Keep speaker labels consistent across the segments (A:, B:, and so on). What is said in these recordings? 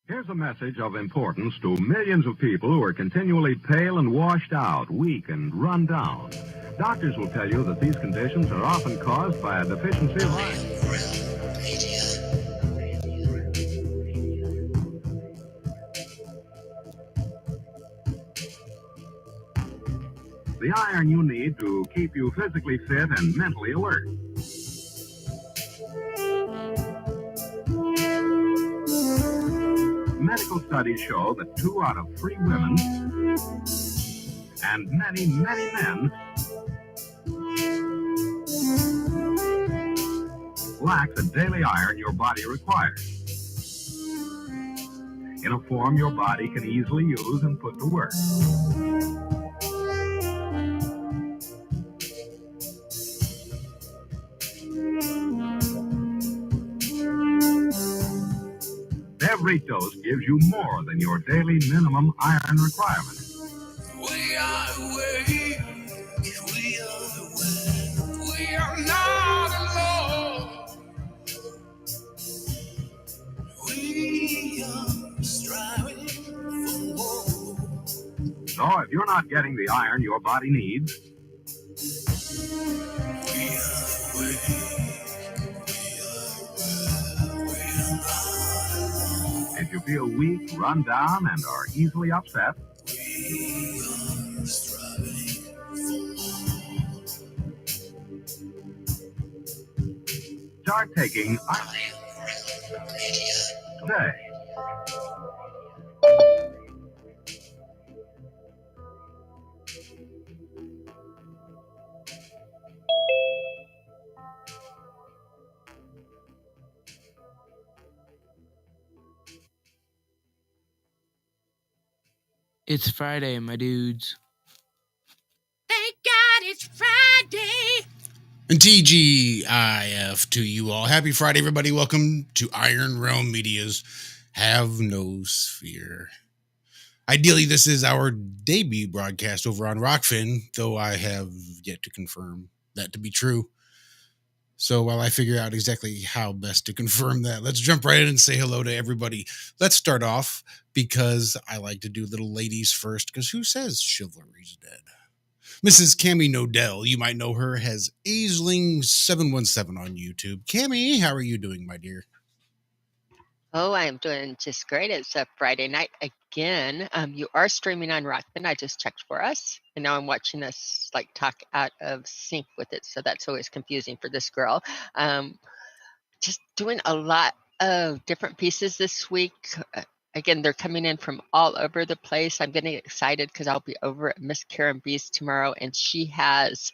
A: Here's a message of importance to millions of people who are continually pale and washed out, weak and run down. Doctors will tell you that these conditions are often caused by a deficiency of iron. The iron you need to keep you physically fit and mentally alert. Medical studies show that 2 out of 3 women and many, many men lack the daily iron your body requires in a form your body can easily use and put to work. Every dose gives you more than your daily minimum iron requirement. We are awake, we are awake, we are not alone. We are striving for more. So if you're not getting the iron your body needs, we are awake, we are not alone. If you feel weak, run down, and are easily upset, we are striving for more. Start taking iron today.
B: It's Friday, my dudes.
C: Thank God it's Friday.
D: And TGIF to you all. Happy Friday, everybody. Welcome to Iron Realm Media's Have No Fear. Ideally, this is our debut broadcast over on Rockfin, though I have yet to confirm that to be true. So while I figure out exactly how best to confirm that, let's jump right in and say hello to everybody. Let's start off because I like to do little ladies first, because who says chivalry's dead? Mrs. Cammie Nodell, you might know her as Aisling717 on YouTube. Cammie, how are you doing, my dear?
E: Oh, I am doing just great. It's a Friday night again. You are streaming on Rockman. I just checked for us, and now I'm watching us like talk out of sync with it. So that's always confusing for this girl. Just doing a lot of different pieces this week. Again, they're coming in from all over the place. I'm getting excited because I'll be over at Miss Karen B's tomorrow, and she has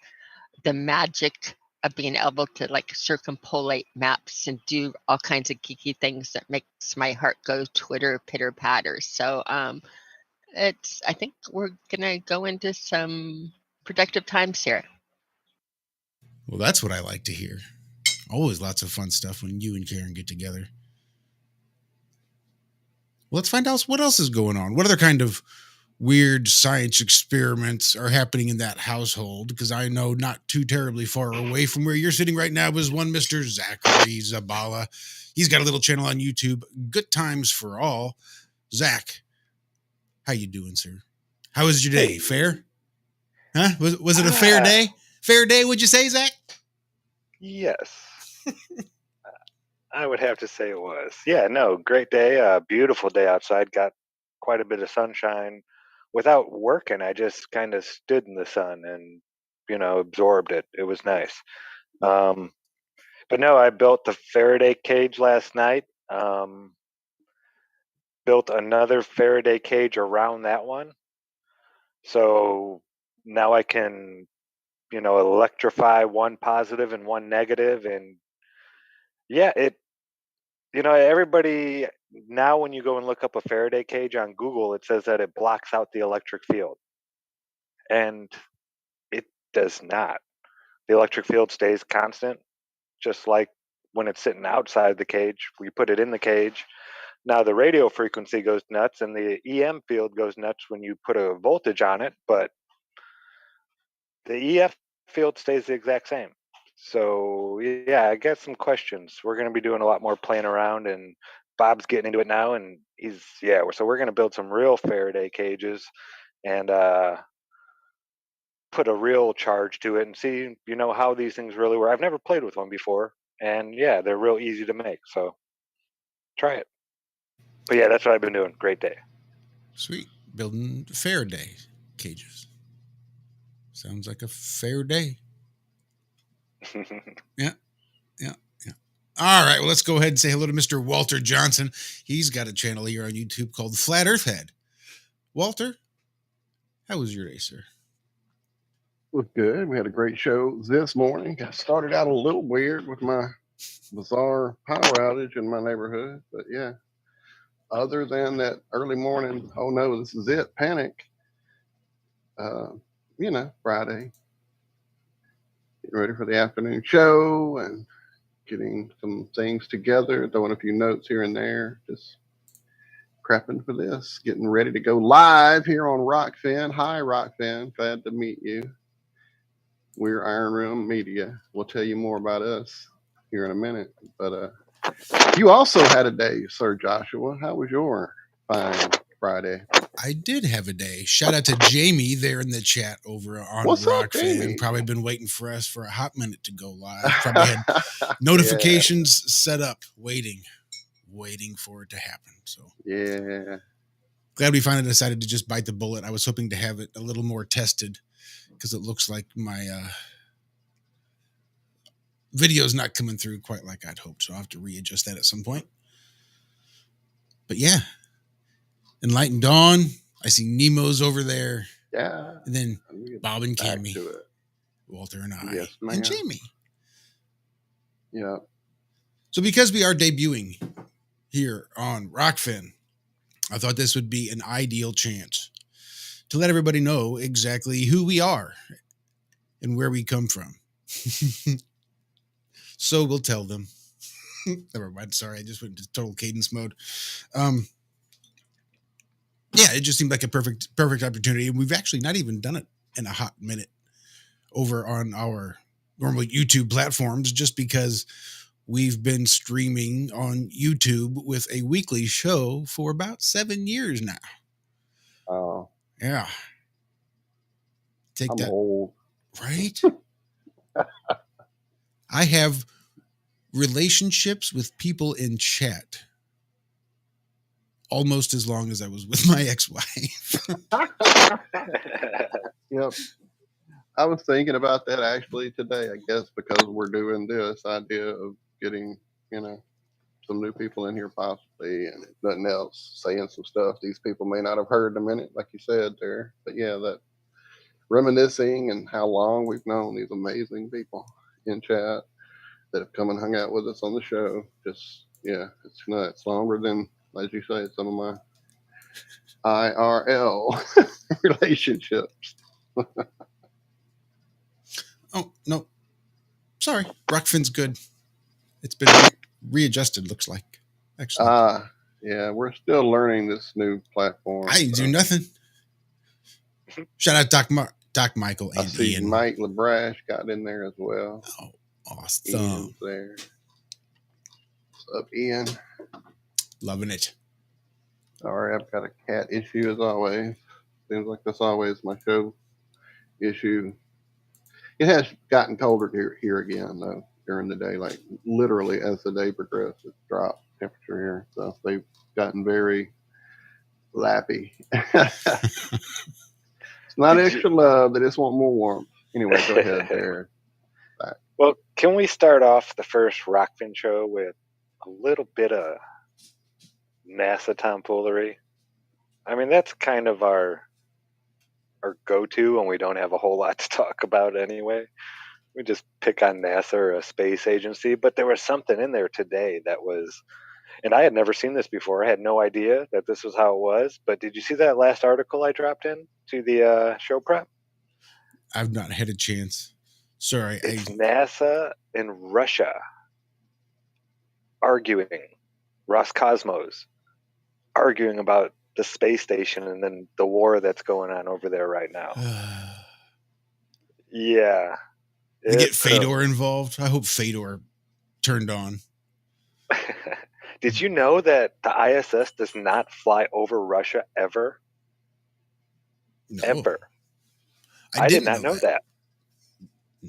E: the magic of being able to like circumpollate maps and do all kinds of geeky things that makes my heart go Twitter pitter patter. So I think we're gonna go into some productive times here.
D: Well, that's what I like to hear. Always lots of fun stuff when you and Karen get together. Let's find out what else is going on. What other kind of weird science experiments are happening in that household? Because I know not too terribly far away from where you're sitting right now is one Mr. Zachary Zabala. He's got a little channel on YouTube, Good Times for All. Zach, how you doing, sir? How was your day? Hey. Fair? Huh? Was it a fair day? Fair day, would you say, Zach?
F: Yes. I would have to say it was. Yeah, no, great day. Beautiful day outside. Got quite a bit of sunshine. Without working, I just kind of stood in the sun and, absorbed it. It was nice. But no, I built the Faraday cage last night. Built another Faraday cage around that one. So now I can, electrify one positive and one negative. And yeah, everybody now when you go and look up a Faraday cage on Google, it says that it blocks out the electric field. And it does not. The electric field stays constant, just like when it's sitting outside the cage. We put it in the cage. Now the radio frequency goes nuts and the EM field goes nuts when you put a voltage on it, but the EF field stays the exact same. So yeah, I got some questions. We're going to be doing a lot more playing around and Bob's getting into it now, and so we're going to build some real Faraday cages and put a real charge to it and see, how these things really work. I've never played with one before, and they're real easy to make, so try it. But yeah, that's what I've been doing. Great day.
D: Sweet. Building Faraday cages. Sounds like a fair day. Yeah. All right, well, let's go ahead and say hello to Mr. Walter Johnson. He's got a channel here on YouTube called Flat Earth Head. Walter, how was your day, sir?
G: Was good. We had a great show this morning. I started out a little weird with my bizarre power outage in my neighborhood, but yeah, other than that early morning, oh no, this is it, panic. Friday, getting ready for the afternoon show and getting some things together, throwing a few notes here and there, just prepping for this, getting ready to go live here on Rockfin. Hi, Rockfin. Glad to meet you. We're Iron Room Media. We'll tell you more about us here in a minute. But you also had a day, Sir Joshua. How was your fine Friday?
D: I did have a day. Shout out to Jamie there in the chat over on
G: What's up,
D: Rockfin.
G: Jamie?
D: Probably been waiting for us for a hot minute to go live. Probably had notifications set up, waiting for it to happen. So
G: yeah,
D: glad we finally decided to just bite the bullet. I was hoping to have it a little more tested because it looks like my video's not coming through quite like I'd hoped. So I'll have to readjust that at some point. But yeah, Enlightened Dawn. I see Nemo's over there.
G: Yeah.
D: And then Bob and Cammy, Walter and I,
G: yes, ma'am.
D: and Jamie.
G: Yeah.
D: So because we are debuting here on Rockfin, I thought this would be an ideal chance to let everybody know exactly who we are and where we come from. So we'll tell them. Never mind. Sorry, I just went into total cadence mode. Yeah, it just seemed like a perfect opportunity. And we've actually not even done it in a hot minute over on our normal YouTube platforms, just because we've been streaming on YouTube with a weekly show for about 7 years now.
G: Oh.
D: Yeah.
G: I'm old.
D: Right? I have relationships with people in chat almost as long as I was with my ex-wife.
G: Yep. I was thinking about that actually today, I guess, because we're doing this idea of getting, some new people in here possibly, and if nothing else, saying some stuff these people may not have heard in a minute, like you said there. But yeah, that reminiscing and how long we've known these amazing people in chat that have come and hung out with us on the show. Just, yeah, it's nuts. Longer than, as you say, some of my IRL relationships.
D: Oh, no. Sorry. Rockfin's good. It's been readjusted, looks like. Actually.
G: Yeah, we're still learning this new platform.
D: I didn't do nothing. Shout out Doc Michael and
G: I see
D: Ian.
G: Mike LeBrash got in there as well.
D: Oh, awesome.
G: Ian's there. What's up, Ian?
D: Loving it.
G: All right, I've got a cat issue as always. Seems like that's always my show issue. It has gotten colder here again, though, during the day. Like, literally, as the day progressed, it's dropped temperature here. So they've gotten very lappy. It's not extra love. They just want more warmth. Anyway, go ahead there. Back.
F: Well, can we start off the first Rockfin show with a little bit of NASA tomfoolery? I mean, that's kind of our go-to when we don't have a whole lot to talk about anyway. We just pick on NASA or a space agency. But there was something in there today that was, and I had never seen this before. I had no idea that this was how it was. But did you see that last article I dropped in to the show prep?
D: I've not had a chance. Sorry.
F: It's NASA and Russia arguing, Roscosmos arguing about the space station and then the war that's going on over there right now. Yeah.
D: They get Fedor involved. I hope Fedor turned on.
F: Did you know that the ISS does not fly over Russia ever?
D: No,
F: Ever.
D: I
F: did
D: didn't
F: not know that.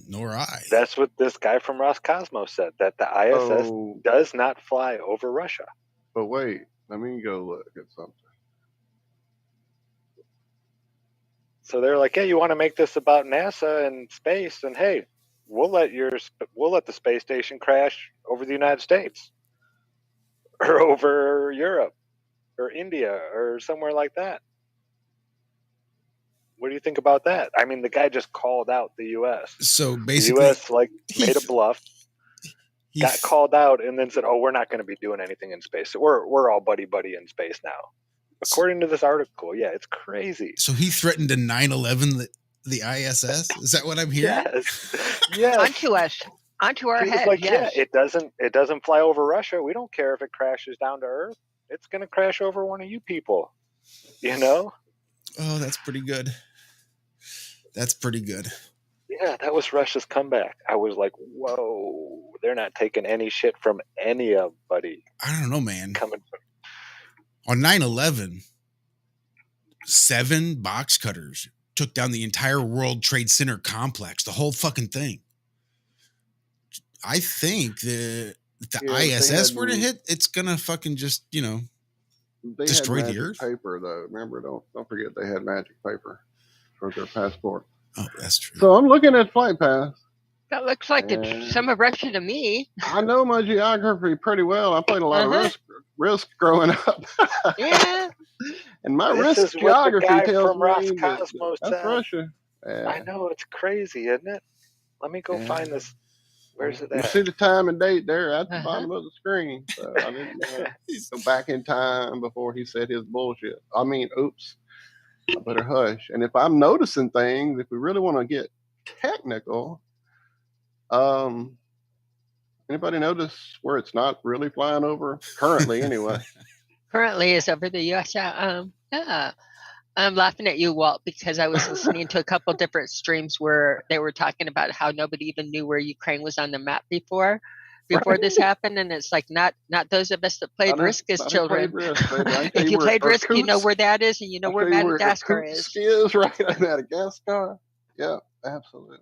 D: Nor I.
F: That's what this guy from Roscosmos said, that the ISS
G: Oh,
F: does not fly over Russia.
G: but wait, let me go look at something.
F: So they're like, hey, you want to make this about NASA and space, and hey, we'll let the space station crash over the United States or over Europe or India or somewhere like that. What do you think about that? I mean, the guy just called out the U.S.
D: So
F: The
D: basically,
F: U.S.
D: he
F: made a
D: f-
F: bluff,
D: he
F: got
D: f-
F: called out, and then said, "Oh, we're not going to be doing anything in space. So we're all buddy in space now." According to this article, yeah, it's crazy.
D: So he threatened to 9/11 the ISS. Is that what I'm hearing?
F: Yes.
E: Onto us, onto our
F: He was
E: heads.
F: like,
E: Yes.
F: yeah, it doesn't fly over Russia. We don't care if it crashes down to Earth. It's going to crash over one of you people. You know?
D: Oh, that's pretty good. That's pretty good.
F: Yeah, that was Russia's comeback. I was like, whoa, they're not taking any shit from anybody.
D: I don't know, man.
F: Coming from
D: On 9/11, 7 box cutters took down the entire World Trade Center complex, the whole fucking thing. I think the ISS were to hit, it's gonna fucking just,
G: They
D: destroy
G: had
D: the
G: magic
D: Earth.
G: paper though. Remember, don't forget they had magic paper for their passport.
D: Oh, that's true.
G: So I'm looking at Flight Path.
E: That looks like it's some of Russia to me.
G: I know my geography pretty well. I played a lot of risk growing up.
E: Yeah.
G: And my
F: this
G: risk
F: is what the
G: geography
F: guy
G: tells
F: from
G: me
F: Roscosmos
G: that's
F: said.
G: Russia.
F: I know, it's crazy, isn't it? Let me go find this. Where's it
G: You
F: at?
G: see the time and date there at the bottom of the screen. So I didn't go back in time before he said his bullshit. I mean, oops. I better hush. And if I'm noticing things, if we really want to get technical, anybody notice where it's not really flying over currently anyway?
E: Currently is over the U.S. Yeah. I'm laughing at you, Walt, because I was listening to a couple different streams where they were talking about how nobody even knew where Ukraine was on the map before this happened, and it's like not those of us that played Risk as children. If you played Risk, you know where that is, and you know where Madagascar is.
G: Right at Madagascar. Yeah, absolutely.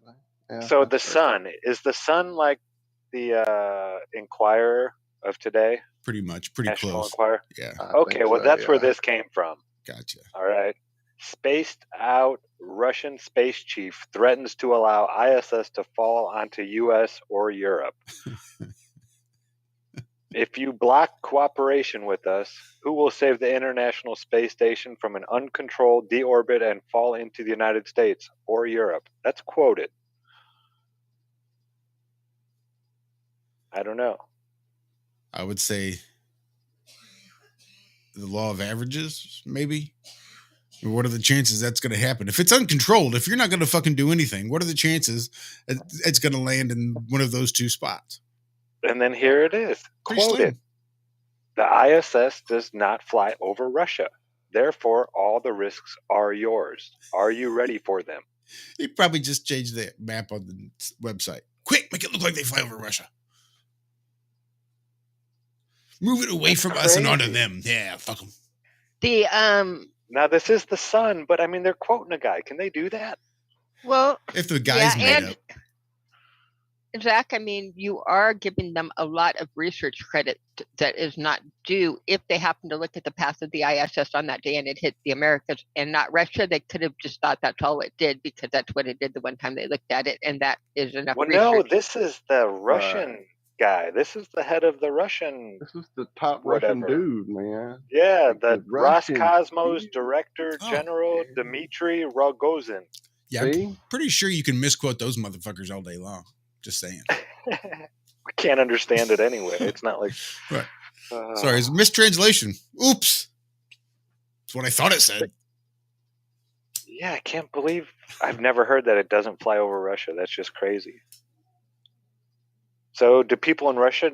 G: Yeah,
F: so the sun is the sun like the Inquirer of today?
D: Pretty much, pretty
F: National
D: close.
F: Enquirer?
D: Yeah.
F: Okay, well, that's where this came from.
D: Gotcha.
F: All right. Spaced out Russian space chief threatens to allow ISS to fall onto US or Europe. If you block cooperation with us, who will save the International Space Station from an uncontrolled deorbit and fall into the United States or Europe? That's quoted. I don't know.
D: I would say the law of averages, maybe. What are the chances that's going to happen? If it's uncontrolled, if you're not going to fucking do anything, what are the chances it's going to land in one of those two spots?
F: And then here it is, quoted. The ISS does not fly over Russia. Therefore, all the risks are yours. Are you ready for them?
D: He probably just changed the map on the website. Quick, make it look like they fly over Russia. Move it away from us and onto them. Yeah, fuck them.
F: Now this is the sun, but I mean they're quoting a guy. Can they do that?
E: Well,
D: if the guy's made up.
E: Zach, I mean, you are giving them a lot of research credit that is not due. If they happen to look at the path of the ISS on that day and it hit the Americas and not Russia, they could have just thought that's all it did because that's what it did the one time they looked at it, and that is enough research.
F: No, this is the Russian guy. This is the head of the Russian.
G: This is the top Russian dude, man.
F: Yeah, the Roscosmos Director General Dmitry Rogozin.
D: Yeah, I'm pretty sure you can misquote those motherfuckers all day long. Just saying.
F: We can't understand it anyway. It's not like...
D: Right. Sorry, it's a mistranslation. Oops. That's what I thought it said.
F: Yeah, I can't believe... I've never heard that it doesn't fly over Russia. That's just crazy. So do people in Russia,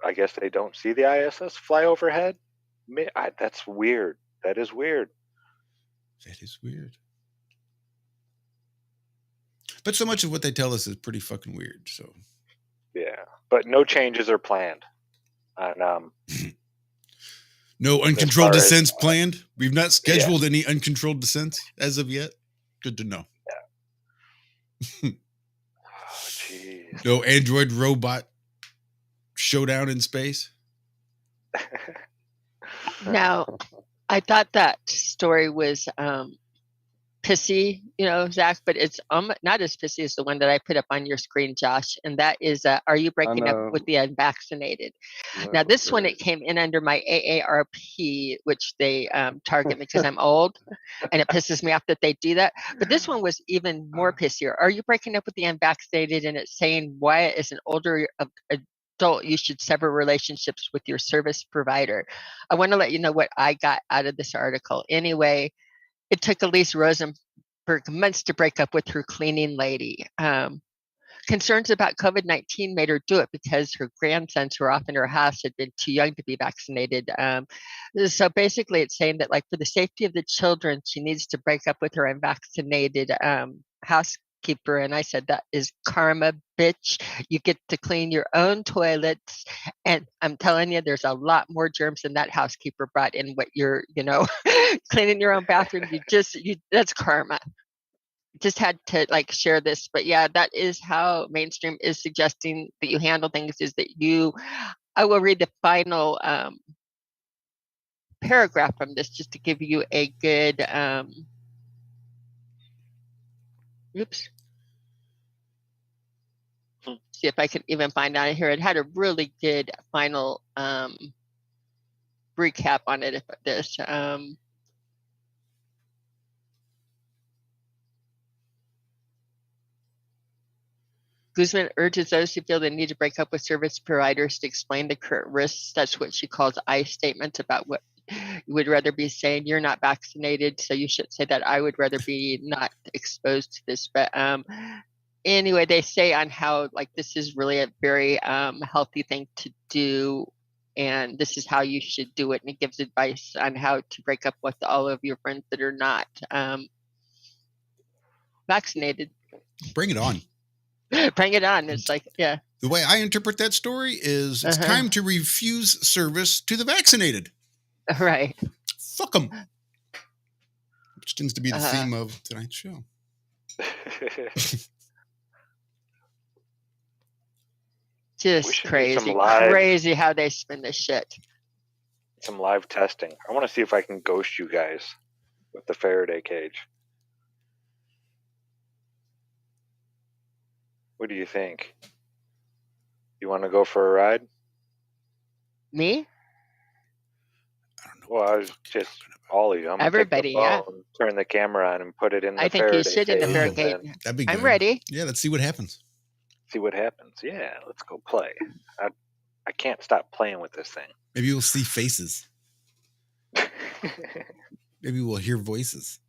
F: I guess they don't see the ISS fly overhead? That's weird. That is weird.
D: That is weird. But so much of what they tell us is pretty fucking weird. So,
F: yeah, but no changes are planned. on
D: No
F: as
D: uncontrolled
F: far as
D: descents planned. We've not scheduled any uncontrolled descents as of yet. Good to know.
F: oh, jeez.
D: No android robot showdown in space.
E: Now, I thought that story was pissy, Zach, but it's not as pissy as the one that I put up on your screen, Josh. And that is, are you breaking up with the unvaccinated? Now, this one, it came in under my AARP, which they target me because I'm old, and it pisses me off that they do that. But this one was even more pissier. Are you breaking up with the unvaccinated? And it's saying why, as an older adult, you should sever relationships with your service provider. I want to let you know what I got out of this article. Anyway, it took Elise Rosenberg months to break up with her cleaning lady. Concerns about COVID-19 made her do it because her grandsons who were off in her house had been too young to be vaccinated. So basically it's saying that, like, for the safety of the children, she needs to break up with her unvaccinated housekeeper. And I said, that is karma, bitch. You get to clean your own toilets. And I'm telling you, there's a lot more germs than that housekeeper brought in what you're, cleaning your own bathroom. That's karma. Just had to share this, but yeah, that is how mainstream is suggesting that you handle things, is that I will read the final paragraph from this just to give you a good see if I can even find out here. It had a really good final recap on it. This Guzman urges those who feel the need to break up with service providers to explain the current risks. That's what she calls I statements about what you would rather be saying. You're not vaccinated, so you should say that I would rather be not exposed to this. But anyway, they say on how this is really a very healthy thing to do, and this is how you should do it. And it gives advice on how to break up with all of your friends that are not vaccinated.
D: Bring it on.
E: Bring it on. It's yeah.
D: The way I interpret that story is it's time to refuse service to the vaccinated.
E: Right.
D: Fuck them. Which tends to be the theme of tonight's show.
E: Just crazy how they spin this shit.
F: Some live testing. I want to see if I can ghost you guys with the Faraday cage. What do you think? You want to go for a ride?
E: Me?
D: I don't know.
F: Well, I was just all of you. I'm
E: everybody,
F: yeah. Turn the camera on and put it in the
E: I think
F: Faraday
E: you should
F: cage.
E: in the Faraday.
D: That'd be good.
E: I'm ready.
D: Yeah, let's see what happens.
F: See what happens. Yeah, let's go play. I can't stop playing with this thing.
D: Maybe we'll see faces. Maybe we'll hear voices.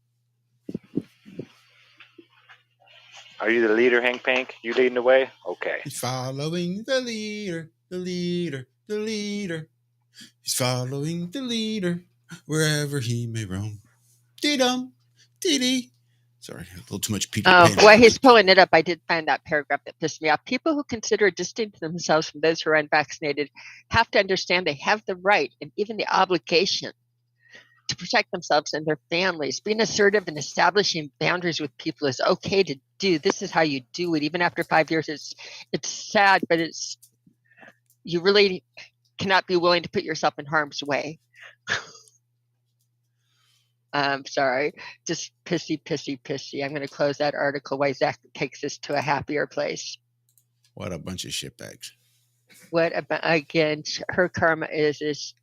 F: Are you the leader, Hank Pank? You leading the way? Okay.
D: He's following the leader, the leader, the leader. He's following the leader wherever he may roam. Dee-dum, dee-dee. Sorry, a little too much Peter Pan.
E: While he's pulling it up, I did find that paragraph that pissed me off. People who consider distancing themselves from those who are unvaccinated have to understand they have the right and even the obligation to protect themselves and their families. Being assertive and establishing boundaries with people is okay to do. This is how you do it. Even after 5 years, it's sad, but you really cannot be willing to put yourself in harm's way. I'm sorry, just pissy. I'm going to close that article while Zach takes us to a happier place.
D: What a bunch of shitbags.
E: Again, her karma is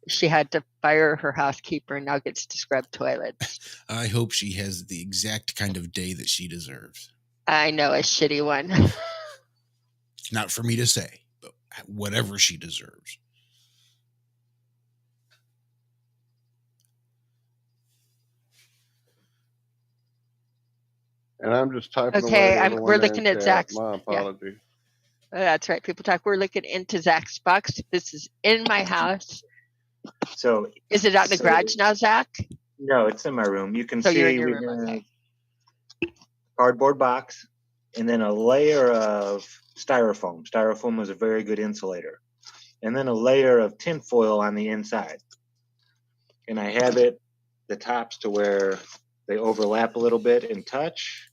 E: she had to fire her housekeeper and now gets to scrub toilets.
D: I hope she has the exact kind of day that she deserves.
E: I know, a shitty one.
D: It's not for me to say, but whatever she deserves.
G: And I'm just typing
E: okay,
G: away.
E: we're looking at Zach's.
G: My apologies.
E: Yeah. That's right, people talk. We're looking into Zach's box. This is in my house.
H: So
E: is it out in the garage now, Zach?
H: No, it's in my room. You can
E: so
H: see
E: you're in your room, okay.
H: Cardboard box and then a layer of styrofoam. Styrofoam is a very good insulator. and then a layer of tinfoil on the inside. And I have the tops to where they overlap a little bit and touch,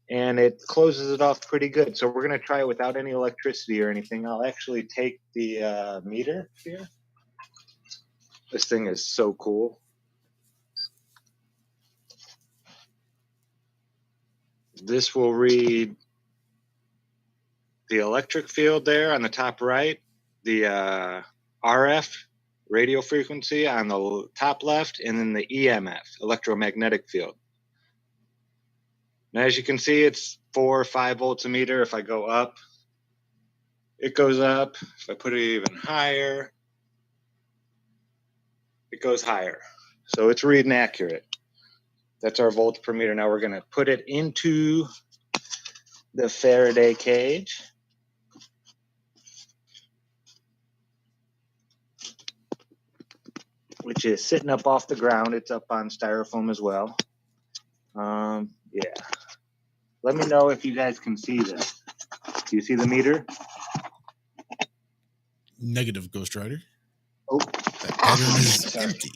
H: and it closes it off pretty good. So we're going to try it without any electricity or anything. I'll actually take the meter here. This thing is so cool. This will read the electric field there on the top right, the RF radio frequency on the top left, and then the EMF, electromagnetic field. And as you can see, it's 4 or 5 volts a meter. If I go up, it goes up. If I put it even higher, it goes higher. So it's reading accurate. That's our volts per meter. Now we're going to put it into the Faraday cage. Which is sitting up off the ground. It's up on styrofoam as well. Yeah. Let me know if you guys can see this. Do you see the meter?
D: Negative, Ghost Rider.
H: Oh.
D: That pattern is empty.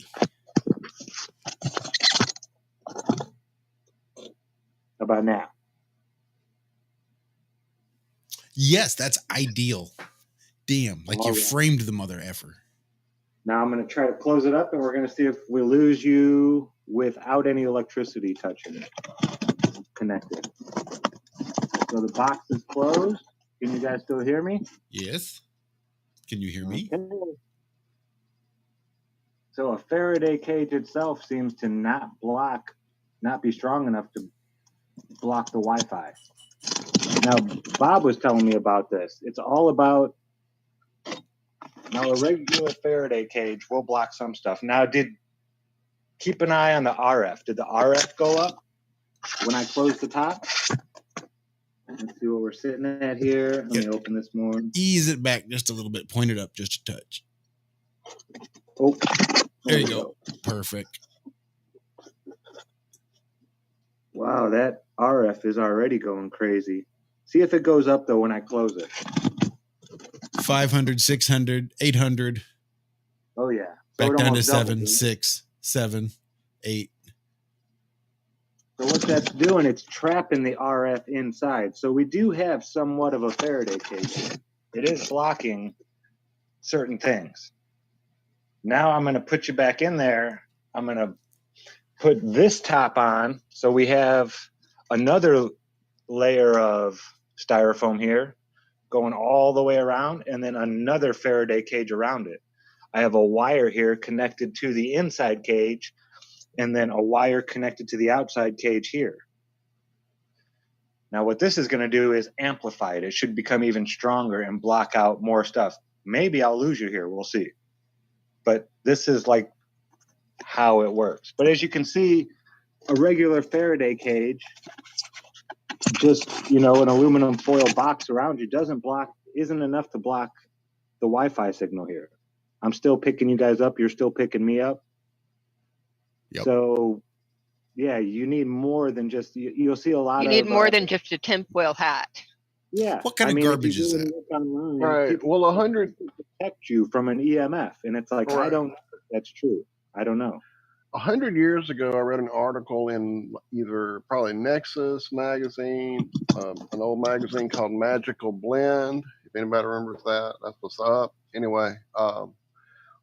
H: How about now?
D: Yes, that's ideal. Damn, like you framed the mother effer.
H: Now I'm going to try to close it up, and we're going to see if we lose you without any electricity touching it. Connected. So the box is closed. Can you guys still hear me?
D: Yes. Can you hear me?
H: Okay. So a Faraday cage itself seems to not be strong enough to block the Wi-Fi. Now, Bob was telling me about this. It's all about, now a regular Faraday cage will block some stuff. Now, keep an eye on the RF. Did the RF go up when I closed the top? Let's see what we're sitting at here. Let me open this more.
D: Ease it back just a little bit. Point it up just a touch.
H: Oh,
D: there you go. Perfect.
H: Wow, that RF is already going crazy. See if it goes up, though, when I close it.
D: 500, 600, 800.
H: Oh, yeah.
D: So back down to 7, 6, 7, 8.
H: So what that's doing, it's trapping the RF inside. So we do have somewhat of a Faraday cage. It is blocking certain things. Now I'm going to put you back in there. I'm going to put this top on. So we have another layer of styrofoam here going all the way around, and then another Faraday cage around it. I have a wire here connected to the inside cage, and then a wire connected to the outside cage here. Now what this is going to do is amplify it. It should become even stronger and block out more stuff. Maybe I'll lose you here. We'll see. But this is like how it works. But as you can see, a regular Faraday cage, just, an aluminum foil box around you isn't enough to block the Wi-Fi signal here. I'm still picking you guys up. You're still picking me up.
D: Yep.
H: So, yeah, you need more than just, you'll see a lot of...
E: You need more than just a tinfoil hat.
H: Yeah.
D: What kind of garbage is that?
H: Online,
G: Right. Well, 100...
H: protect you from an EMF. And it's like,
G: right.
H: I don't know if that's true. I don't know.
G: 100 years ago, I read an article in either probably Nexus magazine, an old magazine called Magical Blend. If anybody remembers that, that's what's up. Anyway,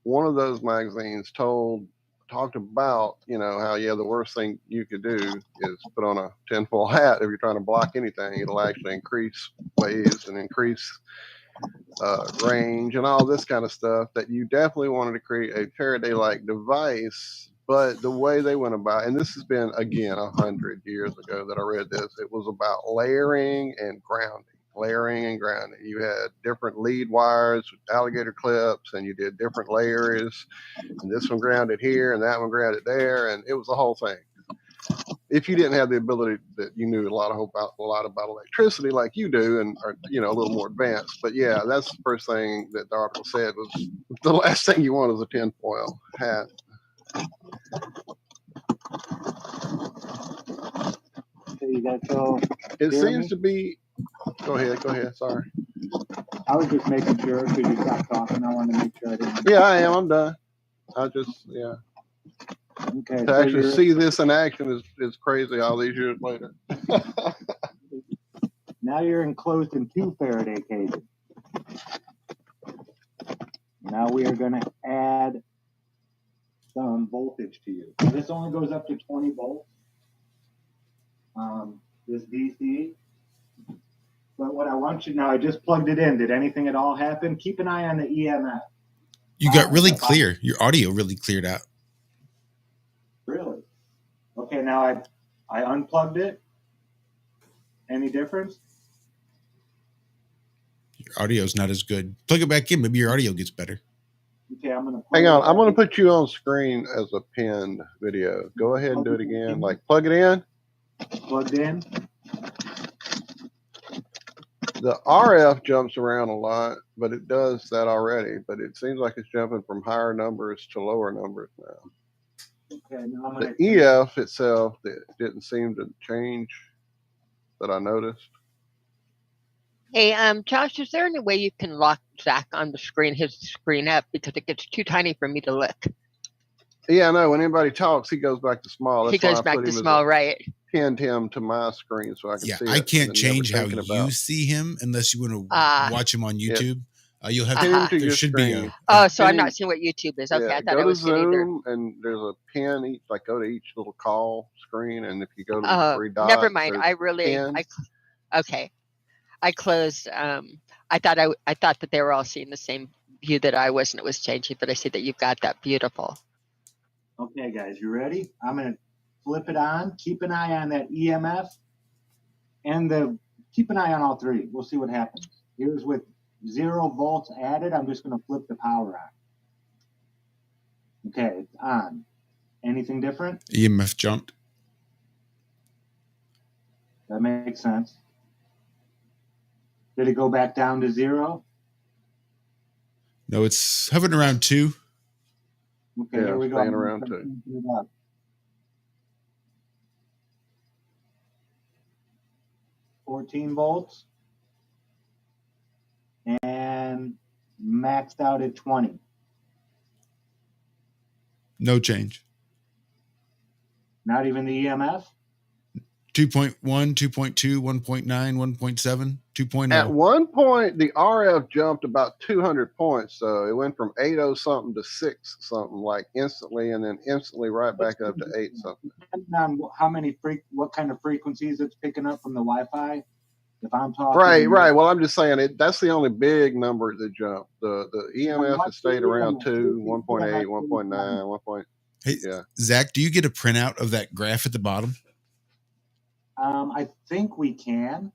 G: one of those magazines talked about, how, the worst thing you could do is put on a tinfoil hat if you're trying to block anything. It'll actually increase waves and increase range and all this kind of stuff, that you definitely wanted to create a Faraday-like device. But the way they went about, and this has been, again, 100 years ago that I read this, it was about layering and grounding. You had different lead wires with alligator clips, and you did different layers, and this one grounded here and that one grounded there, and it was the whole thing. If you didn't have the ability that you knew a lot about electricity like you do, and are, a little more advanced. But yeah, that's the first thing that the article said was the last thing you want is a tinfoil hat.
H: So you guys all
G: it seems to be. Go ahead. Sorry.
H: I was just making sure because you stopped talking. I wanted to make sure I didn't.
G: Yeah, I am. I'm done. Yeah.
H: Okay.
G: To
H: So
G: actually
H: you're
G: see this in action is crazy all these years later.
H: now you're enclosed in 2 Faraday cages. Now we are going to add some voltage to you. This only goes up to 20 volts. This DC. But what I want you now, I just plugged it in. Did anything at all happen? Keep an eye on the EMF.
D: You got really clear. Your audio really cleared out.
H: Really? Okay, now I unplugged it. Any difference?
D: Your audio's not as good. Plug it back in. Maybe your audio gets better.
H: Okay, I'm gonna
G: Hang on. I'm going to put you on screen as a pinned video. Go ahead and do it again. Like plug it in.
H: Plugged in.
G: The RF jumps around a lot, but it does that already. But it seems like it's jumping from higher numbers to lower numbers now.
H: Okay, now I'm
G: The
H: gonna
G: EF itself didn't seem to change that I noticed.
E: Hey, Josh, is there any way you can lock Zach on the screen, his screen up, because it gets too tiny for me to look?
G: Yeah, I know. When anybody talks, he goes back to small. That's
E: He goes
G: why I
E: back
G: put
E: to
G: him
E: small, right?
G: pinned him to my screen so I can see it.
D: I can't
G: and then
D: change
G: never
D: how
G: thinking
D: you
G: about
D: see him unless you want to watch him on YouTube. You'll have
G: pin him to
D: there
G: your
D: should
G: screen.
D: be
E: Oh, so I'm
G: pin him-
E: not seeing what YouTube is. Okay,
G: Yeah,
E: I thought
G: go
E: I was
G: to
E: getting there.
G: Zoom and there's a pin each. Like go to each little call screen, and if you go to the 3 dots,
E: Never mind.
G: there's
E: I really,
G: pin.
E: okay. I closed. I thought that they were all seeing the same view that I was, and it was changing. But I see that you've got that beautiful.
H: Okay, guys, you ready? I'm gonna flip it on. Keep an eye on that EMF, and keep an eye on all 3. We'll see what happens. Here's with 0 volts added. I'm just gonna flip the power on. Okay, it's on. Anything different?
D: EMF jumped.
H: That makes sense. Did it go back down to 0?
D: No, it's hovering around 2.
H: Okay, here we go.
G: Staying around 2.
H: 14 volts. And maxed out at 20.
D: No change.
H: Not even the EMF?
D: 2.1, 2.2, 1.9, 1.7, 2.0.
G: At one point, the RF jumped about 200 points. So it went from 80 something to 6 something, like instantly, and then instantly right back up to 8 something.
H: Depending on what kind of frequencies it's picking up from the Wi-Fi. If I'm talking,
G: right. Well, I'm just saying that's the only big number that jumped. The EMF has stayed around 2, 1.8, 1.9, 1.
D: Hey,
G: yeah.
D: Zach, do you get a printout of that graph at the bottom?
H: I think we can.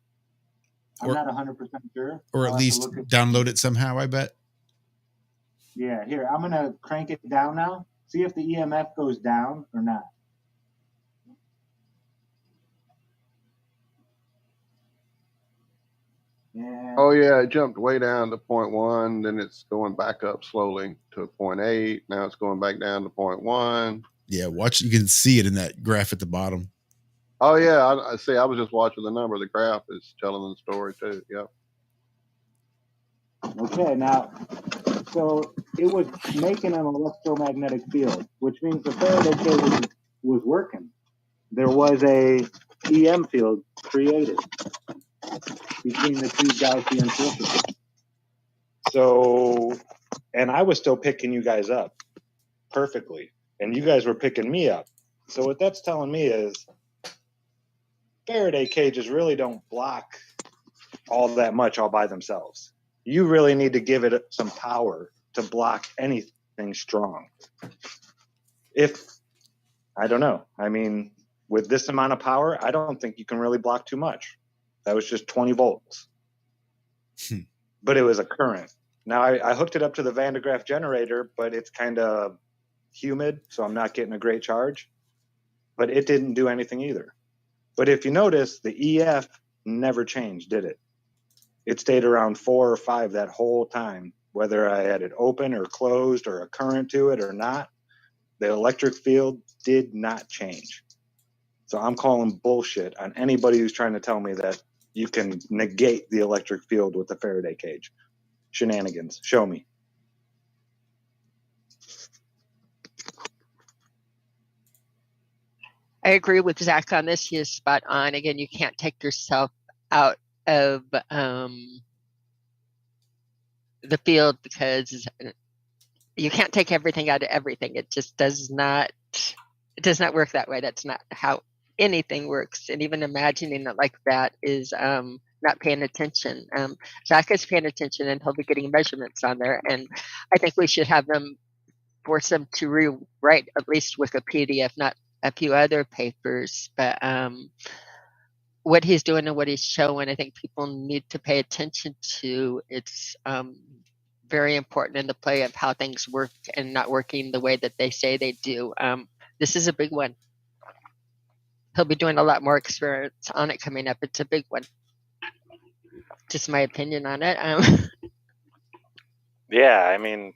H: I'm not 100% sure.
D: Or at least download it somehow, I bet.
H: Yeah, here, I'm going to crank it down now. See if the EMF goes down or not.
G: Yeah. Oh, yeah, it jumped way down to 0.1. Then it's going back up slowly to 0.8. Now it's going back down to 0.1.
D: Yeah, watch. You can see it in that graph at the bottom.
G: Oh, yeah. I see. I was just watching the number. The graph is telling the story, too. Yep.
H: Okay, now, so it was making an electromagnetic field, which means the Faraday cage was working. There was a EM field created between the 2 Gaussian filters. So, and I was still picking you guys up perfectly, and you guys were picking me up. So what that's telling me is Faraday cages really don't block all that much all by themselves. You really need to give it some power to block anything strong. I don't know. I mean, with this amount of power, I don't think you can really block too much. That was just 20 volts. But it was a current. Now, I hooked it up to the Van de Graaff generator, but it's kind of humid, so I'm not getting a great charge. But it didn't do anything either. But if you notice, the EF never changed, did it? It stayed around 4 or 5 that whole time, whether I had it open or closed or a current to it or not. The electric field did not change. So I'm calling bullshit on anybody who's trying to tell me that you can negate the electric field with the Faraday cage. shenanigans. Show me.
E: I agree with Zach on this. He is spot on. Again, you can't take yourself out of the field because you can't take everything out of everything. It just does not work that way. That's not how anything works. And even imagining it like that is not paying attention. Zach is paying attention, and he'll be getting measurements on there. And I think we should have them force them to rewrite at least Wikipedia, if not a few other papers. But what he's doing and what he's showing, I think people need to pay attention to. It's very important in the play of how things work and not working the way that they say they do. This is a big one. He'll be doing a lot more experiments on it coming up. It's a big one. Just my opinion on it.
F: Yeah, I mean,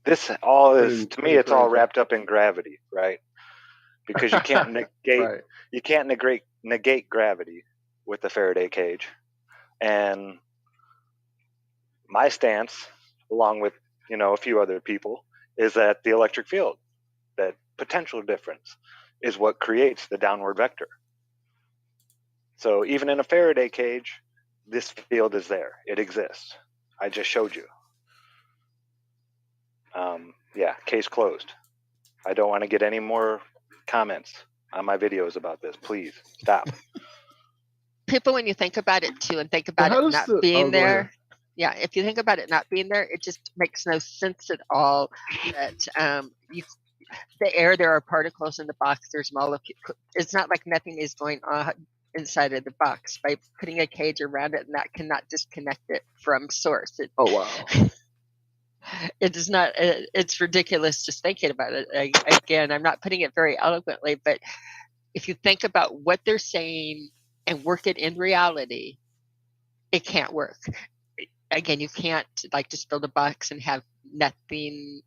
F: this all is, to me, it's all wrapped up in gravity, right? Because you can't negate
G: Right.
F: you can't negate gravity with the Faraday cage. And my stance, along with a few other people, is that the electric field, that potential difference, is what creates the downward vector. So even in a Faraday cage, this field is there. It exists. I just showed you. Yeah, case closed. I don't want to get any more comments on my videos about this. Please stop.
E: People, when you think about it too, and think about
G: how
E: it
G: does
E: not being
G: go ahead.
E: there, yeah, if you think about it not being there, it just makes no sense at all that the air, there are particles in the box, there's molecules. It's not like nothing is going on inside of the box. By putting a cage around it, and that cannot disconnect it from source.
G: Oh, wow.
E: It is not, it's ridiculous just thinking about it. Again, I'm not putting it very eloquently, but if you think about what they're saying and work it in reality, it can't work. Again, you can't just build a box and have nothing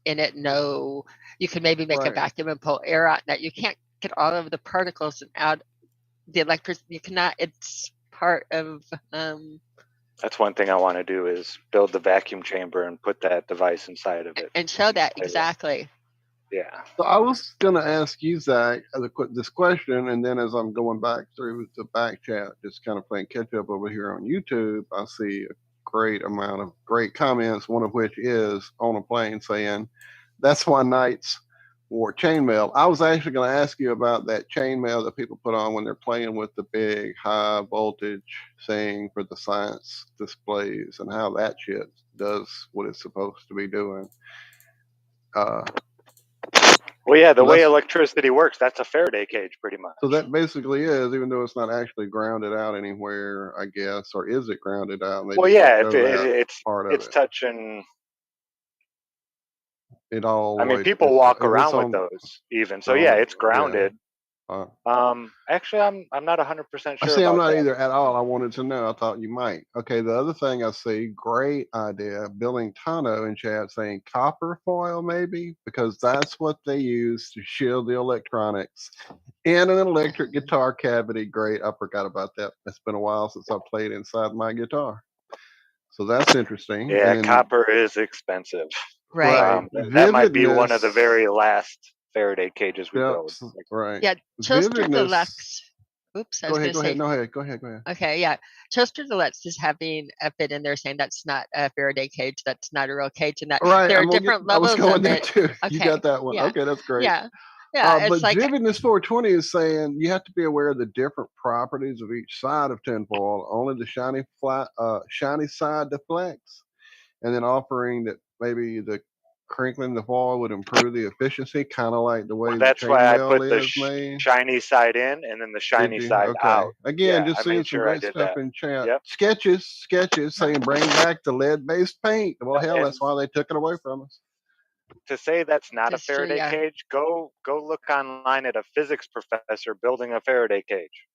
E: in it. No, you can maybe make a vacuum and pull air out. That you can't get all of the particles and out the electricity. You cannot. It's part of.
F: That's one thing I want to do, is build the vacuum chamber and put that device inside of it
E: and show that exactly.
F: Yeah.
G: So I was going to ask you, Zach, this question, and then as I'm going back through the back chat, just kind of playing catch up over here on YouTube, I see a great amount of great comments, one of which is on a plane saying, that's why knights wore chainmail. I was actually going to ask you about that chainmail that people put on when they're playing with the big high voltage thing for the science displays, and how that shit does what it's supposed to be doing.
F: Well, yeah, the way electricity works, that's a Faraday cage pretty much.
G: So that basically is, even though it's not actually grounded out anywhere, I guess, or is it grounded out?
F: Well, yeah, it's touching.
G: It all.
F: I mean, people walk around with those even. So yeah, it's grounded. Actually, I'm not 100% sure.
G: I see. I'm not either at all. I wanted to know. I thought you might. Okay. The other thing I see, great idea. Billing Tano in chat saying copper foil, maybe, because that's what they use to shield the electronics in an electric guitar cavity. Great. I forgot about that. It's been a while since I played inside my guitar. So that's interesting.
F: Yeah, copper is expensive.
E: Right.
F: That might be one of the very last Faraday cages we built.
G: Right.
E: Yeah. Toaster Deluxe. Oops.
G: Go ahead. No, go ahead.
E: Okay. Yeah. Toaster Deluxe is having a fit in there saying that's not a Faraday cage. That's not a real cage. And that there are different levels.
G: I was going
E: of
G: there
E: it.
G: too.
E: Okay.
G: You got that one.
E: Yeah.
G: Okay. That's great.
E: Yeah. Yeah.
G: But Vividness 420 is saying you have to be aware of the different properties of each side of tinfoil. Only the shiny side deflects, and then offering that maybe the crinkling the foil would improve the efficiency, kind of like the way
F: that's why I put the
G: made.
F: shiny side in and then the shiny side out.
G: Again, just seeing some great stuff in chat. Yep. Sketches saying bring back the lead-based paint. Well, hell, that's why they took it away from us.
F: To say that's not a Faraday cage, go look online at a physics professor building a Faraday cage.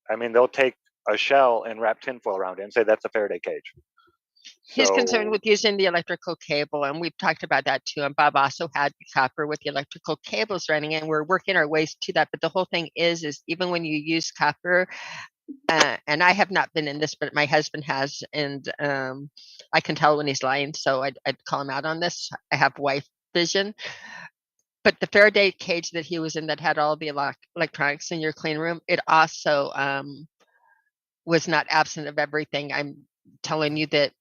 F: I mean, they'll take a shell and wrap tinfoil around it and say that's a Faraday cage.
E: He's concerned with using the electrical cable, and we've talked about that too. And Bob also had the copper with the electrical cables running, and we're working our ways to that. But the whole thing is even when you use copper, and I have not been in this, but my husband has, and I can tell when he's lying, so I'd call him out on this. I have wife vision. But the Faraday cage that he was in that had all the electronics in your clean room, it also was not absent of everything. I'm telling you that,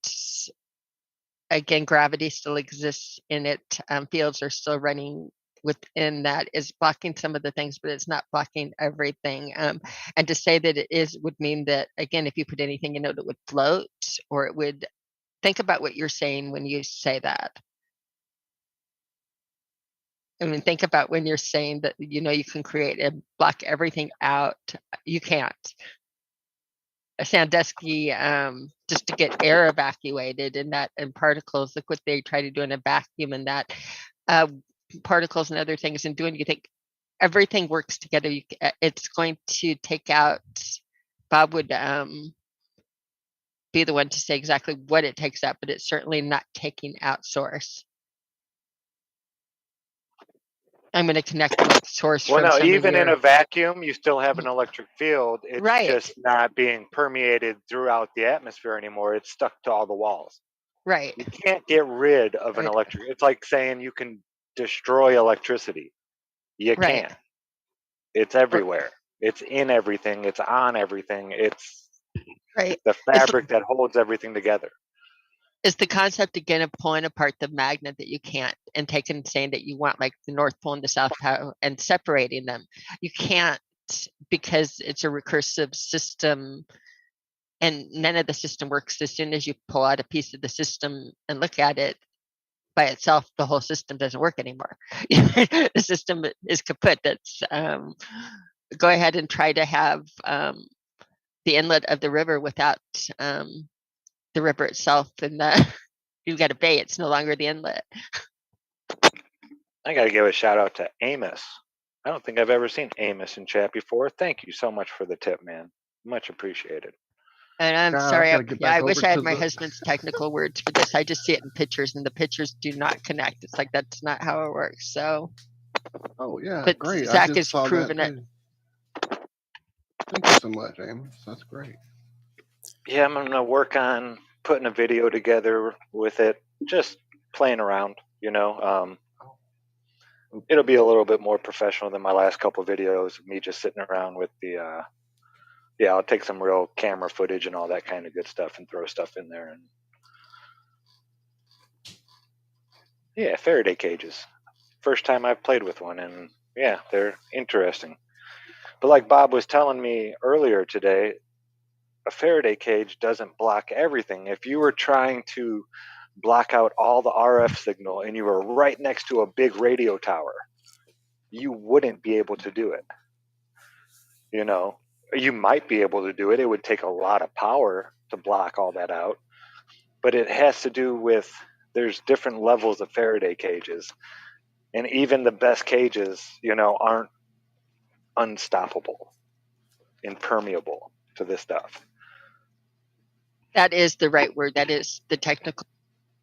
E: again, gravity still exists in it. Fields are still running within that, is blocking some of the things, but it's not blocking everything. And to say that it is would mean that, again, if you put anything in it, it would float, or it would. Think about what you're saying when you say that. I mean, think about when you're saying that, you can create and block everything out. You can't. A Sandusky, just to get air evacuated, and particles, look what they try to do in a vacuum, and that particles and other things, and doing, you think everything works together. It's going to take out, Bob would be the one to say exactly what it takes out, but it's certainly not taking out source. I'm going to connect the source
F: Well,
E: from
F: no,
E: some
F: even
E: of
F: in a vacuum, you still have an electric field. It's
E: Right.
F: just not being permeated throughout the atmosphere anymore. It's stuck to all the walls.
E: Right.
F: You can't get rid of an
E: Right.
F: electric. It's like saying you can destroy electricity. You
E: Right.
F: can't. It's everywhere. It's in everything. It's on everything. It's
E: Right.
F: the fabric that holds everything together.
E: It's the concept, again, of pulling apart the magnet that you can't, and taking, saying that you want like the North Pole and the South Pole and separating them. You can't, because it's a recursive system, and none of the system works. As soon as you pull out a piece of the system and look at it by itself, the whole system doesn't work anymore. The system is kaput. That's go ahead and try to have the inlet of the river without the river itself, and you've got a bay. It's no longer the inlet.
F: I got to give a shout out to Amos. I don't think I've ever seen Amos in chat before. Thank you so much for the tip, man. Much appreciated.
E: And I'm
G: God,
E: sorry.
G: I gotta get back
E: I wish
G: over
E: I
G: to
E: had my
G: the-
E: husband's technical words for this. I just see it in pictures, and the pictures do not connect. It's like, that's not how it works. So,
G: Oh yeah,
E: but
G: great. I
E: Zach
G: just
E: has
G: saw
E: proven
G: that
E: it.
G: too. Thank you so much, Amos. That's great.
F: Yeah, I'm going to work on putting a video together with it, just playing around, It'll be a little bit more professional than my last couple of videos of me just sitting around with the, I'll take some real camera footage and all that kind of good stuff and throw stuff in there. And yeah, Faraday cages. First time I've played with one, and yeah, they're interesting. But like Bob was telling me earlier today, a Faraday cage doesn't block everything. If you were trying to block out all the RF signal and you were right next to a big radio tower, you wouldn't be able to do it. You might be able to do it. It would take a lot of power to block all that out. But it has to do with, there's different levels of Faraday cages. And even the best cages, aren't unstoppable, impermeable to this stuff.
E: That is the right word. That is the technical.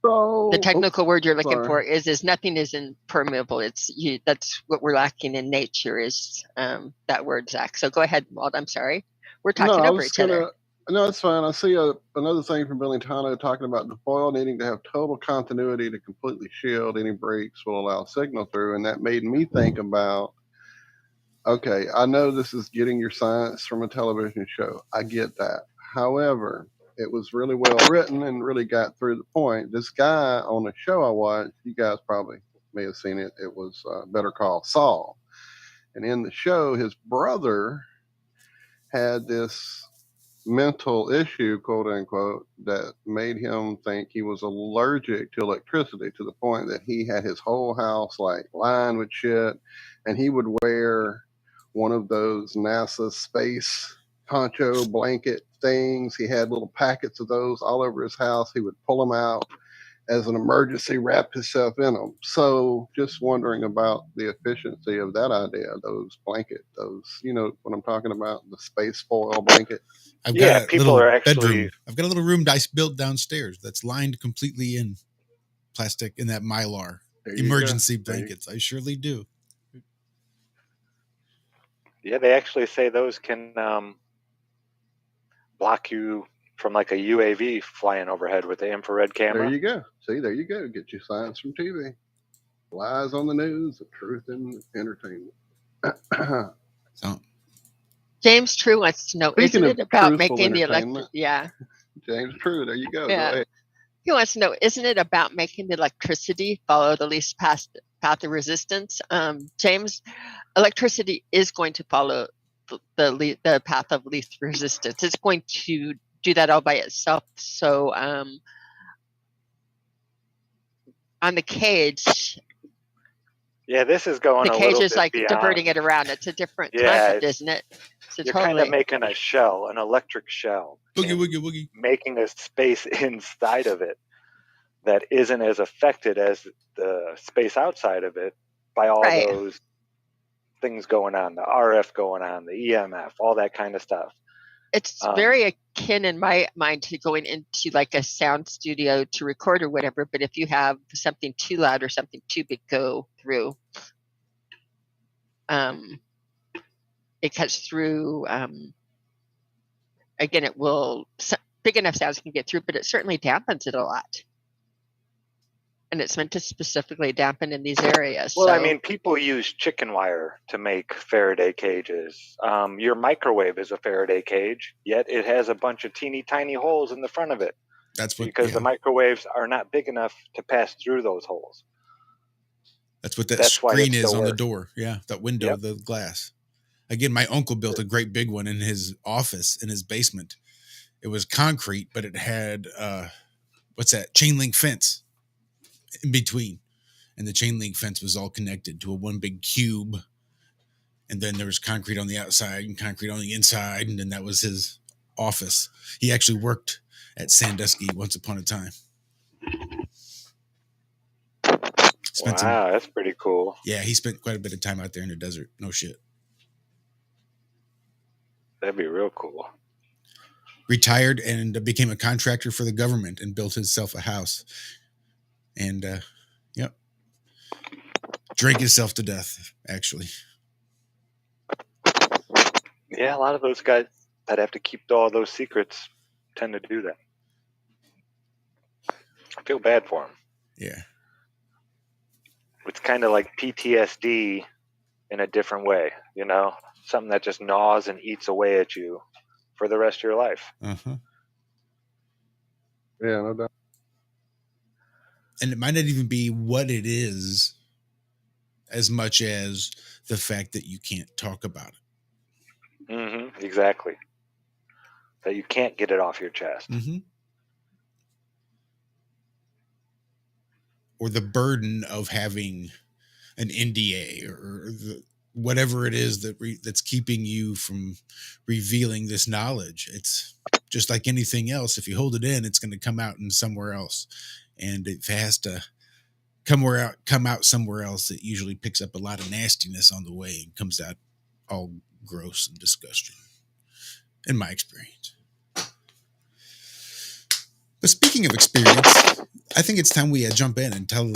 G: So
E: The technical word you're looking
G: sorry.
E: for is nothing is impermeable. That's what we're lacking in nature, is that word, Zach. So go ahead, Walt. I'm sorry. We're talking over each other.
G: No, it's fine. I see another thing from Billy Tano talking about the foil needing to have total continuity to completely shield any breaks will allow signal through, and that made me think about, okay, I know this is getting your science from a television show. I get that. However, it was really well written and really got through the point. This guy on a show I watched, you guys probably may have seen it. It was Better Call Saul. And in the show, his brother had this mental issue, quote unquote, that made him think he was allergic to electricity, to the point that he had his whole house like lined with shit, and he would wear one of those NASA space poncho blanket things. He had little packets of those all over his house. He would pull them out as an emergency, wrap himself in them. So just wondering about the efficiency of that idea, those blanket, you know what I'm talking about, the space foil blanket.
D: I've got a little
F: actually
D: bedroom. I've got a little room I built downstairs that's lined completely in plastic, in that Mylar emergency blankets. I surely do.
F: Yeah, they actually say those can block you from like a UAV flying overhead with the infrared camera.
G: There you go. See, there you go. Get your science from TV. Lies on the news, the truth in entertainment.
D: So,
E: James True wants to know,
G: Speaking
E: isn't
G: of
E: it about
G: truthful
E: making the electric?
G: entertainment,
E: Yeah,
G: James True, there you go. Go
E: yeah.
G: ahead.
E: He wants to know, isn't it about making the electricity follow the least path of resistance? James, electricity is going to follow the path of least resistance. It's going to do that all by itself. So on the cage,
F: Yeah, this is going
E: the
F: a
E: cage
F: little
E: is
F: bit
E: like
F: beyond.
E: diverting it around. It's a different
F: Yeah,
E: concept, isn't it? So
F: you're kind of making a shell, an electric shell,
D: boogie,
F: and
D: woogie, woogie.
F: making a space inside of it that isn't as affected as the space outside of it by all
E: Right.
F: those things going on, the RF going on, the EMF, all that kind of stuff.
E: It's very akin in my mind to going into like a sound studio to record or whatever. But if you have something too loud or something too big go through, it cuts through. Again, it will, big enough sounds can get through, but it certainly dampens it a lot. And it's meant to specifically dampen in these areas.
F: Well,
E: so.
F: I mean, people use chicken wire to make Faraday cages. Your microwave is a Faraday cage, yet it has a bunch of teeny tiny holes in the front of it.
D: That's what,
F: because the microwaves are not big enough to pass through those holes.
D: That's what that
F: That's why
D: screen
F: it
D: is
F: still
D: on the
F: works.
D: door. Yeah, that window, the glass. Again, my uncle built a great big one in his office, in his basement. It was concrete, but it had, chain link fence in between. And the chain link fence was all connected to a one big cube. And then there was concrete on the outside and concrete on the inside. And then that was his office. He actually worked at Sandusky once upon a time.
F: Wow, that's pretty cool.
D: Yeah, he spent quite a bit of time out there in the desert. No shit.
F: That'd be real cool.
D: Retired and became a contractor for the government and built himself a house. And, drank himself to death, actually.
F: Yeah, a lot of those guys that have to keep all those secrets tend to do that. I feel bad for them.
D: Yeah.
F: It's kind of like PTSD in a different way, you know? Something that just gnaws and eats away at you for the rest of your life.
D: Uh-huh.
G: Yeah, no doubt.
D: And it might not even be what it is as much as the fact that you can't talk about it.
F: Mm-hmm, exactly. That you can't get it off your chest.
D: Mm-hmm. Or the burden of having an NDA or whatever it is that's keeping you from revealing this knowledge. It's just like anything else. If you hold it in, it's going to come out in somewhere else. And if it has to come out somewhere else, it usually picks up a lot of nastiness on the way and comes out all gross and disgusting, in my experience. But speaking of experience, I think it's time we jump in and tell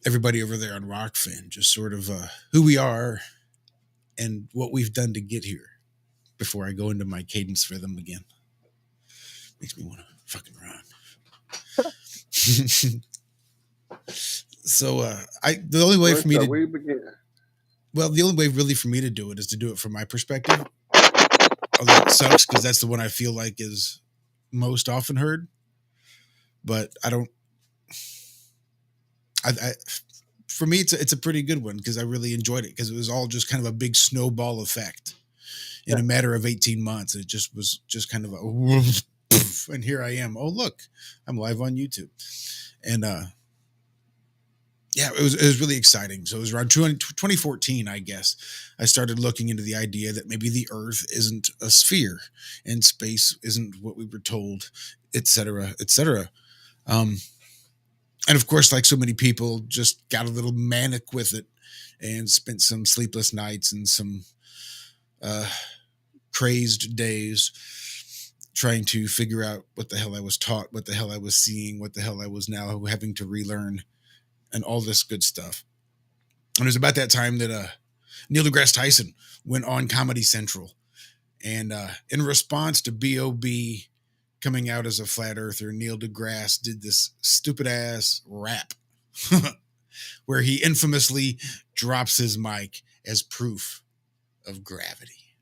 D: everybody over there on Rockfin just sort of who we are and what we've done to get here before I go into my cadence for them again. Makes me want to fucking run. So the only way for me to
G: begin.
D: Well, the only way really for me to do it is to do it from my perspective. Although it sucks because that's the one I feel like is most often heard. But I don't. For me, it's a pretty good one because I really enjoyed it because it was all just kind of a big snowball effect in a matter of 18 months. It just was just kind of a woof, poof, and here I am. Oh, look, I'm live on YouTube. And yeah, it was really exciting. So it was around 2014, I guess, I started looking into the idea that maybe the Earth isn't a sphere and space isn't what we were told, et cetera, et cetera. And of course, like so many people, just got a little manic with it and spent some sleepless nights and some crazed days trying to figure out what the hell I was taught, what the hell I was seeing, what the hell I was now having to relearn, and all this good stuff. And it was about that time that Neil deGrasse Tyson went on Comedy Central And in response to B.O.B. coming out as a flat earther, Neil deGrasse did this stupid ass rap where he infamously drops his mic as proof of gravity.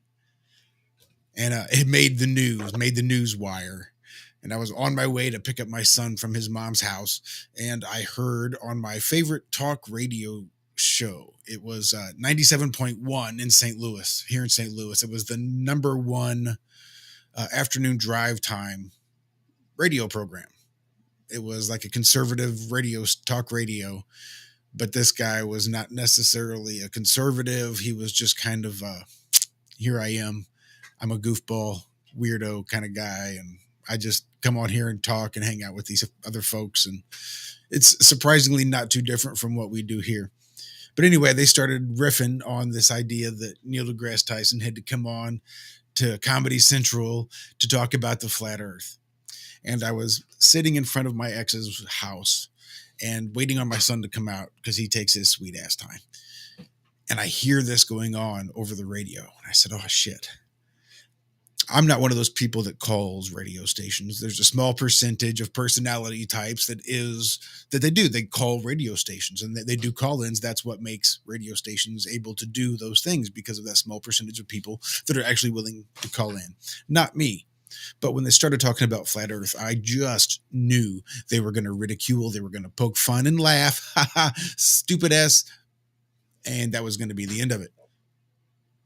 D: And it made the news wire. And I was on my way to pick up my son from his mom's house, and I heard on my favorite talk radio show, it was 97.1 in St. Louis, here in St. Louis. It was the number one afternoon drive time radio program. It was like a conservative talk radio, but this guy was not necessarily a conservative. He was just kind of, here I am. I'm a goofball, weirdo kind of guy, and I just come on here and talk and hang out with these other folks. And it's surprisingly not too different from what we do here. But anyway, they started riffing on this idea that Neil deGrasse Tyson had to come on to Comedy Central to talk about the flat earth. And I was sitting in front of my ex's house and waiting on my son to come out because he takes his sweet ass time. And I hear this going on over the radio. And I said, oh, shit. I'm not one of those people that calls radio stations. There's a small percentage of personality types that they call radio stations, and they do call-ins. That's what makes radio stations able to do those things, because of that small percentage of people that are actually willing to call in. Not me. But when they started talking about flat earth, I just knew they were going to ridicule. They were going to poke fun and laugh. Stupid ass. And that was going to be the end of it.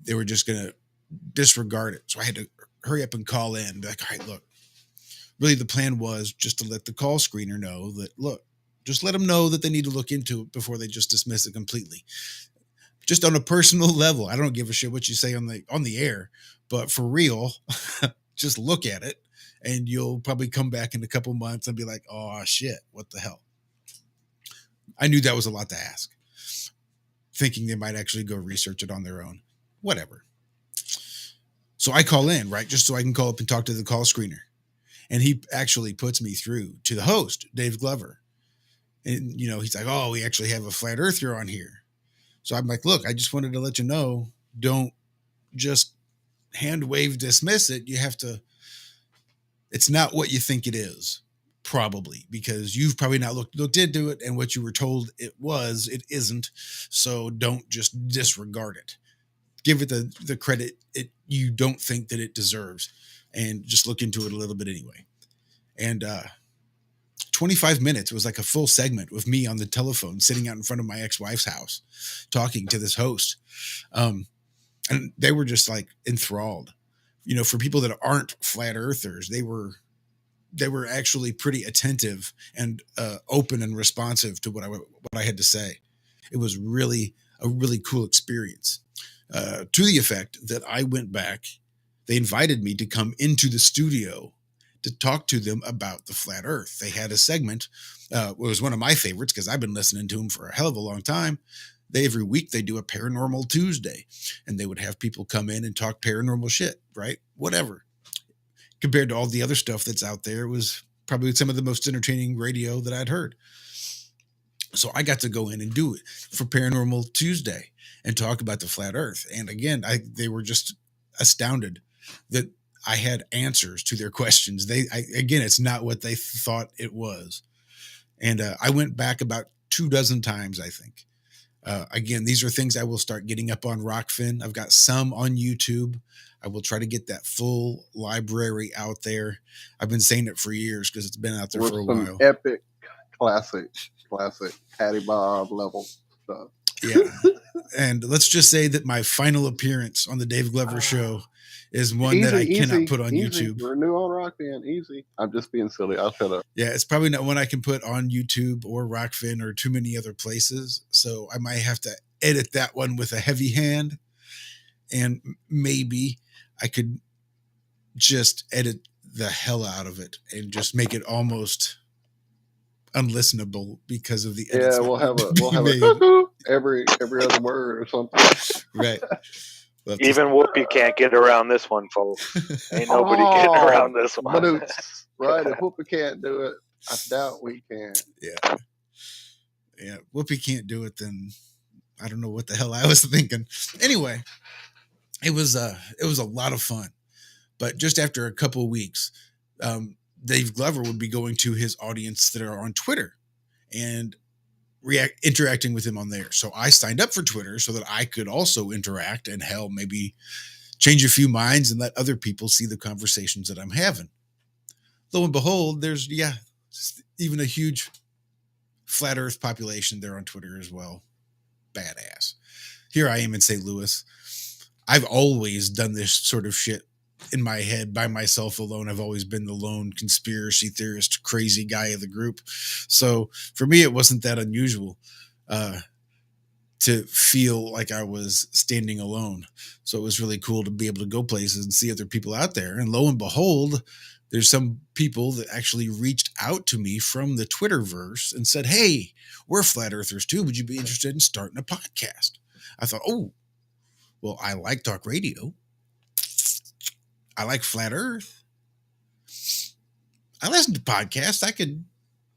D: They were just going to disregard it. So I had to hurry up and call in and be like, all right, look, really the plan was just to let the call screener know that, look, just let them know that they need to look into it before they just dismiss it completely. Just on a personal level, I don't give a shit what you say on the air, but for real, just look at it and you'll probably come back in a couple months and be like, oh shit, what the hell? I knew that was a lot to ask, thinking they might actually go research it on their own. Whatever. So I call in, right? Just so I can call up and talk to the call screener. And he actually puts me through to the host, Dave Glover. And, he's like, oh, we actually have a flat earther on here. So I'm like, look, I just wanted to let you know, don't just hand wave dismiss it. You have to, it's not what you think it is, probably, because you've probably not looked into it, and what you were told it isn't. So don't just disregard it. Give it the credit you don't think that it deserves, and just look into it a little bit anyway. And 25 minutes was like a full segment with me on the telephone, sitting out in front of my ex-wife's house, talking to this host. And they were just like enthralled. For people that aren't flat earthers, they were actually pretty attentive and open and responsive to what I had to say. It was really a really cool experience. To the effect that I went back, they invited me to come into the studio to talk to them about the flat earth. They had a segment, it was one of my favorites because I've been listening to them for a hell of a long time. Every week they do a Paranormal Tuesday, and they would have people come in and talk paranormal shit, right? Whatever. Compared to all the other stuff that's out there, it was probably some of the most entertaining radio that I'd heard. So I got to go in and do it for Paranormal Tuesday and talk about the flat earth. And again, they were just astounded that I had answers to their questions. Again, it's not what they thought it was. And I went back about 24 times, I think. Again, these are things I will start getting up on Rockfin. I've got some on YouTube. I will try to get that full library out there. I've been saying it for years because it's been out there for a while.
G: Epic, classic Patty Bob level stuff.
D: Yeah. And let's just say that my final appearance on the Dave Glover show is one that I cannot put on YouTube.
G: We're new on Rockfin. Easy. I'm just being silly. I'll shut up.
D: Yeah, it's probably not one I can put on YouTube or Rockfin or too many other places. So I might have to edit that one with a heavy hand. And maybe I could just edit the hell out of it and just make it almost unlistenable because of the edits.
G: Yeah, we'll have a every other word or something.
D: Right.
F: Even Whoopi can't get around this one, folks. Ain't nobody getting around this one.
G: Right, if Whoopi can't do it, I doubt we can.
D: Yeah. Yeah, Whoopi can't do it, then I don't know what the hell I was thinking. Anyway, it was a lot of fun. But just after a couple of weeks, Dave Glover would be going to his audience that are on Twitter and interacting with him on there. So I signed up for Twitter so that I could also interact and hell, maybe change a few minds and let other people see the conversations that I'm having. Lo and behold, there's even a huge flat earth population there on Twitter as well. Badass. Here I am in St. Louis. I've always done this sort of shit in my head by myself alone. I've always been the lone conspiracy theorist, crazy guy of the group. So for me, it wasn't that unusual to feel like I was standing alone. So it was really cool to be able to go places and see other people out there. And lo and behold, there's some people that actually reached out to me from the Twitterverse and said, hey, we're flat earthers too. Would you be interested in starting a podcast? I thought, oh, well, I like talk radio. I like flat earth. I listen to podcasts. I could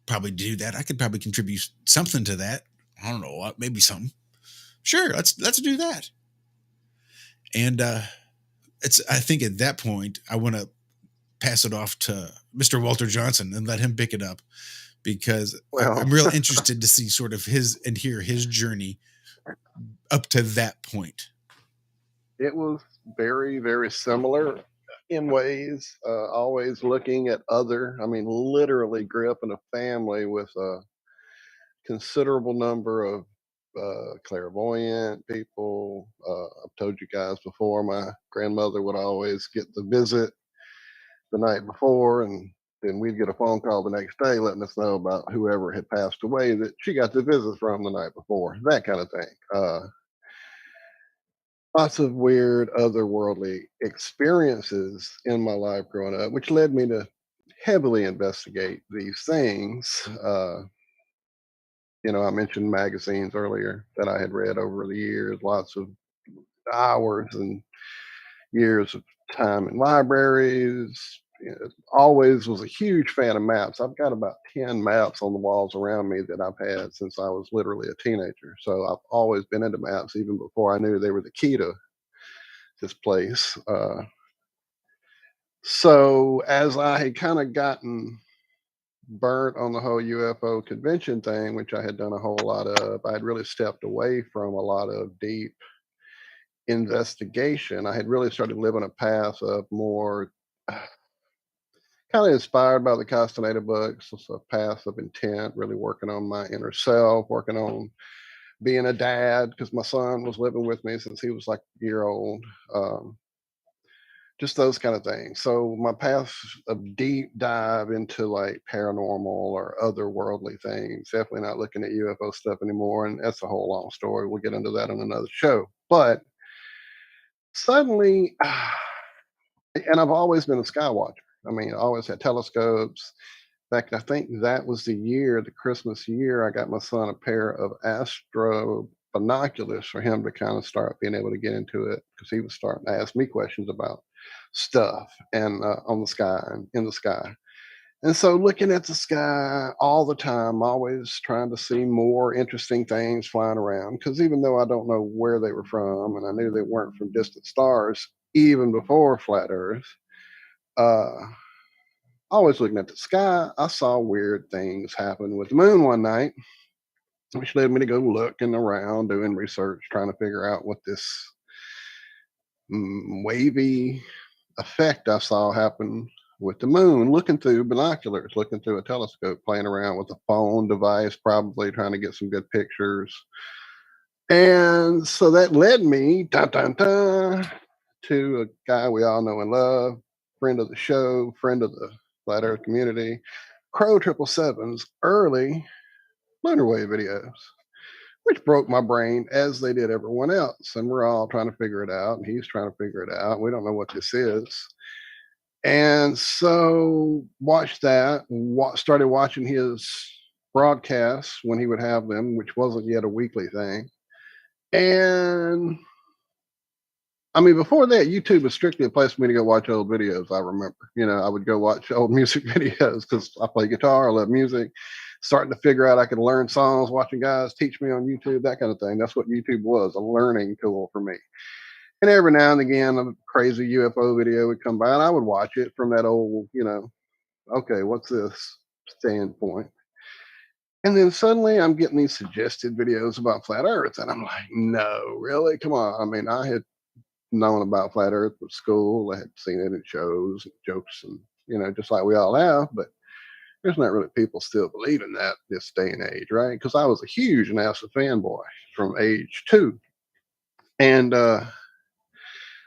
D: probably do that. I could probably contribute something to that. I don't know what, maybe something. Sure, let's do that. And I think at that point, I want to pass it off to Mr. Walter Johnson and let him pick it up, because I'm real interested to see sort of hear his journey up to that point.
G: It was very, very similar in ways, always looking at literally grew up in a family with a considerable number of clairvoyant people. I've told you guys before, my grandmother would always get the visit the night before, and then we'd get a phone call the next day letting us know about whoever had passed away that she got the visit from the night before, that kind of thing. Lots of weird otherworldly experiences in my life growing up, which led me to heavily investigate these things. I mentioned magazines earlier that I had read over the years, lots of hours and years of time in libraries. Always was a huge fan of maps. I've got about 10 maps on the walls around me that I've had since I was literally a teenager. So I've always been into maps, even before I knew they were the key to this place. So as I had kind of gotten burnt on the whole UFO convention thing, which I had done a whole lot of, I had really stepped away from a lot of deep investigation. I had really started living a path of more kind of inspired by the Castaneda books. It's a path of intent, really working on my inner self, working on being a dad, because my son was living with me since he was like a year old. Just those kind of things. So my path of deep dive into like paranormal or otherworldly things, definitely not looking at UFO stuff anymore. And that's a whole long story. We'll get into that on another show. But suddenly, and I've always been a sky watcher. I always had telescopes. In fact, I think that was the Christmas year, I got my son a pair of astro binoculars for him to kind of start being able to get into it, because he was starting to ask me questions about stuff and on the sky and in the sky. And so looking at the sky all the time, always trying to see more interesting things flying around, because even though I don't know where they were from, and I knew they weren't from distant stars, even before flat Earth, always looking at the sky, I saw weird things happen with the moon one night, which led me to go looking around, doing research, trying to figure out what this wavy effect I saw happen with the moon, looking through binoculars, looking through a telescope, playing around with a phone device, probably trying to get some good pictures. And so that led me to a guy we all know and love, friend of the show, friend of the Flat Earth community, Crow 777's early lunar wave videos, which broke my brain, as they did everyone else. And we're all trying to figure it out, and he's trying to figure it out. We don't know what this is. And so watched that, started watching his broadcasts when he would have them, which wasn't yet a weekly thing. And before that, YouTube was strictly a place for me to go watch old videos. I remember, I would go watch old music videos because I play guitar, I love music. Starting to figure out I could learn songs, watching guys teach me on YouTube, that kind of thing. That's what YouTube was, a learning tool for me. And every now and again, a crazy UFO video would come by, and I would watch it from that old, okay, what's this standpoint? And then suddenly I'm getting these suggested videos about flat Earth, and I'm like, no, really? Come on. I mean, I had known about flat Earth at school. I had seen it in shows and jokes and, just like we all have, but there's not really people still believing that this day and age, right? Because I was a huge NASA fanboy from age 2. And,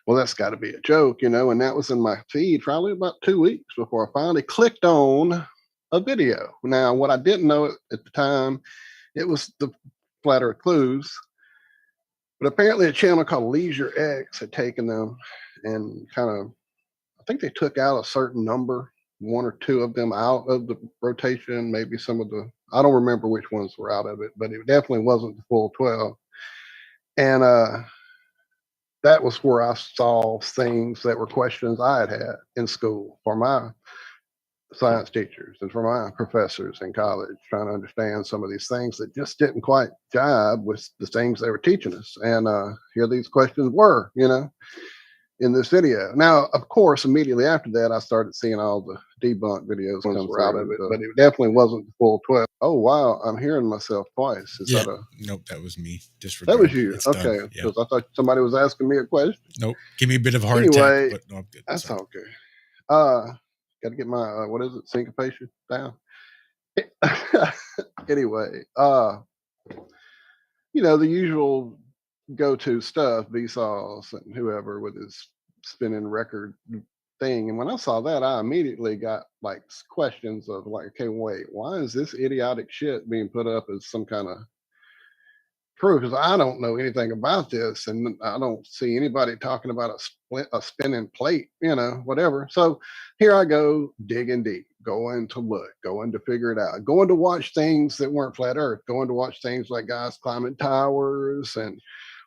G: well, that's got to be a joke, and that was in my feed probably about 2 weeks before I finally clicked on a video. Now, what I didn't know at the time, it was the Flat Earth Clues, but apparently a channel called Leisure X had taken them and kind of, I think they took out a certain number, 1 or 2 of them out of the rotation, maybe some of the, I don't remember which ones were out of it, but it definitely wasn't the full 12. And that was where I saw things that were questions I had had in school for my science teachers and for my professors in college, trying to understand some of these things that just didn't quite jibe with the things they were teaching us. And here these questions were, in this video. Now, of course, immediately after that, I started seeing all the debunk videos come out of it, but it definitely wasn't the full 12. Oh, wow. I'm hearing myself twice. Is that a...
D: Nope, that was me.
G: That was you. Okay. Because I thought somebody was asking me a question.
D: Nope. Give me a bit of a heart attack, but no, I'm good.
G: That's okay. Got to get my, what is it, syncopation down. Anyway, the usual go-to stuff, Vsauce and whoever with his spinning record thing. And when I saw that, I immediately got like questions of like, okay, wait, why is this idiotic shit being put up as some kind of proof? Because I don't know anything about this, and I don't see anybody talking about a spinning plate, whatever. So here I go digging deep, going to look, going to figure it out, going to watch things that weren't flat Earth, going to watch things like guys climbing towers and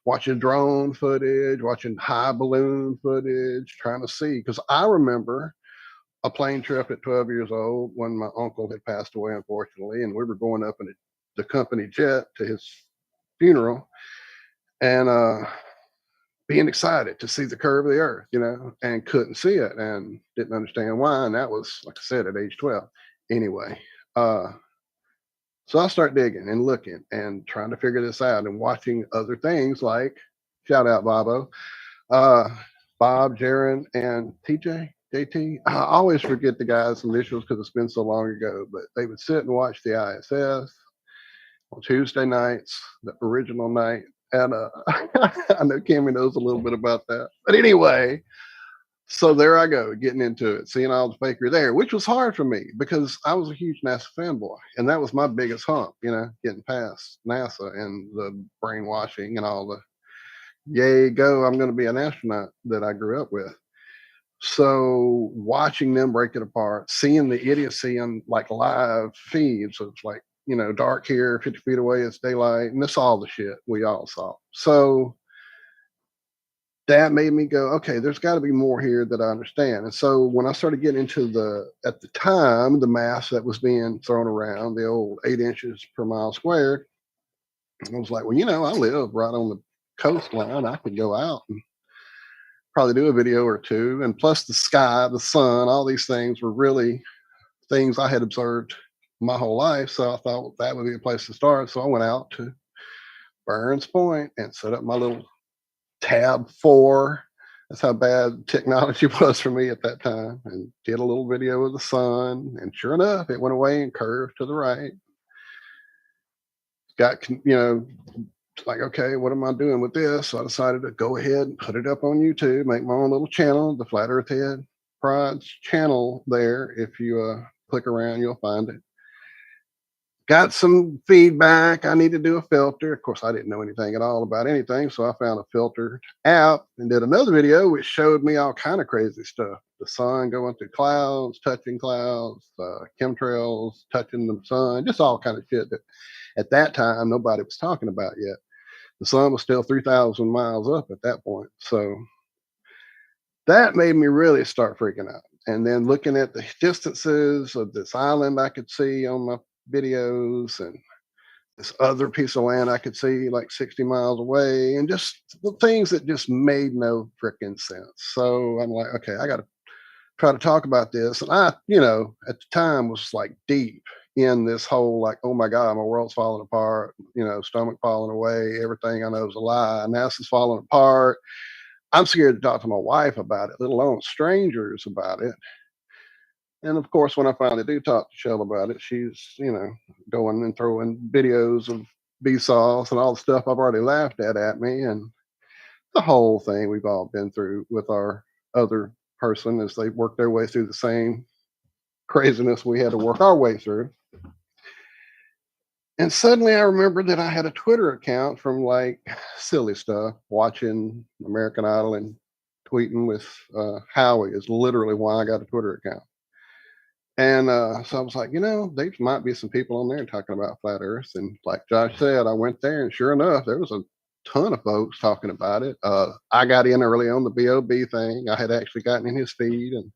G: watching drone footage, watching high balloon footage, trying to see. Because I remember a plane trip at 12 years old when my uncle had passed away, unfortunately, and we were going up in the company jet to his funeral, and being excited to see the curve of the earth, and couldn't see it and didn't understand why. And that was, like I said, at age 12. Anyway, so I start digging and looking and trying to figure this out and watching other things like, shout out Bobo, Bob, Jaron, and JT. I always forget the guys' initials because it's been so long ago, but they would sit and watch the ISS on Tuesday nights, the original night. And I know Kimmy knows a little bit about that. But anyway, so there I go, getting into it, seeing all the fakery there, which was hard for me because I was a huge NASA fanboy. And that was my biggest hump, getting past NASA and the brainwashing and all the yay, go, I'm going to be an astronaut that I grew up with. So watching them break it apart, seeing the idiocy on like live feeds, so it's like, dark here, 50 feet away, it's daylight, and that's all the shit we all saw. So that made me go, okay, there's got to be more here that I understand. And so when I started getting into at the time, the math that was being thrown around, the old 8 inches per mile squared, I was like, well, I live right on the coastline. I could go out and probably do a video or two. And plus the sky, the sun, all these things were really things I had observed my whole life. So I thought that would be a place to start. So I went out to Burns Point and set up my little tab 4. That's how bad technology was for me at that time, and did a little video of the sun. And sure enough, it went away and curved to the right. Got, like, okay, what am I doing with this? So I decided to go ahead and put it up on YouTube, make my own little channel, the Flat Earth Head Pride's channel there. If you click around, you'll find it. Got some feedback. I need to do a filter. Of course, I didn't know anything at all about anything, so I found a filter app and did another video which showed me all kind of crazy stuff. The sun going through clouds, touching clouds, chemtrails touching the sun, just all kind of shit that at that time nobody was talking about yet. The sun was still 3,000 miles up at that point. So that made me really start freaking out. And then looking at the distances of this island I could see on my videos and this other piece of land I could see like 60 miles away, and just the things that just made no freaking sense. So I'm like, okay, I got to try to talk about this. And I, at the time was like deep in this whole, like, oh my God, my world's falling apart, stomach falling away, everything I know is a lie. NASA's is falling apart. I'm scared to talk to my wife about it, let alone strangers about it. And of course, when I finally do talk to Shell about it, she's, going and throwing videos of Vsauce and all the stuff I've already laughed at me. And the whole thing we've all been through with our other person as they work their way through the same craziness we had to work our way through. And suddenly I remembered that I had a Twitter account from like silly stuff, watching American Idol and tweeting with Howie is literally why I got a Twitter account. And so I was like, there might be some people on there talking about flat Earth. And like Josh said, I went there, and sure enough, there was a ton of folks talking about it. I got in early on the BOB thing. I had actually gotten in his feed and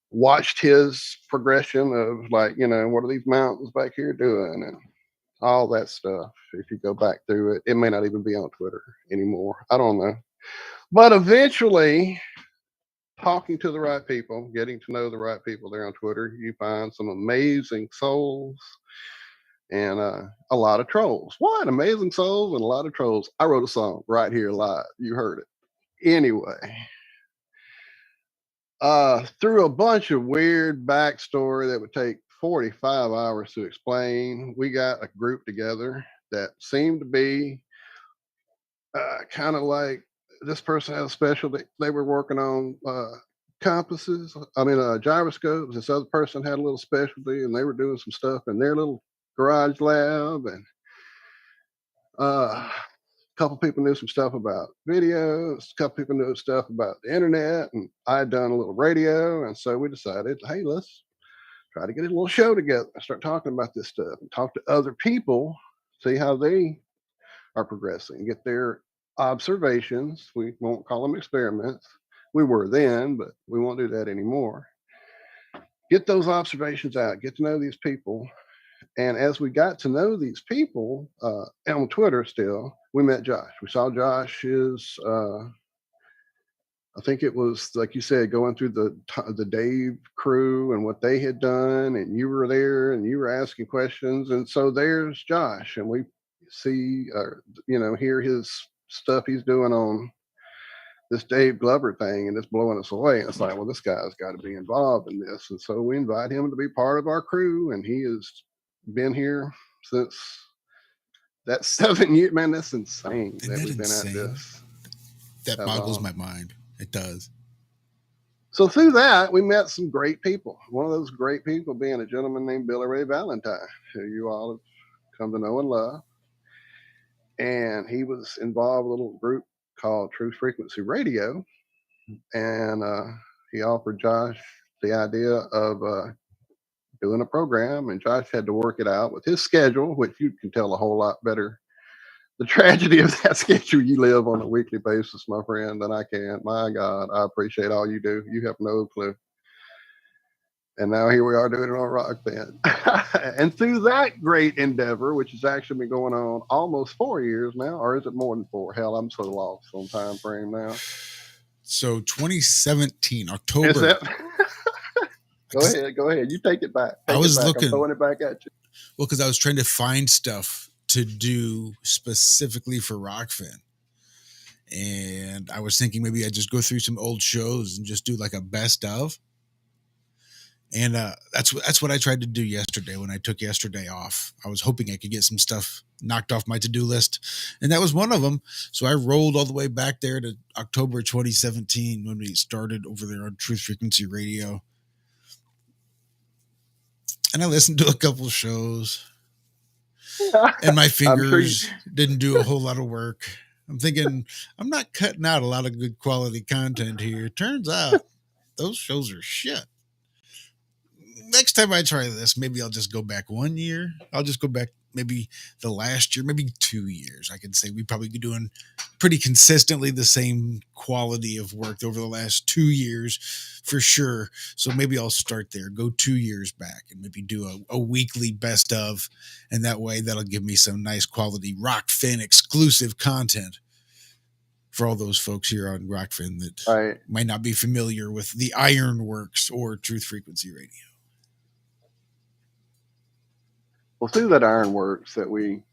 G: watched his progression of like, what are these mountains back here doing and all that stuff. If you go back through it, it may not even be on Twitter anymore. I don't know. But eventually, talking to the right people, getting to know the right people there on Twitter, you find some amazing souls and a lot of trolls. What? Amazing souls and a lot of trolls. I wrote a song right here live. You heard it. Anyway, through a bunch of weird backstory that would take 45 hours to explain, we got a group together that seemed to be kind of like this person had a specialty. They were working on compasses, gyroscopes. This other person had a little specialty, and they were doing some stuff in their little garage lab. And a couple people knew some stuff about videos, a couple people knew stuff about the internet, and I had done a little radio. And so we decided, hey, let's try to get a little show together, start talking about this stuff, and talk to other people, see how they are progressing, get their observations. We won't call them experiments. We were then, but we won't do that anymore. Get those observations out, get to know these people. And as we got to know these people on Twitter still, we met Josh. We saw Josh's, I think it was, like you said, going through the Dave crew and what they had done. And you were there and you were asking questions. And so there's Josh. And we see, hear his stuff he's doing on this Dave Glover thing, and it's blowing us away. And it's like, well, this guy's got to be involved in this. And so we invite him to be part of our crew, and he has been here since that 7 years. Man, that's insane.
D: Isn't that
G: we've
D: insane?
G: Been at this.
D: That boggles my mind. It does.
G: So through that, we met some great people. One of those great people being a gentleman named Billy Ray Valentine, who you all have come to know and love. And he was involved with a little group called True Frequency Radio. And he offered Josh the idea of doing a program. And Josh had to work it out with his schedule, which you can tell a whole lot better the tragedy of that schedule you live on a weekly basis, my friend, than I can. My God, I appreciate all you do. You have no clue. And now here we are doing it on Rock Band. And through that great endeavor, which has actually been going on almost 4 years now, or is it more than 4? Hell, I'm so lost on time frame now.
D: So 2017, October.
G: Is that? Go ahead. You take it back.
D: I was looking.
G: I'm throwing it back at you.
D: Well, because I was trying to find stuff to do specifically for Rockfin. And I was thinking maybe I'd just go through some old shows and just do like a best of. And that's what I tried to do yesterday when I took yesterday off. I was hoping I could get some stuff knocked off my to-do list. And that was one of them. So I rolled all the way back there to October 2017 when we started over there on Truth Frequency Radio. And I listened to a couple of shows. And my fingers didn't do a whole lot of work. I'm thinking, I'm not cutting out a lot of good quality content here. Turns out those shows are shit. Next time I try this, maybe I'll just go back 1 year. I'll just go back maybe the last year, maybe 2 years. I can say we probably be doing pretty consistently the same quality of work over the last 2 years for sure. So maybe I'll start there, go 2 years back and maybe do a weekly best of. And that way that'll give me some nice quality Rockfin exclusive content for all those folks here on Rockfin that might not be familiar with the Ironworks or Truth Frequency Radio.
G: Well, through that Ironworks that we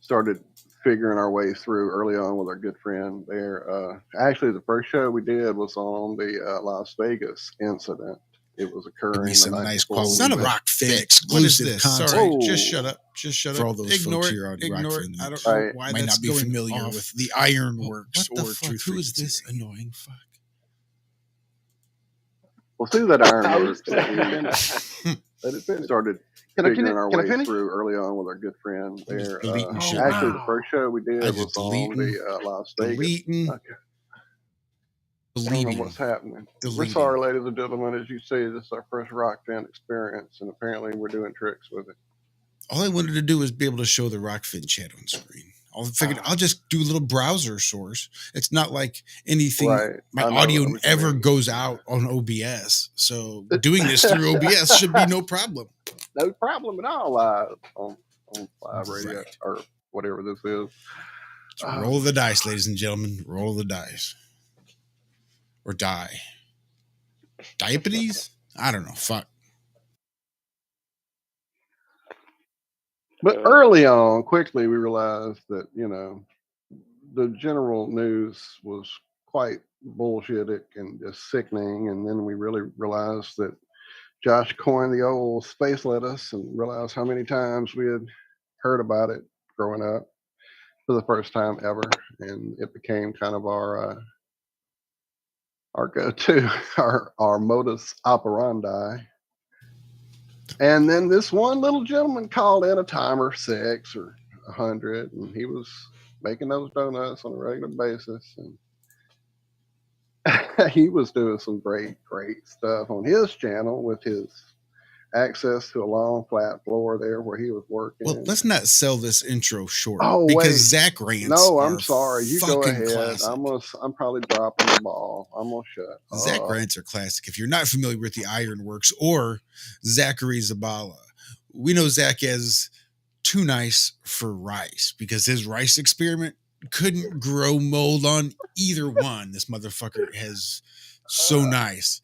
G: started figuring our way through early on with our good friend there. Actually, the first show we did was on the Las Vegas incident. It was occurring
D: some
G: the night
D: nice
G: before.
D: Son of Rockfin exclusive content.
G: Sorry,
D: just shut up. Just shut up. For all those folks here on Rockfin,
I: I don't know why
D: might
I: that's
D: not be
I: going
D: familiar
I: off.
D: with the Ironworks
I: What the
D: or
I: fuck?
D: Truth
I: Who
D: Frequency.
I: is this annoying fuck?
G: Well, through that Ironworks that we started figuring our way through early on with our good friend there. Actually, the first show we did was on the Las Vegas. I don't know what's happening. We're sorry, ladies and gentlemen. As you see, this is our first Rockfin experience, and apparently we're doing tricks with it.
D: All I wanted to do was be able to show the Rockfin chat on screen. I figured I'll just do a little browser source. It's not like anything.
G: Right.
D: My audio ever goes out on OBS. So doing this through OBS should be no problem.
G: No problem at all live on live radio or whatever this is.
D: So roll the dice, ladies and gentlemen. Roll the dice. Or die. Diabetes? I don't know. Fuck.
G: But early on, quickly, we realized that, the general news was quite bullshittic and just sickening. And then we really realized that Josh coined the old space lettuce and realized how many times we had heard about it growing up for the first time ever. And it became kind of our go-to, our modus operandi. And then this one little gentleman called in a timer 6 or 100, and he was making those donuts on a regular basis. And he was doing some great stuff on his channel with his access to a long flat floor there where he was working.
D: Well, let's not sell this intro short.
G: Oh,
D: because
G: wait.
D: Zach rants.
G: No, I'm sorry. You go ahead.
D: Classic.
G: I'm probably dropping the ball. I'm gonna shut.
D: Zach rants are classic. If you're not familiar with the Ironworks or Zachary Zabala, we know Zach as too nice for rice because his rice experiment couldn't grow mold on either one. This motherfucker has so nice.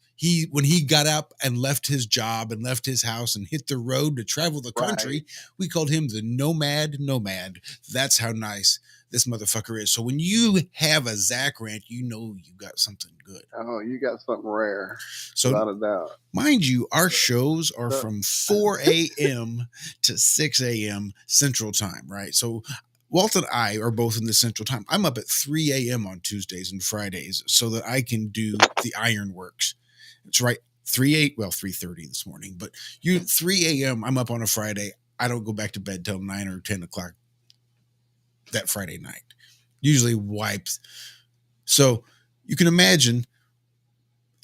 D: When he got up and left his job and left his house and hit the road to travel the country, we called him the nomad. That's how nice this motherfucker is. So when you have a Zach rant, you know you got something good.
G: Oh, you got something rare.
D: So
G: without a doubt.
D: Mind you, our shows are from 4 a.m. to 6 a.m. Central Time, right? So Walt and I are both in the Central Time. I'm up at 3 a.m. on Tuesdays and Fridays so that I can do the Ironworks. It's right. 3:30 this morning, but 3 a.m. I'm up on a Friday. I don't go back to bed till 9 or 10 o'clock that Friday night. Usually wipes. So you can imagine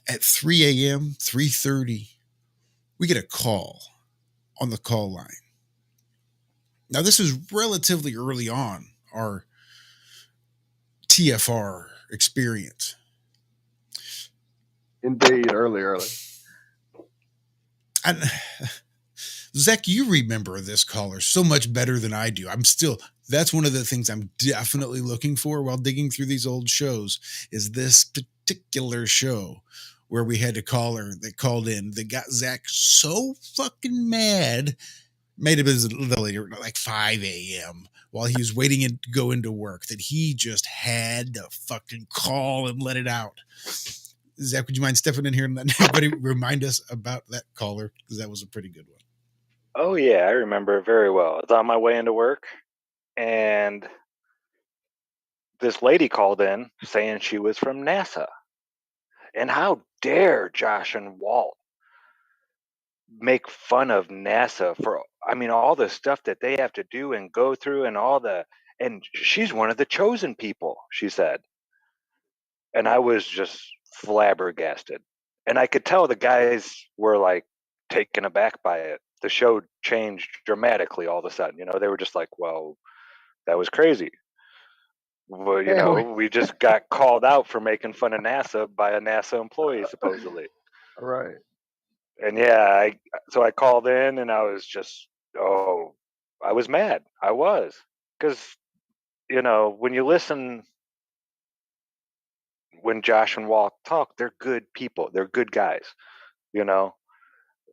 D: at 3 a.m., 3:30, we get a call on the call line. Now this is relatively early on our TFR experience.
G: Indeed, early.
D: And Zach, you remember this caller so much better than I do. That's one of the things I'm definitely looking for while digging through these old shows is this particular show where we had a caller that called in that got Zach so fucking mad, made it a little later, like 5 a.m. while he was waiting to go into work that he just had to fucking call and let it out. Zach, would you mind stepping in here and letting everybody remind us about that caller? Because that was a pretty good one.
F: Oh, yeah, I remember it very well. I was on my way into work, and this lady called in saying she was from NASA. And how dare Josh and Walt make fun of NASA for, all the stuff that they have to do and go through and she's one of the chosen people, she said. And I was just flabbergasted. And I could tell the guys were like taken aback by it. The show changed dramatically all of a sudden. They were just like, well, that was crazy. Well, we just got called out for making fun of NASA by a NASA employee, supposedly.
G: Right.
F: And yeah, so I called in and I was just, I was mad. I was. Because, when you listen, when Josh and Walt talk, they're good people. They're good guys.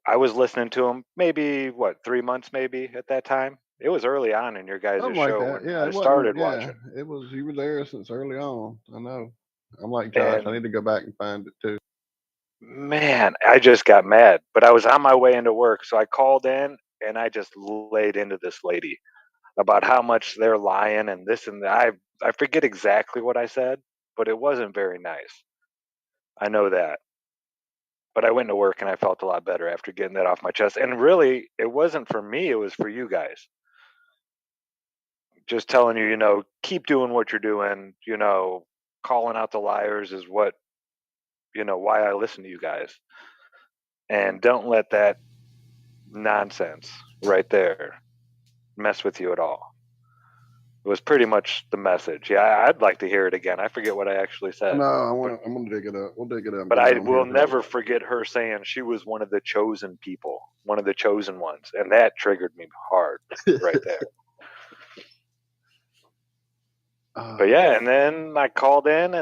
F: I was listening to them maybe, 3 months maybe at that time? It was early on in your guys'
G: Something like
F: show
G: that.
F: when
G: Yeah,
F: I
G: it wasn't.
F: started
G: Yeah,
F: watching.
G: it was. You were there since early on. I know. I'm like Josh. I
F: And
G: need to go back and find it too.
F: man, I just got mad. But I was on my way into work, so I called in and I just laid into this lady about how much they're lying and this and that. I forget exactly what I said, but it wasn't very nice. I know that. But I went to work and I felt a lot better after getting that off my chest. And really, it wasn't for me, it was for you guys. Just telling you, keep doing what you're doing, calling out the liars is what, why I listen to you guys. And don't let that nonsense right there mess with you at all. It was pretty much the message. Yeah, I'd like to hear it again. I forget what I actually said.
G: No, I'm gonna dig it up. We'll dig it up.
F: But I will never forget her saying she was one of the chosen people, one of the chosen ones. And that triggered me hard right there. But yeah, and then I called in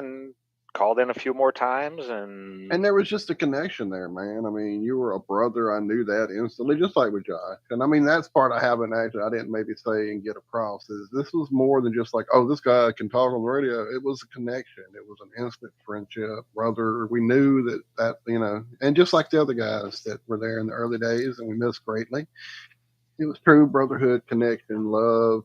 F: a few more times, and
G: there was just a connection there, man. I mean, you were a brother. I knew that instantly, just like with Josh. And I mean, that's part I didn't maybe say and get across is this was more than just like, oh, this guy can talk on the radio. It was a connection. It was an instant friendship, brother. We knew that and just like the other guys that were there in the early days, and we missed greatly. It was true brotherhood, connection, love,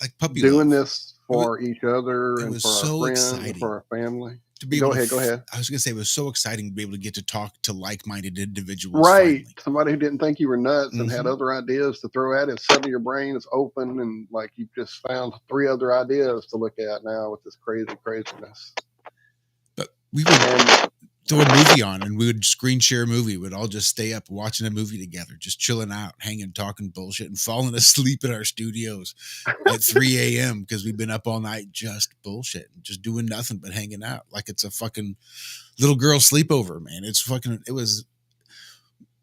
D: like puppy
G: doing
D: love.
G: this for each other and for our friends and for our family.
D: To be
G: go
D: able
G: ahead,
D: to,
G: go ahead.
D: I was going to say it was so exciting to be able to get to talk to like-minded individuals.
G: Right.
D: Finally.
G: Somebody who didn't think you were nuts and had other ideas to throw at it. Suddenly your brain is open and like you just found 3 other ideas to look at now with this craziness.
D: But we would throw a movie on and we would screen share a movie. We'd all just stay up watching a movie together, just chilling out, hanging, talking bullshit, and falling asleep in our studios at 3 a.m. because we've been up all night just bullshit, just doing nothing but hanging out like it's a fucking little girl sleepover, man.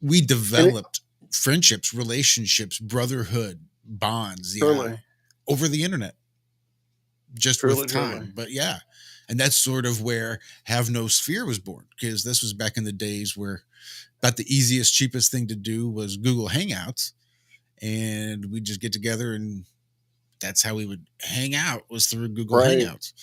D: We developed friendships, relationships, brotherhood, bonds, over the internet, just with time. But yeah. And that's sort of where Have No Sphere was born, because this was back in the days where about the easiest, cheapest thing to do was Google Hangouts. And we'd just get together and that's how we would hang out, was through Google Hangouts.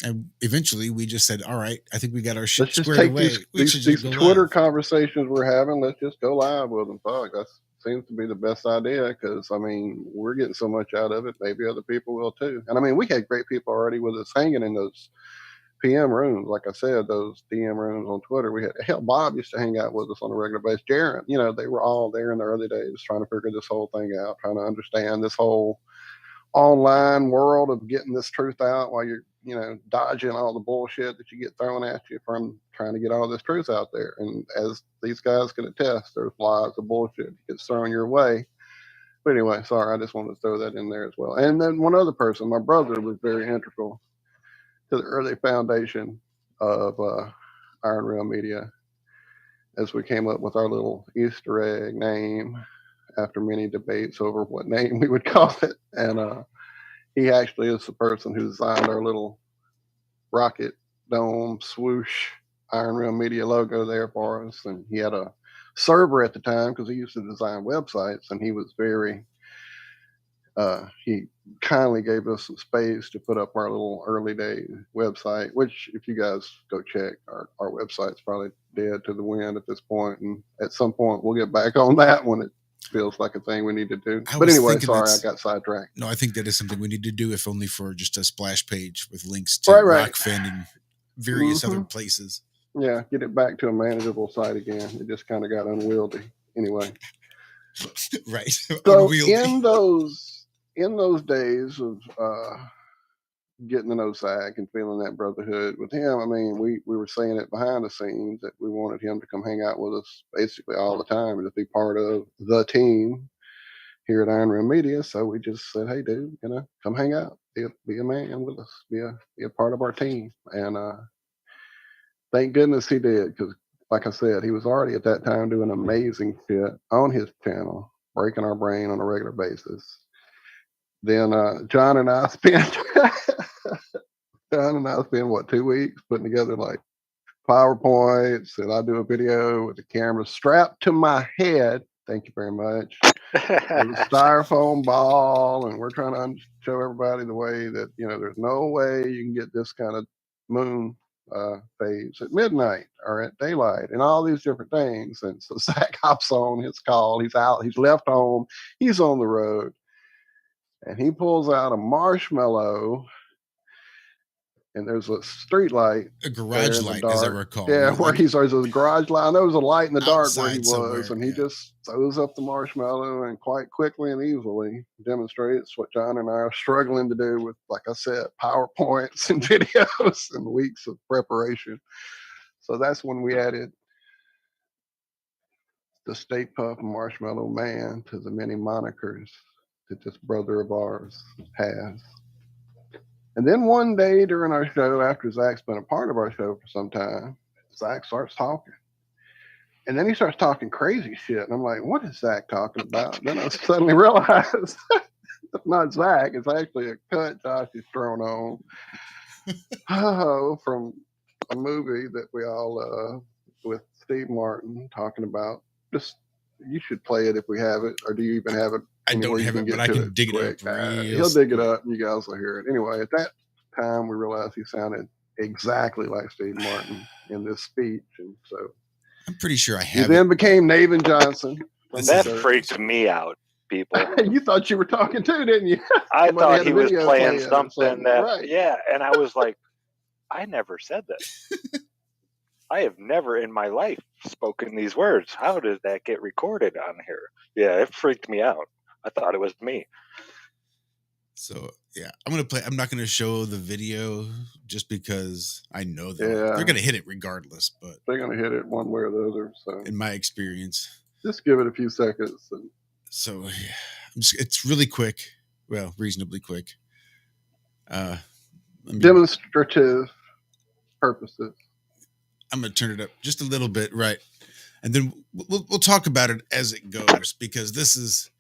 D: And eventually we just said, all right, I think we got our shit squared away.
G: These Twitter conversations we're having, let's just go live with them. Fuck, that seems to be the best idea because, I mean, we're getting so much out of it. Maybe other people will too. And I mean, we had great people already with us hanging in those PM rooms. Like I said, those DM rooms on Twitter. We had, hell, Bob used to hang out with us on a regular basis. Jaron, they were all there in the early days trying to figure this whole thing out, trying to understand this whole online world of getting this truth out while you're dodging all the bullshit that you get thrown at you from trying to get all this truth out there. And as these guys can attest, there's lots of bullshit that gets thrown your way. But anyway, sorry, I just wanted to throw that in there as well. And then one other person, my brother, was very integral to the early foundation of Iron Realm Media as we came up with our little Easter egg name after many debates over what name we would call it. And he actually is the person who designed our little rocket dome swoosh Iron Realm Media logo there for us. And he had a server at the time because he used to design websites, and he was very he kindly gave us some space to put up our little early day website, which if you guys go check, our website's probably dead to the wind at this point, and at some point we'll get back on that when it feels like a thing we need to do. But anyway, sorry, I got sidetracked.
D: No, I think that is something we need to do, if only for just a splash page with links to Rockfin and various other places.
G: Yeah, get it back to a manageable site again. It just kind of got unwieldy. Anyway.
D: Right.
G: So unwieldy. in those days of getting to know Zach and feeling that brotherhood with him. I mean, we were saying it behind the scenes that we wanted him to come hang out with us basically all the time and to be part of the team here at Iron Room Media. So we just said, hey, dude, come hang out, be a man with us, be a part of our team. And thank goodness he did, because like I said, he was already at that time doing amazing shit on his channel, breaking our brain on a regular basis. Then John and I spent what, 2 weeks putting together like PowerPoints, and I do a video with the camera strapped to my head. Thank you very much. With a styrofoam ball, and we're trying to show everybody the way that there's no way you can get this kind of moon phase at midnight or at daylight, and all these different things. And so Zach hops on his call. He's out. He's left home. He's on the road, and he pulls out a marshmallow. And there's a street light,
D: a garage light, as I recall.
G: Yeah, where there's a garage light. I know there's a light in the dark where he was, and he just throws up the marshmallow and quite quickly and easily demonstrates what John and I are struggling to do with, like I said, PowerPoints and videos and weeks of preparation. So that's when we added the Stay Puft Marshmallow Man to the many monikers that this brother of ours has. And then one day during our show, after Zach's been a part of our show for some time, Zach starts talking. And then he starts talking crazy shit. And I'm like, what is Zach talking about? Then I suddenly realized it's not Zach. It's actually a cut Josh has thrown on from a movie that we all love with Steve Martin talking about. Just, you should play it if we have it. Or do you even have it?
D: I don't have it, but I can dig it up.
G: He'll dig it up, and you guys will hear it. Anyway, at that time, we realized he sounded exactly like Steve Martin in this speech, and so
D: I'm pretty sure I have.
G: He then became Navin Johnson.
F: That freaked me out, people.
G: You thought you were talking too, didn't you?
F: I thought he was playing something that, right. Yeah, and I was like, I never said that. I have never in my life spoken these words. How did that get recorded on here? Yeah, it freaked me out. I thought it was me.
D: So yeah, I'm not gonna show the video just because I know they're gonna hit it regardless. But
G: they're gonna hit it one way or the other. So
D: in my experience,
G: just give it a few seconds.
D: So yeah, it's really quick. Well, reasonably quick.
G: Demonstrative purposes.
D: I'm gonna turn it up just a little bit, right? And then we'll talk about it as it goes, because this is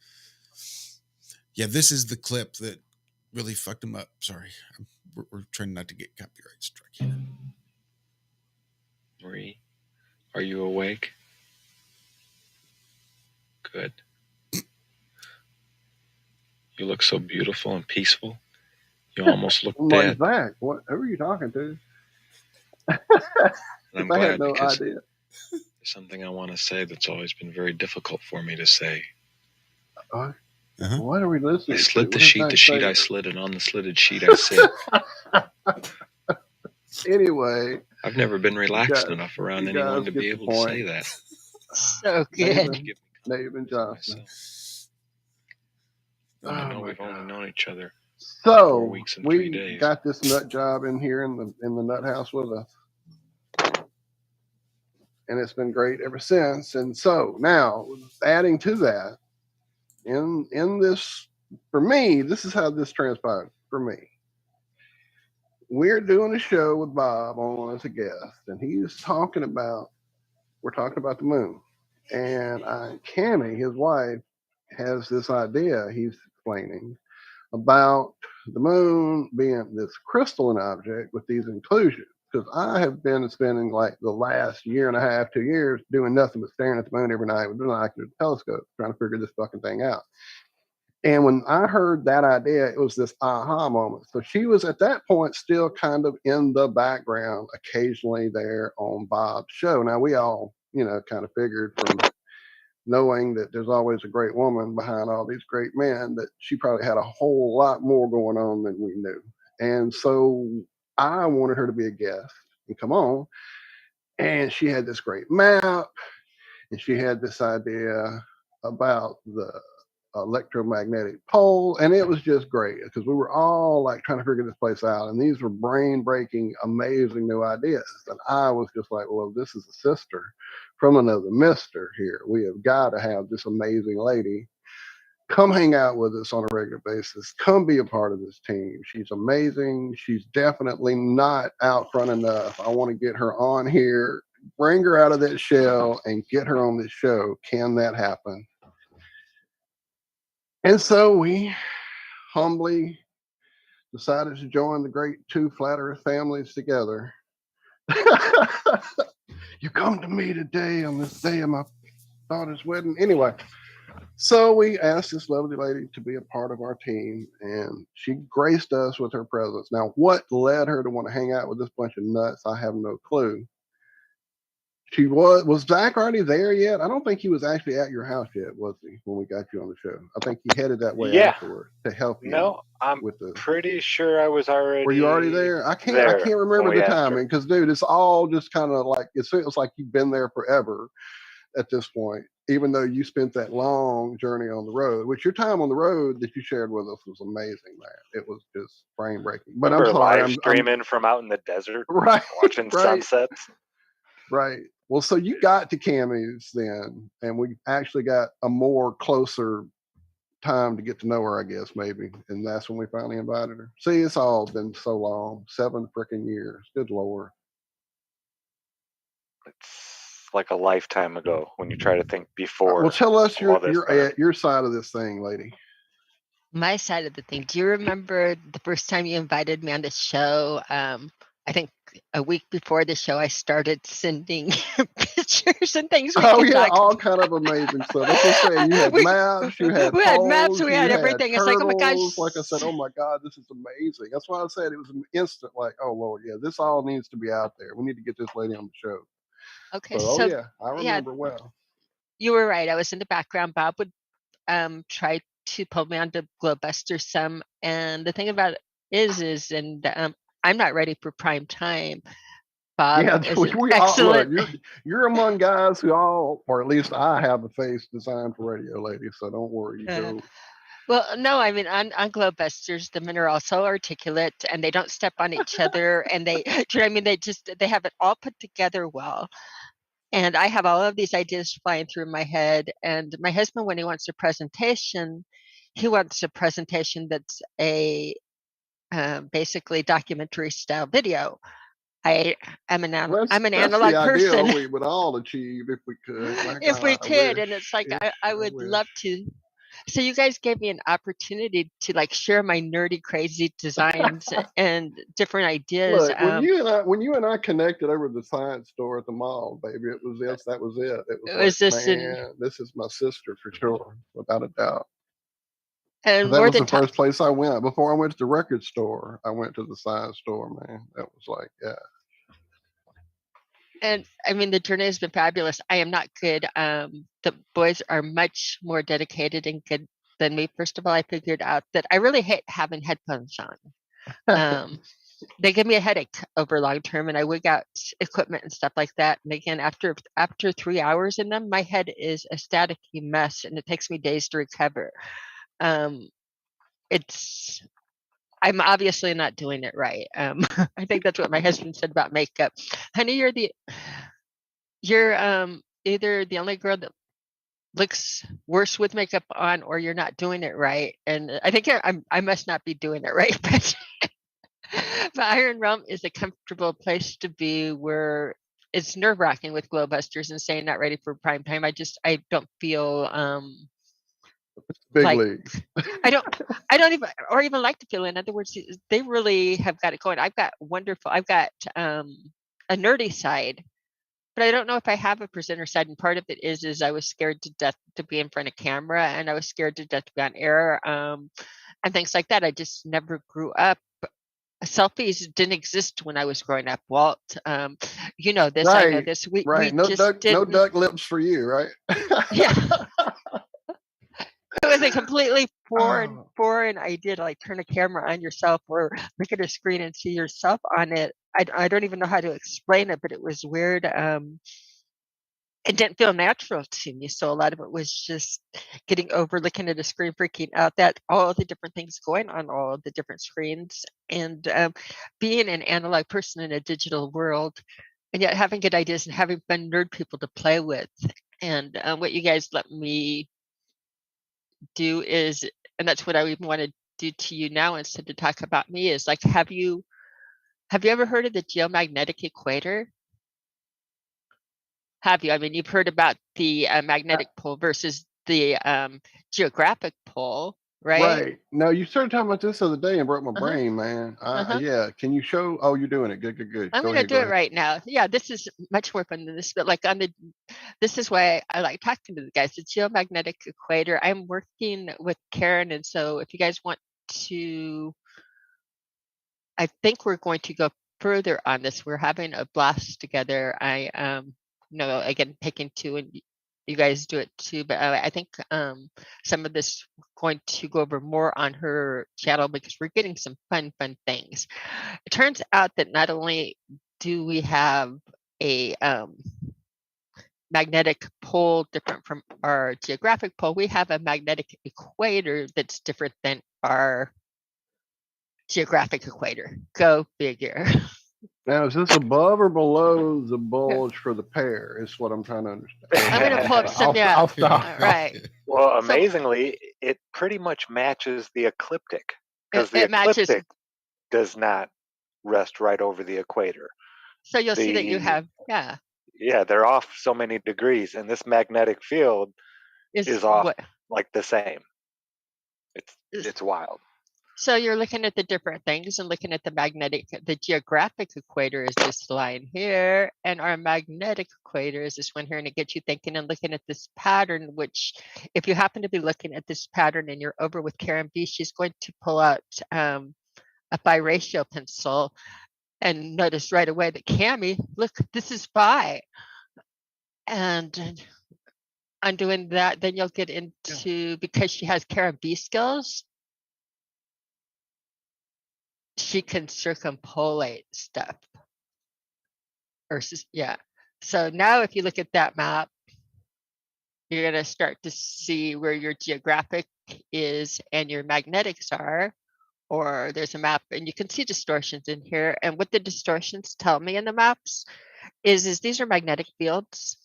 D: the clip that really fucked him up. Sorry, we're trying not to get copyright struck here.
I: Marie, are you awake? Good. You look so beautiful and peaceful. You almost look dead.
G: Zach, who are you talking to?
I: I'm glad, I had no idea. There's something I want to say that's always been very difficult for me to say.
G: What are we listening to?
I: I slid the sheet I slid, and on the slitted sheet I sit.
G: Anyway.
I: I've never been relaxed enough around anyone to be able to say that.
E: So good.
G: Navin Johnson.
I: I know we've only known each other.
G: So
I: 4 weeks and 3 days.
G: We got this nut job in here in the nut house with us. And it's been great ever since. And so now, adding to that, in this, for me, this is how this transpired for me. We're doing a show with Bob on as a guest, and we're talking about the moon. And Cammie, his wife, has this idea he's explaining about the moon being this crystalline object with these inclusions. Because I have been spending like the last year and a half, 2 years, doing nothing but staring at the moon every night with binoculars, telescope, trying to figure this fucking thing out. And when I heard that idea, it was this aha moment. So she was at that point still kind of in the background, occasionally there on Bob's show. Now we all, kind of figured from knowing that there's always a great woman behind all these great men, that she probably had a whole lot more going on than we knew. And so I wanted her to be a guest and come on. And she had this great map, and she had this idea about the electromagnetic pole, and it was just great because we were all like trying to figure this place out, and these were brain-breaking, amazing new ideas. And I was just like, well, this is a sister from another mister here. We have got to have this amazing lady come hang out with us on a regular basis. Come be a part of this team. She's amazing. She's definitely not out front enough. I want to get her on here, bring her out of that shell, and get her on this show. Can that happen? And so we humbly decided to join the great two flat earth families together. You come to me today on this day of my daughter's wedding. Anyway, so we asked this lovely lady to be a part of our team, and she graced us with her presence. Now, what led her to want to hang out with this bunch of nuts, I have no clue. She was Zach already there yet? I don't think he was actually at your house yet, was he, when we got you on the show? I think he headed that way afterward to help you.
F: No, I'm pretty sure I was already.
G: Were you already there? I can't remember the timing because, dude, it's all just kind of like it feels like you've been there forever at this point, even though you spent that long journey on the road, which your time on the road that you shared with us was amazing, man. It was just frame breaking. But I'm sorry,
F: live streaming from out in the desert,
G: right?
F: Watching sunsets.
G: Right. Well, so you got to Cammy's then, and we actually got a more closer time to get to know her, I guess, maybe. And that's when we finally invited her. See, it's all been so long, 7 freaking years. Good Lord.
F: It's like a lifetime ago when you try to think before.
G: Well, tell us your side of this thing, lady.
E: My side of the thing. Do you remember the first time you invited me on the show? I think a week before the show, I started sending pictures and things.
G: All kind of amazing stuff. That's what I'm saying. You had maps, you had polls,
E: we had everything.
G: Turtles.
E: It's like, oh my gosh.
G: Like I said, oh my God, this is amazing. That's why I said it was an instant, like, oh Lord, yeah, this all needs to be out there. We need to get this lady on the show.
E: Okay,
G: so yeah, I remember well.
E: You were right. I was in the background. Bob would try to pull me onto Globebusters some, and the thing about it is, I'm not ready for prime time. Bob,
G: excellent. Look, you're among guys who or at least I have a face designed for radio, lady. So don't worry.
E: Well, no, I mean on Globebusters, the men are also articulate and they don't step on each other, and they, do you know what I mean? They have it all put together well. And I have all of these ideas flying through my head. And my husband, when he wants a presentation, he wants a presentation that's a basically documentary style video. I'm an analog person.
G: We would all achieve if we could.
E: If we could, and it's like I would love to. So you guys gave me an opportunity to like share my nerdy, crazy designs and different ideas.
G: Look, when you and I connected over the science store at the mall, baby, it was this. That was it. It was like, this is my sister for sure, without a doubt. And that was the first place I went. Before I went to the record store, I went to the science store, man. That was like, yeah.
E: And I mean, the journey has been fabulous. I am not good. The boys are much more dedicated and good than me. First of all, I figured out that I really hate having headphones on. They give me a headache over long term, and I wig out equipment and stuff like that. And again, after 3 hours in them, my head is a staticky mess, and it takes me days to recover. I'm obviously not doing it right. I think that's what my husband said about makeup. Honey, you're either the only girl that looks worse with makeup on, or you're not doing it right. And I think I must not be doing it right. But Iron Realm is a comfortable place to be, where it's nerve-wracking with Globebusters and saying not ready for prime time. I don't feel
G: big league.
E: I don't even like to feel. In other words, they really have got it going. I've got a nerdy side, but I don't know if I have a presenter side. And part of it is I was scared to death to be in front of camera, and I was scared to death to be on air, and things like that. I just never grew up. Selfies didn't exist when I was growing up, Walt. You know this.
G: Right,
E: I know this. We
G: no duck lips for you, right?
E: Yeah. It was a completely foreign idea to like turn a camera on yourself or look at a screen and see yourself on it. I don't even know how to explain it, but it was weird. it didn't feel natural to me. So a lot of it was just getting over looking at a screen, freaking out that all the different things going on all the different screens, and being an analog person in a digital world, and yet having good ideas and having fun nerd people to play with. And what you guys let me do is, and that's what I would want to do to you now instead of talk about me, is like, have you ever heard of the geomagnetic equator? Have you? I mean, you've heard about the magnetic pole versus the geographic pole, right?
G: Right. No, you started talking about this the other day and broke my
E: Uh-huh.
G: brain, man.
E: Uh-huh.
G: Yeah. Can you show? Oh, you're doing it. Good, good, good.
E: I'm
G: Go
E: going to
G: ahead.
E: do
G: Go
E: it
G: ahead.
E: right now. Yeah, this is much more fun than this, but like this is why I like talking to the guys. The geomagnetic equator. I'm working with Karen, and so if you guys want to, I think we're going to go further on this. We're having a blast together. I no, again, picking two, and you guys do it too. But I think some of this going to go over more on her channel because we're getting some fun things. It turns out that not only do we have a magnetic pole different from our geographic pole, we have a magnetic equator that's different than our geographic equator. Go figure.
G: Now, is this above or below the bulge for the pear? Is what I'm trying to understand.
E: I'm going to pull up some, yeah.
G: I'll stop.
E: All right.
F: Well, amazingly, it pretty much matches the ecliptic, because the
E: It matches.
F: ecliptic does not rest right over the equator.
E: So you'll see that you have, yeah.
F: Yeah, they're off so many degrees, and this magnetic field is off like the same. It's wild.
E: So you're looking at the different things and looking at the geographic equator is this line here, and our magnetic equator is this one here, and it gets you thinking and looking at this pattern, which if you happen to be looking at this pattern and you're over with Karen B, she's going to pull out a biratio pencil and notice right away that Cami, look, this is phi. And on doing that, then you'll get into, because she has Karen B skills, she can circumpolate stuff. Or yeah. So now if you look at that map, you're going to start to see where your geographic is and your magnetics are. Or there's a map and you can see distortions in here. And what the distortions tell me in the maps is these are magnetic fields.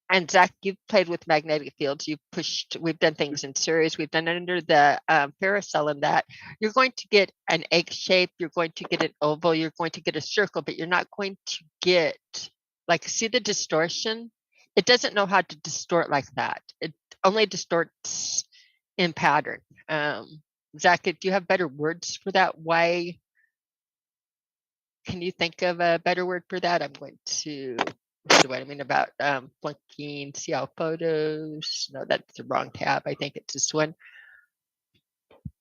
E: And Zach, you've played with magnetic fields. You've pushed, we've done things in series. We've done it under the Paracel and that. You're going to get an egg shape. You're going to get an oval. You're going to get a circle, but you're not going to get, like, see the distortion? It doesn't know how to distort like that. It only distorts in pattern. Zach, do you have better words for that? Why? Can you think of a better word for that? I'm going to... What I mean about flunking, see all photos. No, that's the wrong tab. I think it's this one.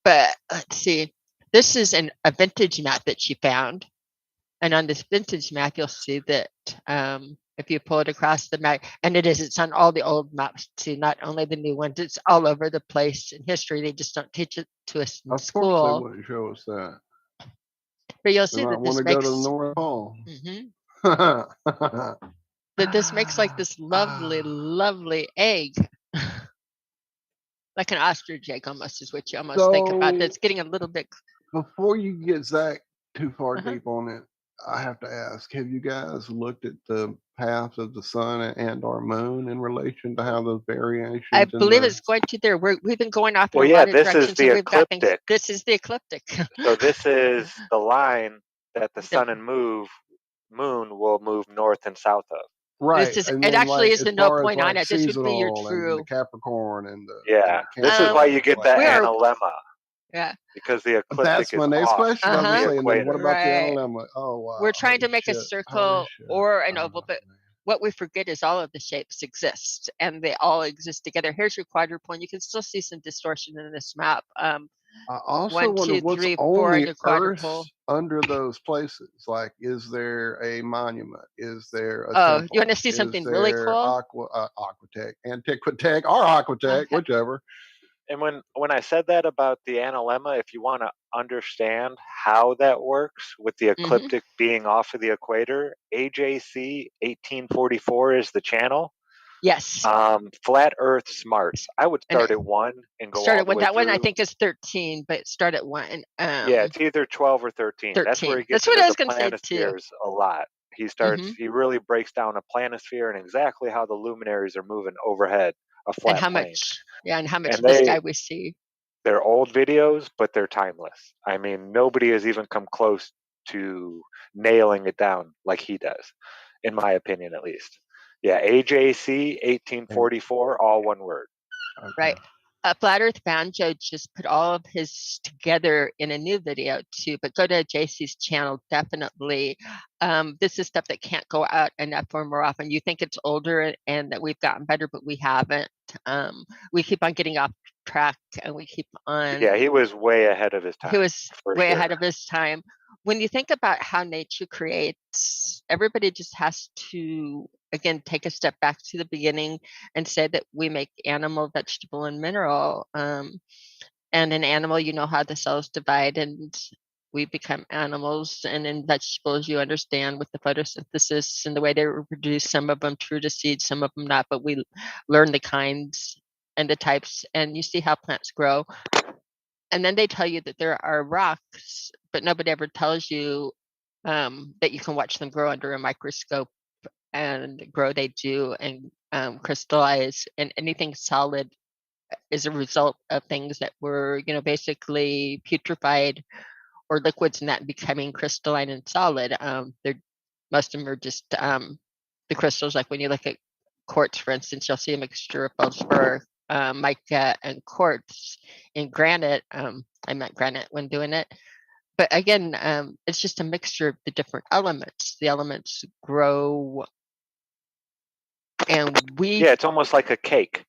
E: But let's see. This is a vintage map that she found. And on this vintage map, you'll see that if you pull it across the map, and it's on all the old maps too, not only the new ones, it's all over the place in history. They just don't teach it to us in school.
G: Of course they wouldn't show us that.
E: But you'll see that this makes...
G: go to the North Pole.
E: That this makes like this lovely, lovely egg. Like an ostrich egg almost is what you almost think about. That's getting a little bit...
G: Before you get Zach too far deep on it, I have to ask, have you guys looked at the path of the sun and our moon in relation to how those variations...
E: I believe it's going to there. We've been going off in a lot of
F: this
E: directions.
F: Is the ecliptic.
E: This is the ecliptic.
F: So this is the line that the sun and moon will move north and south of.
G: Right.
E: It actually is the no point on it. This would be your true...
G: the Capricorn and the...
F: Yeah. This is why you get that analemma.
E: Yeah.
F: Because the ecliptic
G: That's my next question.
F: I'm saying,
G: what about the analemma? Oh, wow.
E: We're trying to make a circle or an oval, but what we forget is all of the shapes exist, and they all exist together. Here's your quadrupole, and you can still see some distortion in this map.
G: I also
E: 1,
G: wonder
E: 2,
G: what's
E: 3,
G: on
E: 4
G: the Earth under those places. Like, is there a monument? Is there a temple?
E: You want to see something really cool?
G: Aquatech, Antiquitech, or Aquatech, whichever.
F: And when I said that about the analemma, if you want to understand how that works with the ecliptic being off of the equator, AJC 1844 is the channel.
E: Yes.
F: Flat Earth Smarts. I would start at 1 and go
E: Start
F: all
E: at
F: the
E: 1.
F: way
E: That one I
F: through.
E: think is 13, but start at 1.
F: Yeah, it's either 12 or 13. That's where
E: 13.
F: he gets
E: That's what
F: into
E: I was
F: the
E: going to say too.
F: planispheres a lot. He really breaks down a planisphere and exactly how the luminaries are moving overhead a flat
E: And how
F: plane.
E: much, and how much
F: And
E: of the sky we see.
F: They're old videos, but they're timeless. I mean, nobody has even come close to nailing it down like he does, in my opinion, at least. Yeah, AJC 1844, all one word.
G: Okay.
E: Right. Flat Earth Banjo just put all of his together in a new video too, but go to JC's channel, definitely. This is stuff that can't go out enough or more often. You think it's older and that we've gotten better, but we haven't. We keep on getting off track and we keep on.
F: Yeah, he was way ahead of his time.
E: He was way ahead of his time. When you think about how nature creates, everybody just has to, again, take a step back to the beginning and say that we make animal, vegetable, and mineral. And in animal, you know how the cells divide and we become animals. And in vegetables, you understand with the photosynthesis and the way they reproduce, some of them true to seed, some of them not, but we learn the kinds and the types, and you see how plants grow. And then they tell you that there are rocks, but nobody ever tells you that you can watch them grow under a microscope and grow. They do, and crystallize, and anything solid is a result of things that were, basically putrefied or liquids and that becoming crystalline and solid. Most of them are just the crystals. Like when you look at quartz, for instance, you'll see a mixture of feldspar, mica, and quartz. In granite, I meant granite when doing it. But again, it's just a mixture of the different elements. The elements grow, and
F: yeah, it's almost like a cake.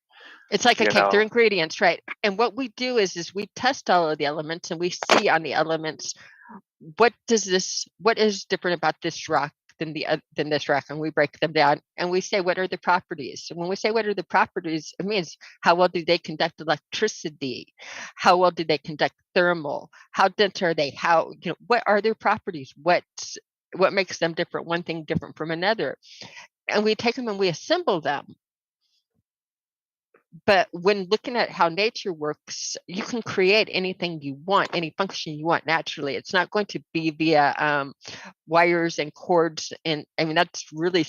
E: It's like a cake. They're ingredients, right? And what we do is we test all of the elements, and we see on the elements what is different about this rock than this rock, and we break them down and we say what are the properties. And when we say what are the properties, it means how well do they conduct electricity, how well do they conduct thermal, how dense are they, how what are their properties, what makes them different, one thing different from another, and we take them and we assemble them. But when looking at how nature works, you can create anything you want, any function you want naturally. It's not going to be via wires and cords. And I mean, that's really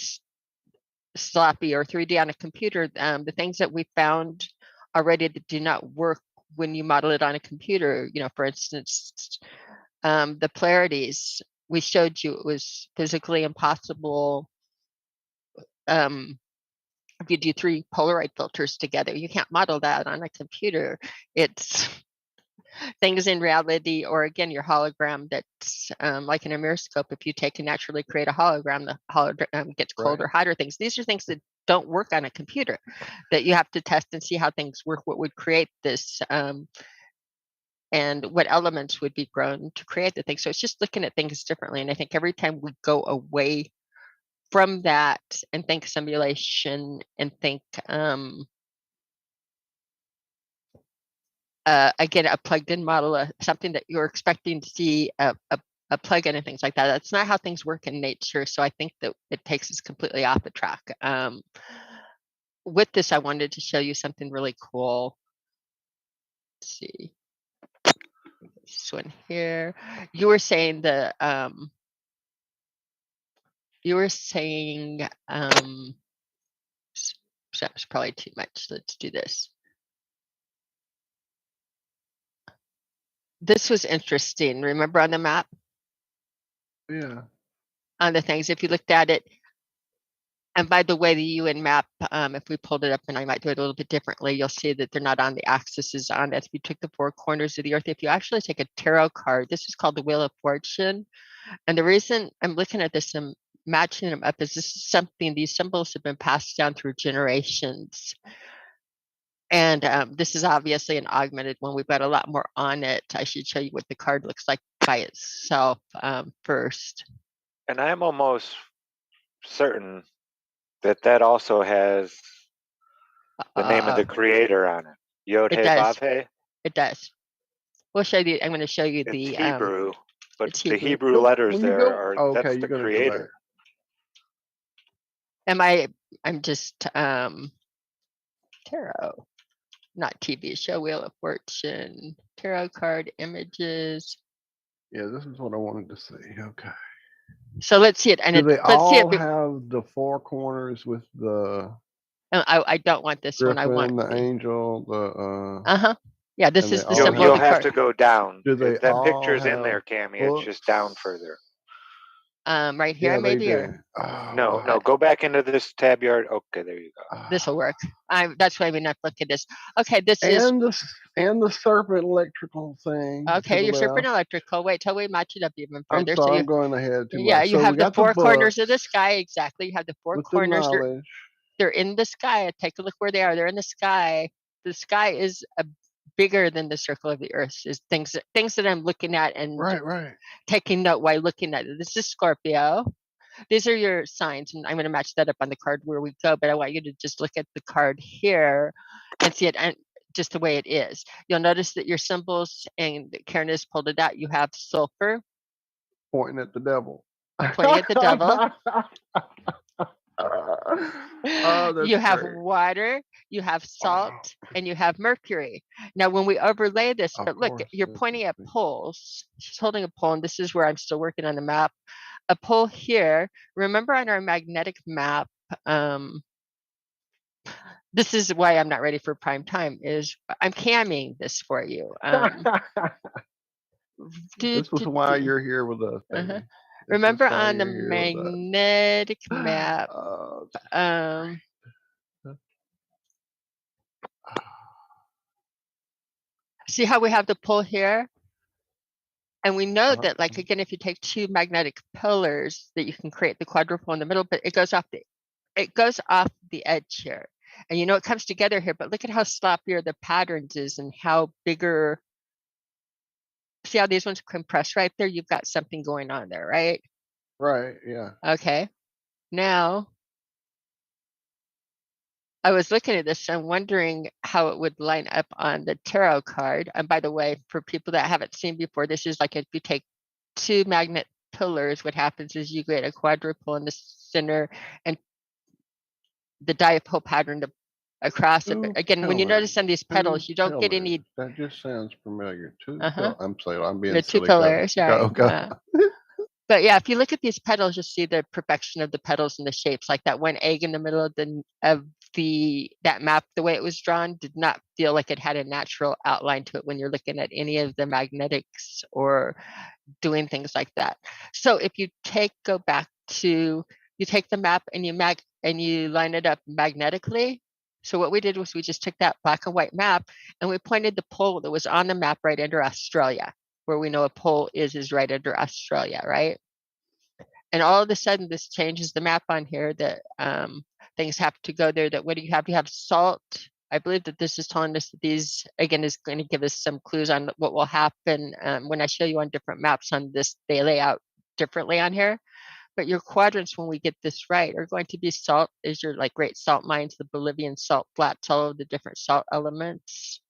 E: sloppy, or 3D on a computer. The things that we found already that do not work when you model it on a computer, for instance, the polarities, we showed you it was physically impossible. If you do 3 Polaroid filters together, you can't model that on a computer. It's things in reality, or again, your hologram that's like in a miroscope. If you take and naturally create a hologram, the hologram gets cold or hot or things. These are things that don't work on a computer, that you have to test and see how things work, what would create this, and what elements would be grown to create the thing. So it's just looking at things differently. And I think every time we go away from that and think simulation and think again, a plugged-in model, something that you're expecting to see a plug-in and things like that. That's not how things work in nature. So I think that it takes us completely off the track. With this, I wanted to show you something really cool. Let's see. This one here. You were saying that that was probably too much. Let's do this. This was interesting. Remember on the map?
G: Yeah.
E: On the things, if you looked at it, and by the way, the UN map, if we pulled it up, and I might do it a little bit differently, you'll see that they're not on the axis, is on it. If you took the 4 corners of the earth, if you actually take a tarot card, this is called the Wheel of Fortune. And the reason I'm looking at this and matching them up is this is something, these symbols have been passed down through generations. And this is obviously an augmented one. We've got a lot more on it. I should show you what the card looks like by itself first.
F: And I'm almost certain that also has the name of the creator on it. Yod-He Vav-He.
E: It does. We'll show you. I'm going to show you
F: it's
E: the
F: Hebrew, but
E: it's
F: the Hebrew letters there are that's the creator.
E: I'm just Tarot. Not TV show, Wheel of Fortune, tarot card images.
G: Yeah, this is what I wanted to see. Okay.
E: So let's see it. And
G: Do they
E: let's see
G: all
E: it.
G: have the four corners with the
E: I don't want this one. I
G: griffin,
E: want
G: the angel, the
E: Uh-huh. Yeah, this
G: and
E: is
G: they
E: the
G: all
E: symbol
F: You'll
E: of the
F: have
E: card.
F: to go down.
G: do they
F: That
G: all
F: picture's in
G: have
F: there, Cammy. It's just down further.
E: Right here,
G: Yeah, they
E: maybe,
G: do.
E: or
F: No, go back into this tab yard. Okay, there you go.
E: this will work. That's why we not look at this. Okay, this is
G: And the serpent electrical thing.
E: okay.
G: to
E: Your
G: the
E: serpent
G: left.
E: electrical. Wait till we match it up even
G: I'm
E: further.
G: sorry,
E: So
G: I'm going ahead too
E: yeah,
G: much.
E: you
G: So
E: have
G: we
E: the
G: got
E: four
G: the
E: corners of
G: books
E: the sky. Exactly. You have the four
G: with
E: corners.
G: the knowledge.
E: They're in the sky. Take a look where they are. They're in the sky. The sky is bigger than the circle of the earth. Is things that I'm looking at and
G: Right.
E: taking note while looking at it. This is Scorpio. These are your signs, and I'm going to match that up on the card where we go, but I want you to just look at the card here and see it and just the way it is. You'll notice that your symbols, and Karen has pulled it out, you have sulfur.
G: Pointing at the devil.
E: Pointing at the devil.
G: You
E: have water, you have salt, and you have mercury. Now, when we overlay this, but look, you're pointing at poles. She's holding a pole, and this is where I'm still working on the map. A pole here. Remember on our magnetic map, this is why I'm not ready for prime time, is I'm camming this for you.
G: This is why you're here with us, baby.
E: Remember on the magnetic map, see how we have the pole here? And we know that, like, again, if you take two magnetic pillars, that you can create the quadruple in the middle, but it goes off the edge here. And it comes together here, but look at how sloppier the patterns is and how bigger. See how these ones compress right there? You've got something going on there, right?
G: Right, yeah.
E: Okay. Now, I was looking at this and wondering how it would line up on the tarot card. And by the way, for people that haven't seen before, this is like if you take two magnet pillars, what happens is you get a quadruple in the center and the dipole pattern across it. But again, when you notice on these petals, you don't get any.
G: That just sounds familiar too. I'm sorry, I'm being
E: the two
G: silly.
E: pillars, right?
G: Go.
E: But yeah, if you look at these petals, you'll see the perfection of the petals and the shapes. Like that one egg in the middle of that map, the way it was drawn, did not feel like it had a natural outline to it when you're looking at any of the magnetics or doing things like that. So if you take the map and you line it up magnetically. So what we did was we just took that black and white map and we pointed the pole that was on the map right under Australia, where we know a pole is right under Australia, right? And all of a sudden, this changes the map on here that things have to go there. That what do you have? You have salt. I believe that this is telling us that these, again, is going to give us some clues on what will happen when I show you on different maps on this. They lay out differently on here. But your quadrants, when we get this right, are going to be salt, is your like great salt mines, the Bolivian salt flats, all of the different salt elements.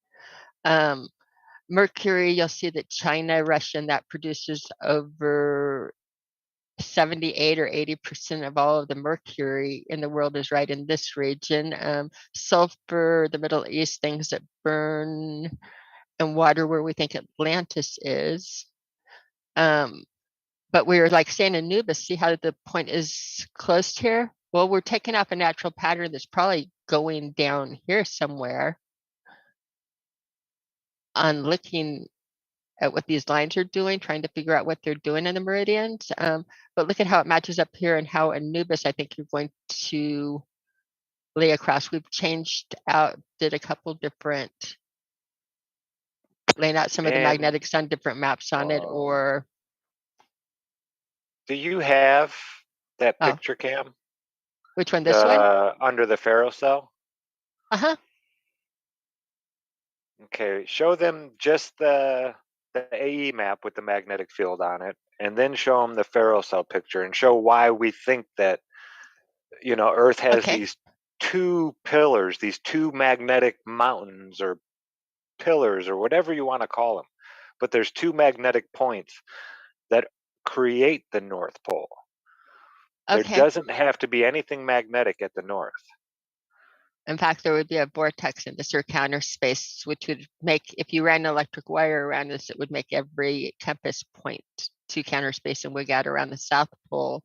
E: Mercury, you'll see that China, Russia, and that produces over 78 or 80% of all of the mercury in the world is right in this region. Sulfur, the Middle East, things that burn, and water, where we think Atlantis is. But we're like saying Anubis, see how the point is closed here? Well, we're taking off a natural pattern that's probably going down here somewhere on looking at what these lines are doing, trying to figure out what they're doing in the meridians. But look at how it matches up here and how Anubis, I think you're going to lay across. We've did a couple different, laying out some of the magnetics on different maps on it, or.
F: Do you have that picture, Cam?
E: Which one, this one?
F: Under the ferrocell?
E: Uh-huh.
F: Okay, show them just the AE map with the magnetic field on it, and then show them the ferrocell picture and show why we think that, Earth has these two pillars, these two magnetic mountains or pillars or whatever you want to call them. But there's two magnetic points that create the North Pole. There doesn't have to be anything magnetic at the north.
E: In fact, there would be a vortex in this or counter space, which would make, if you ran an electric wire around this, it would make every compass point to counter space and wig out around the South Pole,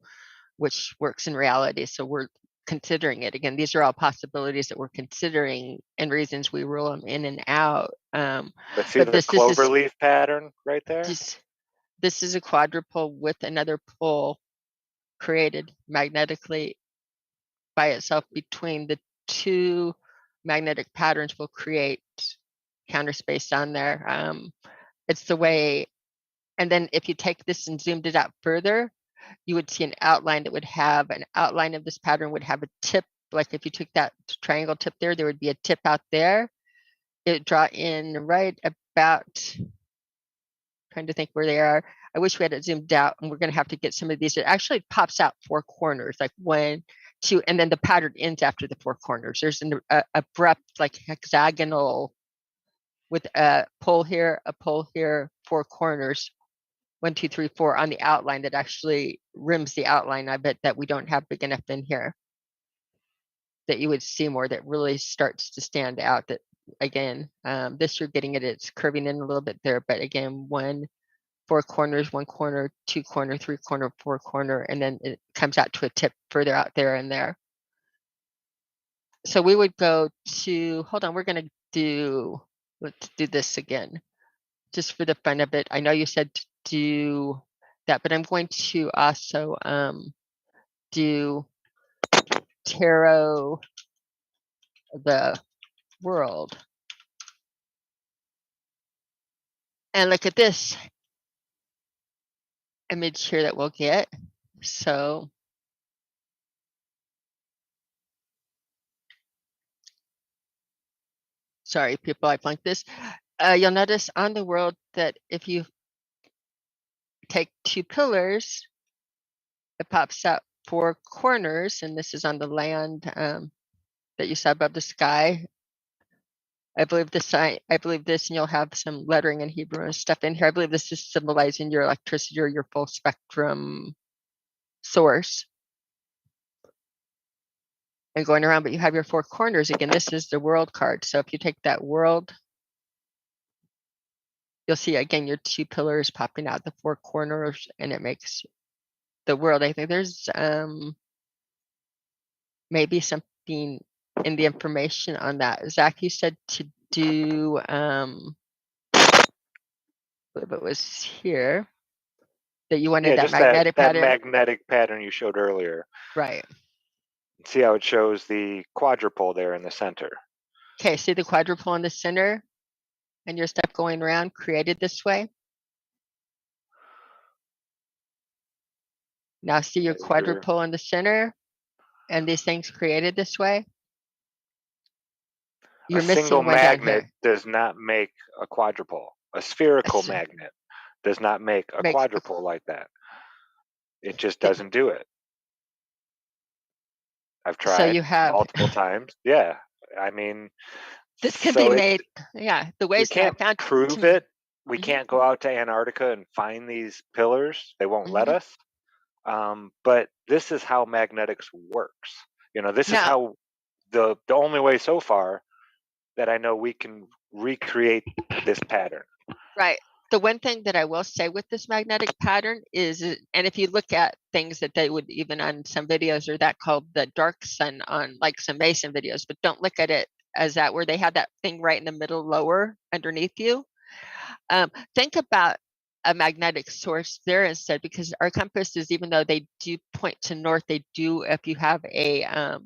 E: which works in reality. So we're considering it. Again, these are all possibilities that we're considering and reasons we rule them in and out.
F: But see the cloverleaf pattern right there?
E: This is a quadrupole with another pole created magnetically by itself between the two magnetic patterns will create counter space on there. It's the way, and then if you take this and zoomed it out further, you would see an outline that would have an outline of this pattern would have a tip. Like if you took that triangle tip there would be a tip out there. It would draw in right about, trying to think where they are. I wish we had it zoomed out, and we're going to have to get some of these. It actually pops out 4 corners, like 1, 2, and then the pattern ends after the 4 corners. There's an abrupt, like hexagonal with a pole here, 4 corners, 1, 2, 3, 4 on the outline that actually rims the outline. I bet that we don't have big enough in here that you would see more, that really starts to stand out. That again, this you're getting it, it's curving in a little bit there, but again, 1, 4 corners, 1 corner, 2 corner, 3 corner, 4 corner, and then it comes out to a tip further out there and there. So we would go to, hold on, we're going to do, let's do this again, just for the fun of it. I know you said to do that, but I'm going to also do tarot the world. And look at this image here that we'll get. So sorry, people, I flunked this. You'll notice on the world that if you take 2 pillars, it pops out 4 corners, and this is on the land that you saw above the sky. I believe this, and you'll have some lettering in Hebrew and stuff in here. I believe this is symbolizing your electricity or your full spectrum source. And going around, but you have your 4 corners. Again, this is the world card. So if you take that world, you'll see again your 2 pillars popping out the 4 corners, and it makes the world. I think there's maybe something in the information on that. Zach, you said to do, I believe it was here, that you wanted that magnetic pattern.
F: That magnetic pattern you showed earlier.
E: Right.
F: See how it shows the quadrupole there in the center.
E: Okay, see the quadrupole in the center and your stuff going around created this way? Now see your quadrupole in the center and these things created this way? You're
F: a single magnet does not make a quadrupole. A spherical magnet does not make a quadrupole like that. It just doesn't do it. I've tried so you have multiple times. Yeah. I mean,
E: this could be made. Yeah. The ways
F: we can't prove it. We can't go out to Antarctica and find these pillars. They won't let us. But this is how magnetics works. You know, this is how the only way so far that I know we can recreate this pattern.
E: Right. The one thing that I will say with this magnetic pattern is, and if you look at things that they would even on some videos or that called the dark sun on like some Mason videos, but don't look at it as that where they have that thing right in the middle lower underneath you. Think about a magnetic source there instead, because our compasses, even though they do point to north, they do, if you have a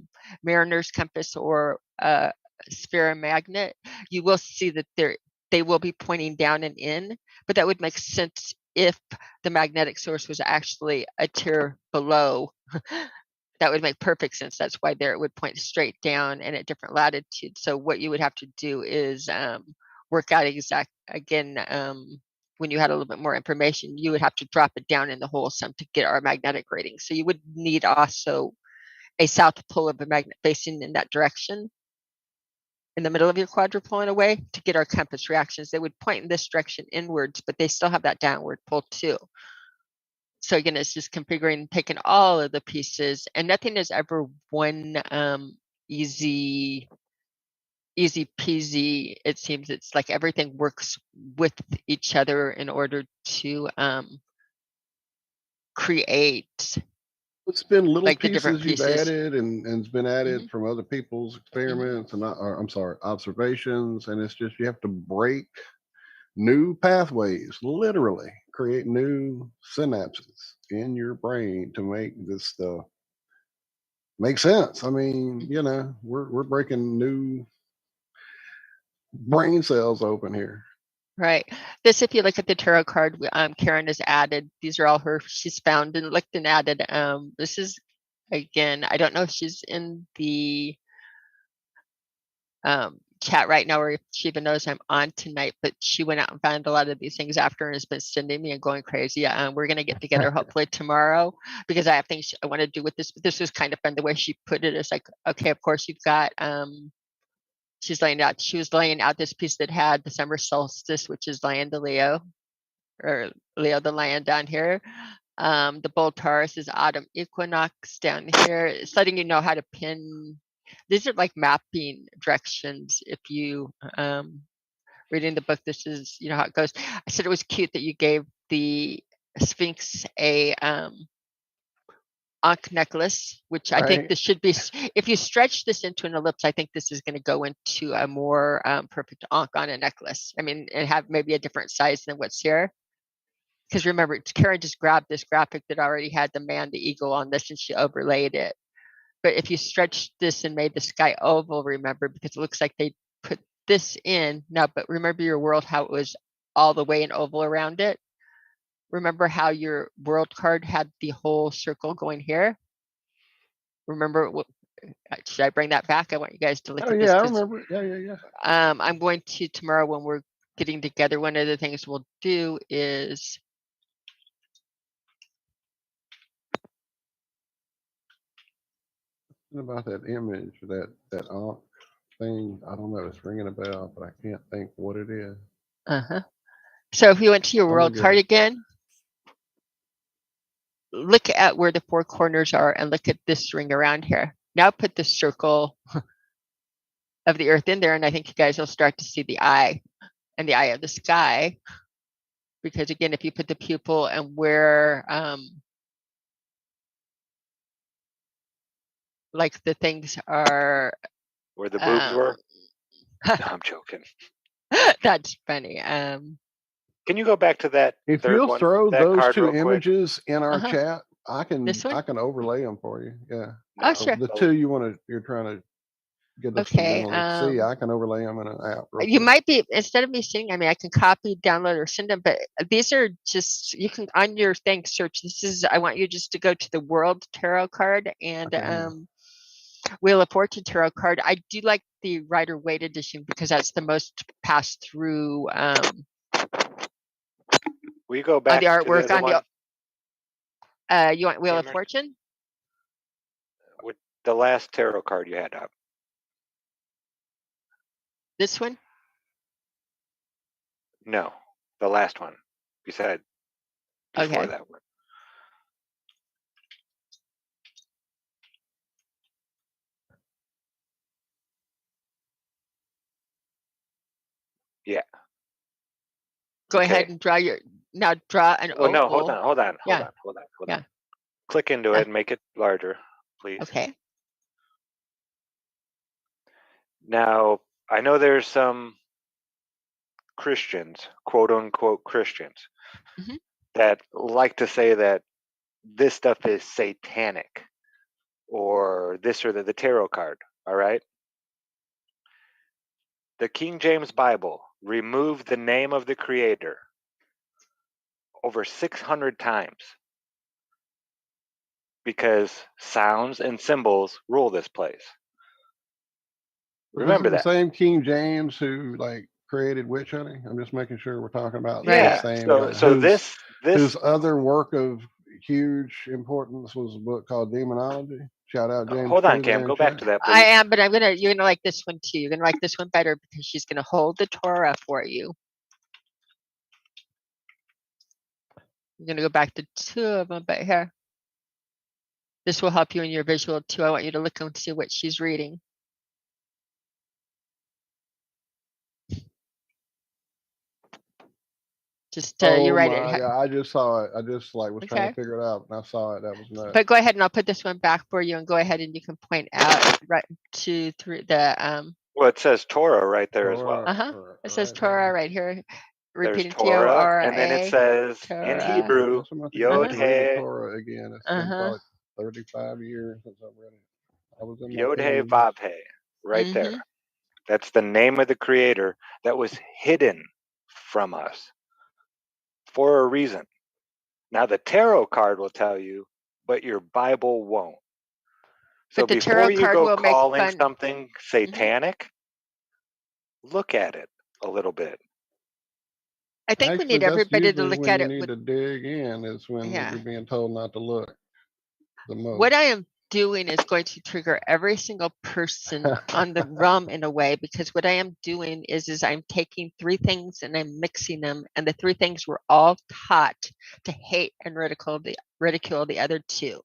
E: mariner's compass or a sphere magnet, you will see that they will be pointing down and in, but that would make sense if the magnetic source was actually a tier below. That would make perfect sense. That's why there it would point straight down and at different latitudes. So what you would have to do is work out when you had a little bit more information, you would have to drop it down in the hole some to get our magnetic rating. So you would need also a south pole of a magnet facing in that direction in the middle of your quadrupole in a way to get our compass reactions. They would point in this direction inwards, but they still have that downward pull too. So again, it's just configuring, taking all of the pieces, and nothing is ever one easy easy peasy. It seems it's like everything works with each other in order to create
G: It's been little
E: like the different
G: pieces you've
E: pieces.
G: added and it's been added
E: Mhm.
G: from other people's experiments and I'm sorry, observations. And it's just, you have to break new pathways, literally create new synapses in your brain to make this stuff make sense. I mean, you know, we're breaking new brain cells open here.
E: Right. This, if you look at the tarot card, Karen has added, these are all she's found and looked and added. This is, again, I don't know if she's in the chat right now or if she even knows I'm on tonight, but she went out and found a lot of these things after and has been sending me and going crazy. We're going to get together hopefully tomorrow because I have things I want to do with this, but this was kind of fun. The way she put it is like, okay, of course you've got, she was laying out this piece that had the summer solstice, which is Lion to Leo, or Leo the Lion down here. The bull Taurus is autumn equinox down here. It's letting you know how to pin. These are like mapping directions. If you reading the book, this is, you know, how it goes. I said it was cute that you gave the Sphinx a Ankh necklace, which I think
G: Right.
E: this should be, if you stretch this into an ellipse, I think this is going to go into a more perfect Ankh on a necklace. I mean, and have maybe a different size than what's here. Because remember, Karen just grabbed this graphic that already had the man, the eagle on this, and she overlaid it. But if you stretch this and made the sky oval, remember, because it looks like they put this in. Now, but remember your world, how it was all the way an oval around it? Remember how your world card had the whole circle going here? Remember, should I bring that back? I want you guys to look
G: Oh
E: at this.
G: yeah, I remember. Yeah.
E: I'm going to, tomorrow when we're getting together, one of the things we'll do is
G: About that image, that Ankh thing, I don't know. It's ringing a bell, but I can't think what it is.
E: So if you went to your
G: I'm
E: world
G: gonna
E: card
G: get it.
E: again, look at where the four corners are and look at this ring around here. Now put the circle of the earth in there, and I think you guys will start to see the eye and the eye of the sky. Because again, if you put the pupil and where like the things are,
F: Where the boobs were? No, I'm joking.
E: that's funny.
F: Can you go back to that
G: If
F: third
G: you'll
F: one,
G: throw
F: that
G: those
F: card
G: two
F: real quick?
G: images in our chat, I
E: This one?
G: can overlay them for you. Yeah.
E: Oh, sure.
G: The two you're trying to get us to
E: Okay.
G: mentally see, I can overlay them in an app real
E: You
G: quick.
E: might be, instead of me seeing, I mean, I can copy, download, or send them, but these are just, you can, on your thing, search. This is, I want you just to go to the World Tarot card and Wheel of Fortune Tarot card. I do like the Rider Waite edition because that's the most passed through
F: Will you go
E: on
F: back
E: the
F: to
E: artwork,
F: the
E: on
F: one?
E: the, you want Wheel of
F: Cameron?
E: Fortune?
F: With the last tarot card you had up.
E: This one?
F: No, the last one. Before
E: Okay.
F: that one. Yeah.
E: Go ahead and draw draw an oval.
F: No, hold on.
E: Yeah.
F: Click into it and make it larger, please.
E: Okay.
F: Now, I know there's some Christians, quote unquote Christians, that like to say that this stuff is satanic or this or the tarot card, all right? The King James Bible removed the name of the Creator over 600 times because sounds and symbols rule this place. Remember that.
G: The same King James who like created witch hunting. I'm just making sure we're talking about
F: Yeah.
G: the same
F: So,
G: guy.
F: so this
G: whose other work of huge importance was a book called Demonology. Shout out James.
F: Hold on, Cam. Go back to that, please.
E: I am, but you're gonna like this one too. You're gonna like this one better because she's gonna hold the Torah for you. I'm gonna go back to two of them, but here. This will help you in your visual too. I want you to look and see what she's reading. Just
G: Oh
E: you write
G: my
E: it.
G: God, I just saw it. I just was trying
E: Okay.
G: to figure it out, and I saw it. That was nuts.
E: But go ahead, and I'll put this one back for you, and go ahead and you can point out right to through the
F: Well, it says Torah right there as well.
E: It says Torah right here.
F: There's
E: Repeating
F: Torah, and then it
E: T-O-R-A.
F: says in
E: Torah.
F: Hebrew,
G: Yes, I'm gonna
F: Yod
G: have to read
F: He
G: Torah again. It's been probably 35 years since I read it. I was in my
F: Yod He
G: 20s.
F: Vav He, right there. That's the name of the Creator that was hidden from us for a reason. Now the tarot card will tell you, but your Bible won't. So
E: But the
F: before
E: tarot
F: you
E: card
F: go
E: will make
F: calling
E: fun.
F: something satanic, look at it a little bit.
E: I think we
G: Actually,
E: need
G: that's
E: everybody to
G: usually
E: look
G: when
E: at
G: you
E: it
G: need
E: with,
G: to dig in. Is when you're being told not to look the most.
E: what I am doing is going to trigger every single person on the realm in a way, because what I am doing is I'm taking three things and I'm mixing them, and the three things were all taught to hate and ridicule the other two.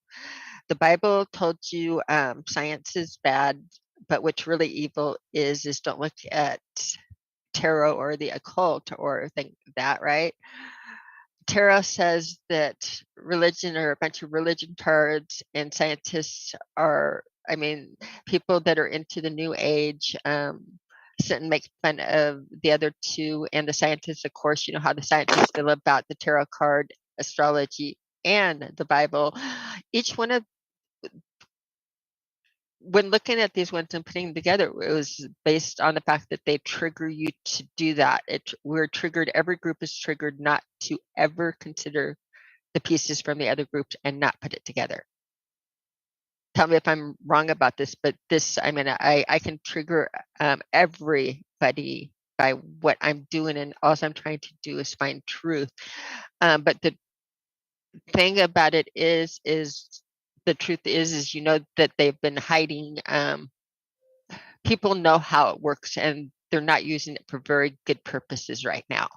E: The Bible told you science is bad, but what's really evil is don't look at tarot or the occult or think that, right? Tarot says that religion are a bunch of religion cards, and scientists are, I mean, people that are into the new age sit and make fun of the other two, and the scientists, of course, you know how the scientists feel about the tarot card, astrology, and the Bible. Each one of, when looking at these ones and putting them together, it was based on the fact that they trigger you to do that. We're triggered, every group is triggered not to ever consider the pieces from the other groups and not put it together. Tell me if I'm wrong about this, but this, I mean, I can trigger everybody by what I'm doing, and all I'm trying to do is find truth. But the thing about it is the truth is you know that they've been hiding. People know how it works, and they're not using it for very good purposes right now.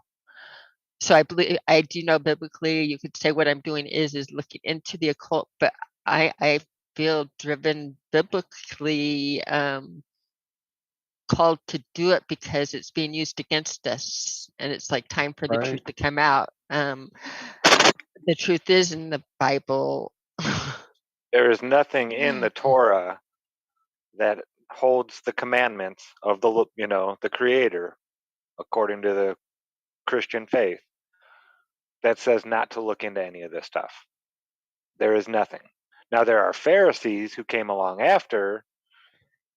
E: So I believe, I do know biblically, you could say what I'm doing is looking into the occult, but I feel driven biblically called to do it because it's being used against us, and it's like time for the truth to come out. The truth is in the Bible.
F: There is nothing in the Torah that holds the commandments of the Creator, according to the Christian faith, that says not to look into any of this stuff. There is nothing. Now there are Pharisees who came along after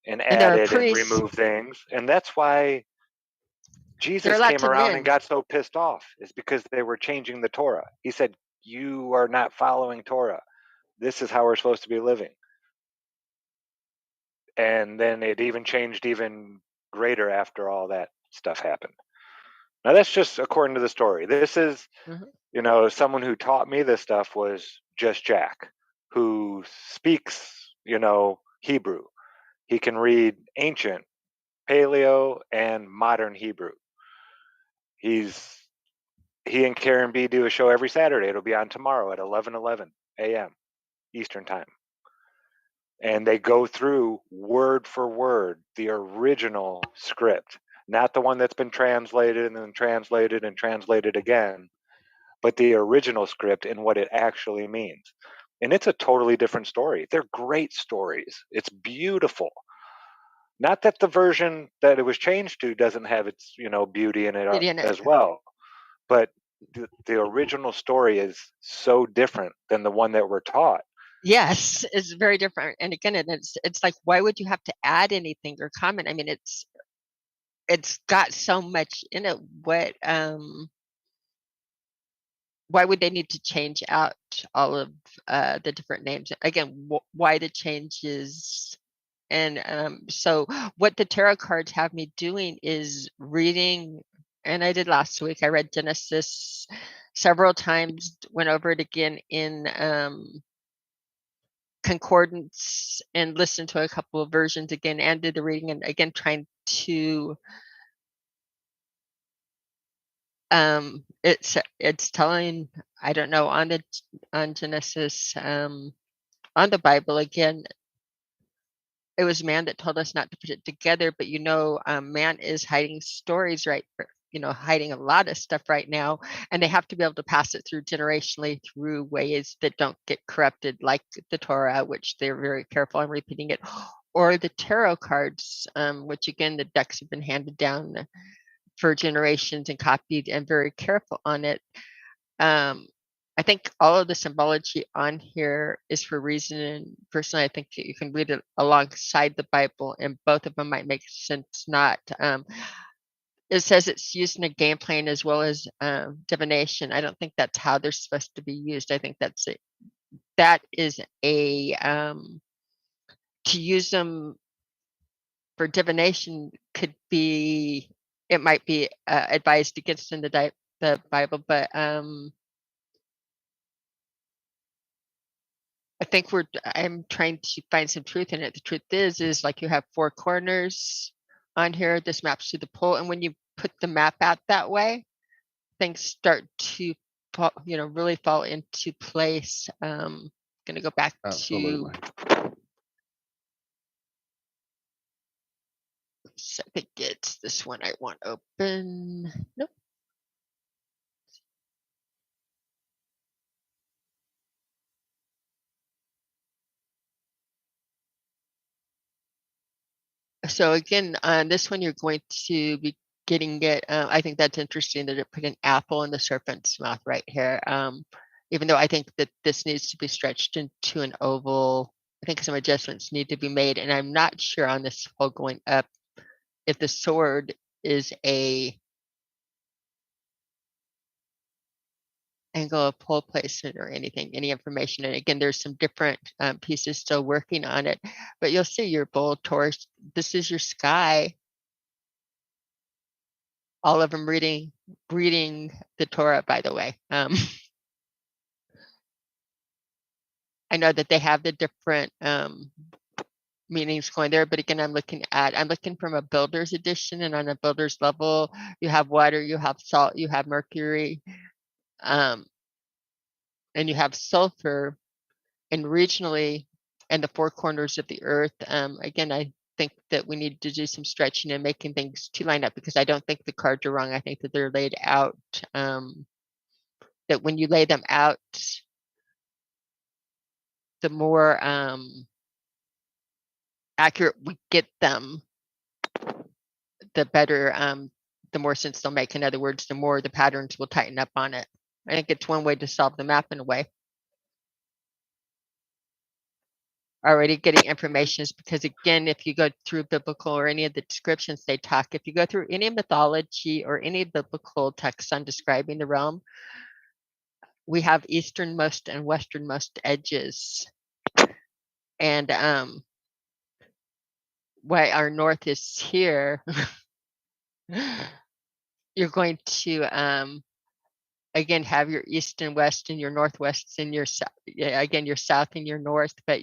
F: and added and removed things, and that's why Jesus came around and got so pissed off, is because they were changing the Torah. He said, you are not following Torah. This is how we're supposed to be living. And then it even changed even greater after all that stuff happened. Now that's just according to the story. This is, someone who taught me this stuff was Just Jack, who speaks, Hebrew. He can read ancient, Paleo, and modern Hebrew. He and Karen B do a show every Saturday. It'll be on tomorrow at 11:11 a.m. Eastern time. And they go through word for word the original script, not the one that's been translated and then translated and translated again, but the original script and what it actually means. And it's a totally different story. They're great stories. It's beautiful. Not that the version that it was changed to doesn't have its, beauty in it as well, but the original story is so different than the one that we're taught.
E: Yes, it's very different. And again, it's like, why would you have to add anything or comment? I mean, it's got so much in it. Why would they need to change out all of the different names? Again, why the changes? And so what the tarot cards have me doing is reading, and I did last week. I read Genesis several times, went over it again in concordance, and listened to a couple of versions again, and did the reading, and again trying to it's telling, I don't know, on Genesis, on the Bible, again, it was man that told us not to put it together, but man is hiding stories right hiding a lot of stuff right now, and they have to be able to pass it through generationally through ways that don't get corrupted, like the Torah, which they're very careful on repeating it, or the tarot cards, which again, the decks have been handed down for generations and copied and very careful on it. I think all of the symbology on here is for reason, and personally, I think that you can read it alongside the Bible, and both of them might make sense. Not it says it's used in a game plan as well as divination. I don't think that's how they're supposed to be used. I think that is a to use them for divination could be, it might be advised against in the Bible, but I think I'm trying to find some truth in it. The truth is like you have 4 corners on here. This maps to the pole, and when you put the map out that way, things start to really fall into place. Gonna go back
G: Absolutely.
E: to, I think it's this one I want open. Nope. So again, on this one, you're going to be getting it. I think that's interesting that it put an apple in the serpent's mouth right here. Even though I think that this needs to be stretched into an oval, I think some adjustments need to be made. And I'm not sure on this whole going up if the sword is a angle of pole placement or anything, any information. And again, there's some different pieces still working on it, but you'll see your bull, Taurus. This is your sky. All of them reading the Torah, by the way. I know that they have the different meanings going there, but again, I'm looking from a builder's edition, and on a builder's level, you have water, you have salt, you have mercury, and you have sulfur, and regionally, and the 4 corners of the earth. Again, I think that we need to do some stretching and making things to line up, because I don't think the cards are wrong. I think that they're laid out, that when you lay them out, the more accurate we get them, the better, the more sense they'll make. In other words, the more the patterns will tighten up on it. I think it's one way to solve the map in a way. Already getting information is because, again, if you go through biblical or any of the descriptions they talk, if you go through any mythology or any biblical texts on describing the realm, we have easternmost and westernmost edges. And why our north is here, you're going to again have your east and west and your northwest and your again your south and your north, but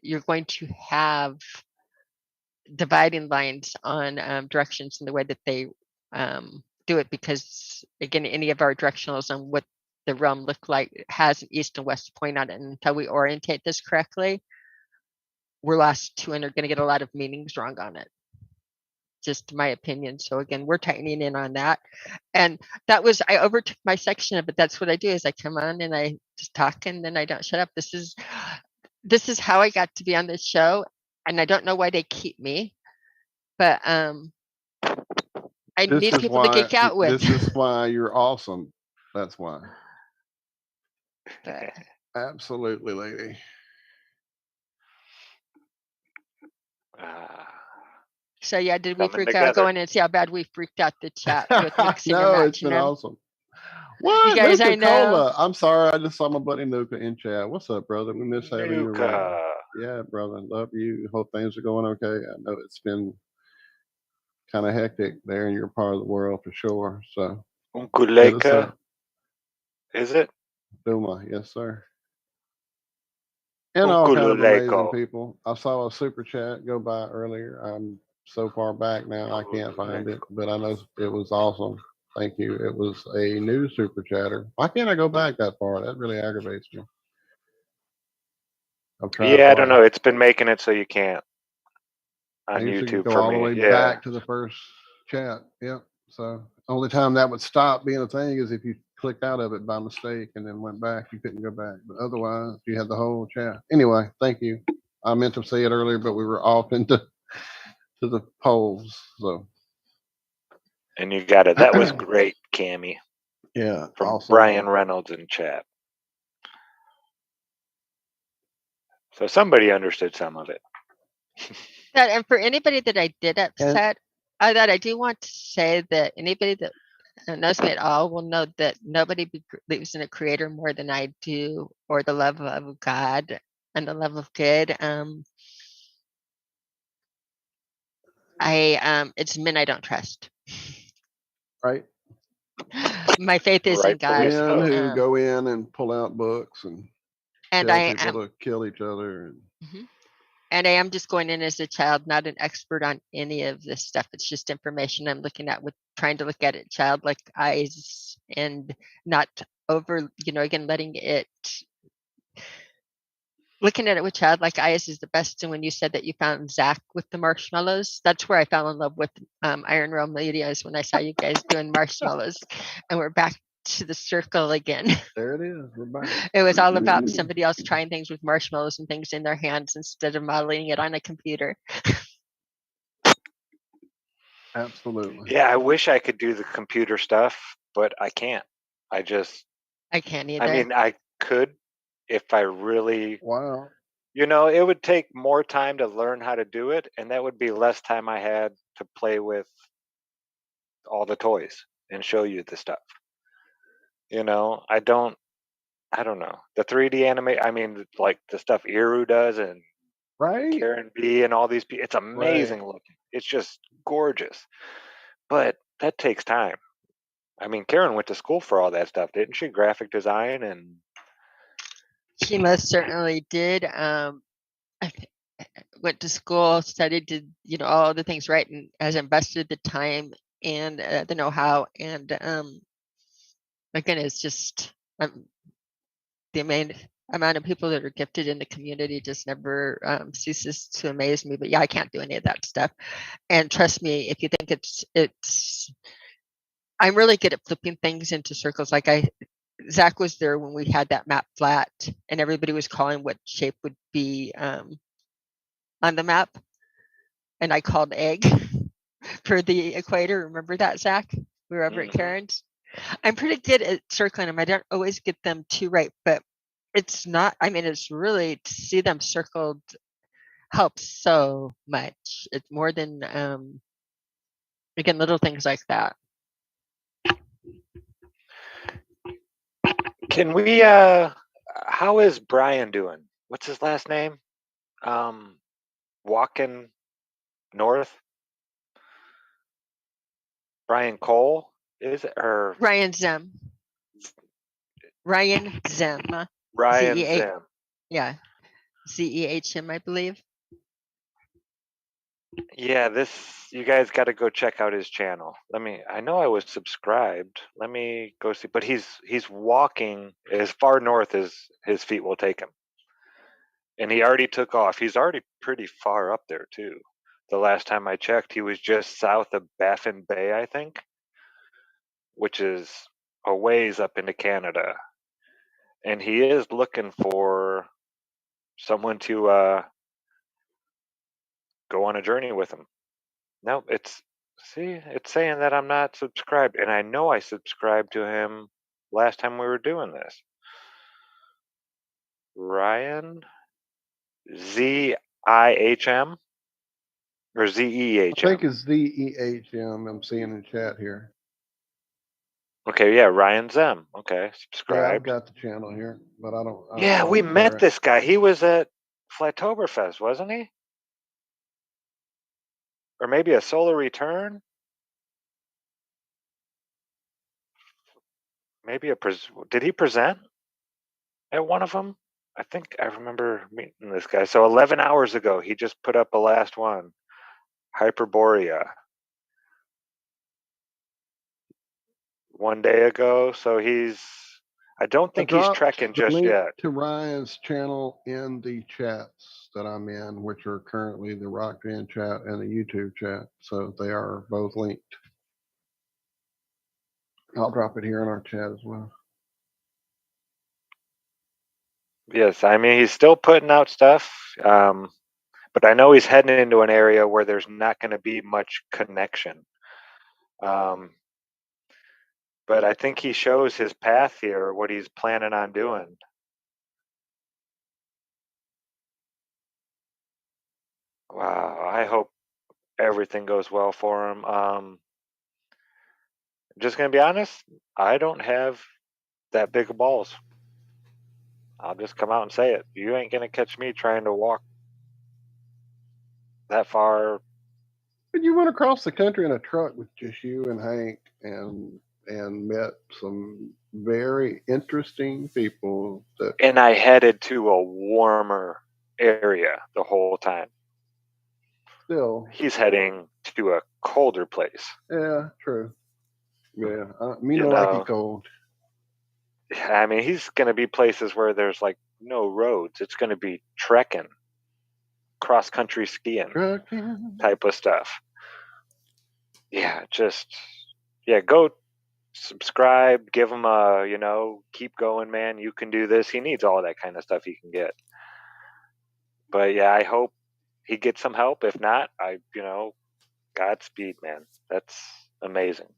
E: you're going to have dividing lines on directions in the way that they do it, because again, any of our directionalism, what the realm look like, has an east and west point on it, and until we orientate this correctly, we're lost to and are going to get a lot of meanings wrong on it. Just my opinion. So again, we're tightening in on that. And that was, I overtook my section of it. That's what I do, is I come on and I just talk, and then I don't shut up. This is how I got to be on this show. And I don't know why they keep me, but I need people to geek out with.
G: This is why you're awesome. That's why.
E: But,
G: absolutely, lady.
E: So yeah, did we freak out? Go in and see how bad we freaked out the chat with mixing and
G: no,
E: matching
G: it's been
E: them.
G: awesome. What?
E: You guys,
G: Nuka
E: I know.
G: Cola. I'm sorry, I just saw my buddy Nuka in chat. What's up, brother? We miss having you around. Yeah, brother. Love you. Hope things are going okay. I know it's been kind of hectic there in your part of the world for sure. So
F: Unkuleka, is it?
G: Duma, yes, sir. And all kind of amazing people. I saw a super chat go by earlier. I'm so far back now I can't find it, but I know it was awesome. Thank you. It was a new super chatter. Why can't I go back that far? That really aggravates me.
F: Yeah, I don't know. It's been making it so you can't on
G: I usually
F: YouTube
G: go
F: for
G: all
F: me.
G: the way back to the first chat. Yep. So Only time that would stop being a thing is if you clicked out of it by mistake and then went back. You couldn't go back. But otherwise, you had the whole chat. Anyway, thank you. I meant to say it earlier, but we were off into the polls. So.
F: And you got it. That was great, Cammy.
G: Yeah,
F: from
G: awesome.
F: Brian Reynolds in chat. So somebody understood some of it.
E: And for anybody that I did upset, that I do want to say that anybody that knows me at all will know that nobody believes in a creator more than I do, or the love of God and the love of good. It's men I don't trust.
G: Right.
E: My faith is in God.
G: Men who go in and pull out books and tell people to kill each other.
E: And I am just going in as a child, not an expert on any of this stuff. It's just information I'm looking at with trying to look at it childlike eyes and not over, again, looking at it with childlike eyes is the best. And when you said that you found Zach with the marshmallows, that's where I fell in love with Iron Realm Medias, when I saw you guys doing marshmallows, and we're back to the circle again.
G: There it is. We're back.
E: It was all about somebody else trying things with marshmallows and things in their hands instead of modeling it on a computer.
G: Absolutely.
F: Yeah, I wish I could do the computer stuff, but I can't. I
E: can't either.
F: I mean, I could if I really.
G: Wow.
F: It would take more time to learn how to do it, and that would be less time I had to play with all the toys and show you the stuff. I don't know. The 3D anime, I mean, like the stuff Iru does and Karen B and all these people, it's amazing looking. It's just gorgeous. But that takes time. I mean, Karen went to school for all that stuff, didn't she? Graphic design and.
E: She most certainly did. I went to school, studied, did all the things right, and has invested the time and the know-how. And again, it's just the main amount of people that are gifted in the community just never ceases to amaze me. But yeah, I can't do any of that stuff. And trust me, if you think I'm really good at flipping things into circles. Like Zach was there when we had that map flat, and everybody was calling what shape would be on the map, and I called egg for the equator. Remember that, Zach? We were over at Karen's. I'm pretty good at circling them. I don't always get them too right, but it's not. I mean, it's really, to see them circled helps so much. It's more than again, little things like that.
F: Can we how is Brian doing? What's his last name? Walking North? Brian Cole? Is it, or
E: Ryan Zem? Ryan Zem.
F: Ryan Zem.
E: Yeah. ZEHM, I believe.
F: Yeah, you guys got to go check out his channel. I know I was subscribed. Let me go see. But he's walking as far north as his feet will take him. And he already took off. He's already pretty far up there too. The last time I checked, he was just south of Baffin Bay, I think, which is a ways up into Canada. And he is looking for someone to go on a journey with him. No, it's saying that I'm not subscribed, and I know I subscribed to him last time we were doing this. Ryan ZIHM or ZEHM?
G: I think it's ZEHM. I'm seeing in chat here.
F: Okay, yeah, Ryan Zem. Okay, subscribed.
G: Yeah, I've got the channel here, but I don't.
F: Yeah, we met this guy. He was at Flattoberfest, wasn't he? Or maybe a Solar Return? Maybe did he present at one of them? I think I remember meeting this guy. So 11 hours ago, he just put up a last one. Hyperborea. 1 day ago. So I don't think he's trekking just yet.
G: To Ryan's channel in the chats that I'm in, which are currently the Rock Band chat and the YouTube chat. So they are both linked. I'll drop it here in our chat as well.
F: Yes, I mean, he's still putting out stuff, but I know he's heading into an area where there's not going to be much connection. But I think he shows his path here, what he's planning on doing. Wow, I hope everything goes well for him. Just gonna be honest, I don't have that big of balls. I'll just come out and say it. You ain't gonna catch me trying to walk that far.
G: But you went across the country in a truck with just you and Hank, and met some very interesting people.
F: And I headed to a warmer area the whole time.
G: Still,
F: he's heading to a colder place.
G: Yeah, true. Yeah, me no like it cold.
F: I mean, he's going to be places where there's like no roads. It's going to be trekking, cross country skiing type of stuff. Yeah, go subscribe, give him a, keep going, man. You can do this. He needs all that kind of stuff he can get. But yeah, I hope he gets some help. If not, Godspeed, man. That's amazing.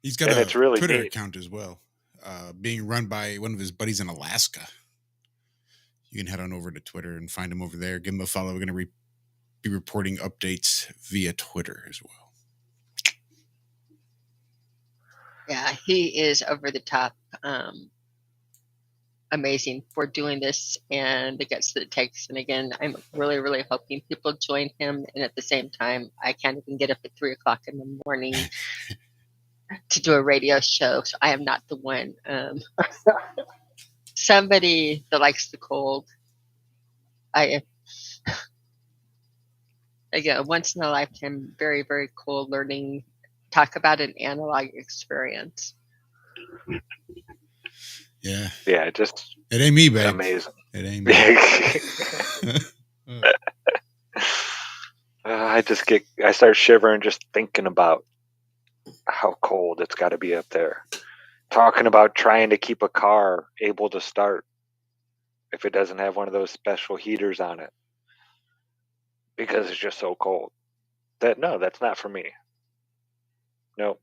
D: He's got a Twitter account as well, being run by one of his buddies in Alaska. You can head on over to Twitter and find him over there. Give him a follow. We're going to be reporting updates via Twitter as well.
E: Yeah, he is over the top amazing for doing this and the guts that it takes. And again, I'm really, really hoping people join him. And at the same time, I can't even get up at 3 o'clock in the morning to do a radio show. So I am not the one. Somebody that likes the cold. Again, once in a lifetime, very, very cool learning. Talk about an analog experience.
D: Yeah.
F: Yeah,
D: it ain't me, babe.
F: Amazing.
D: It ain't me.
F: I start shivering just thinking about how cold it's got to be up there. Talking about trying to keep a car able to start if it doesn't have one of those special heaters on it because it's just so cold. That's not for me. No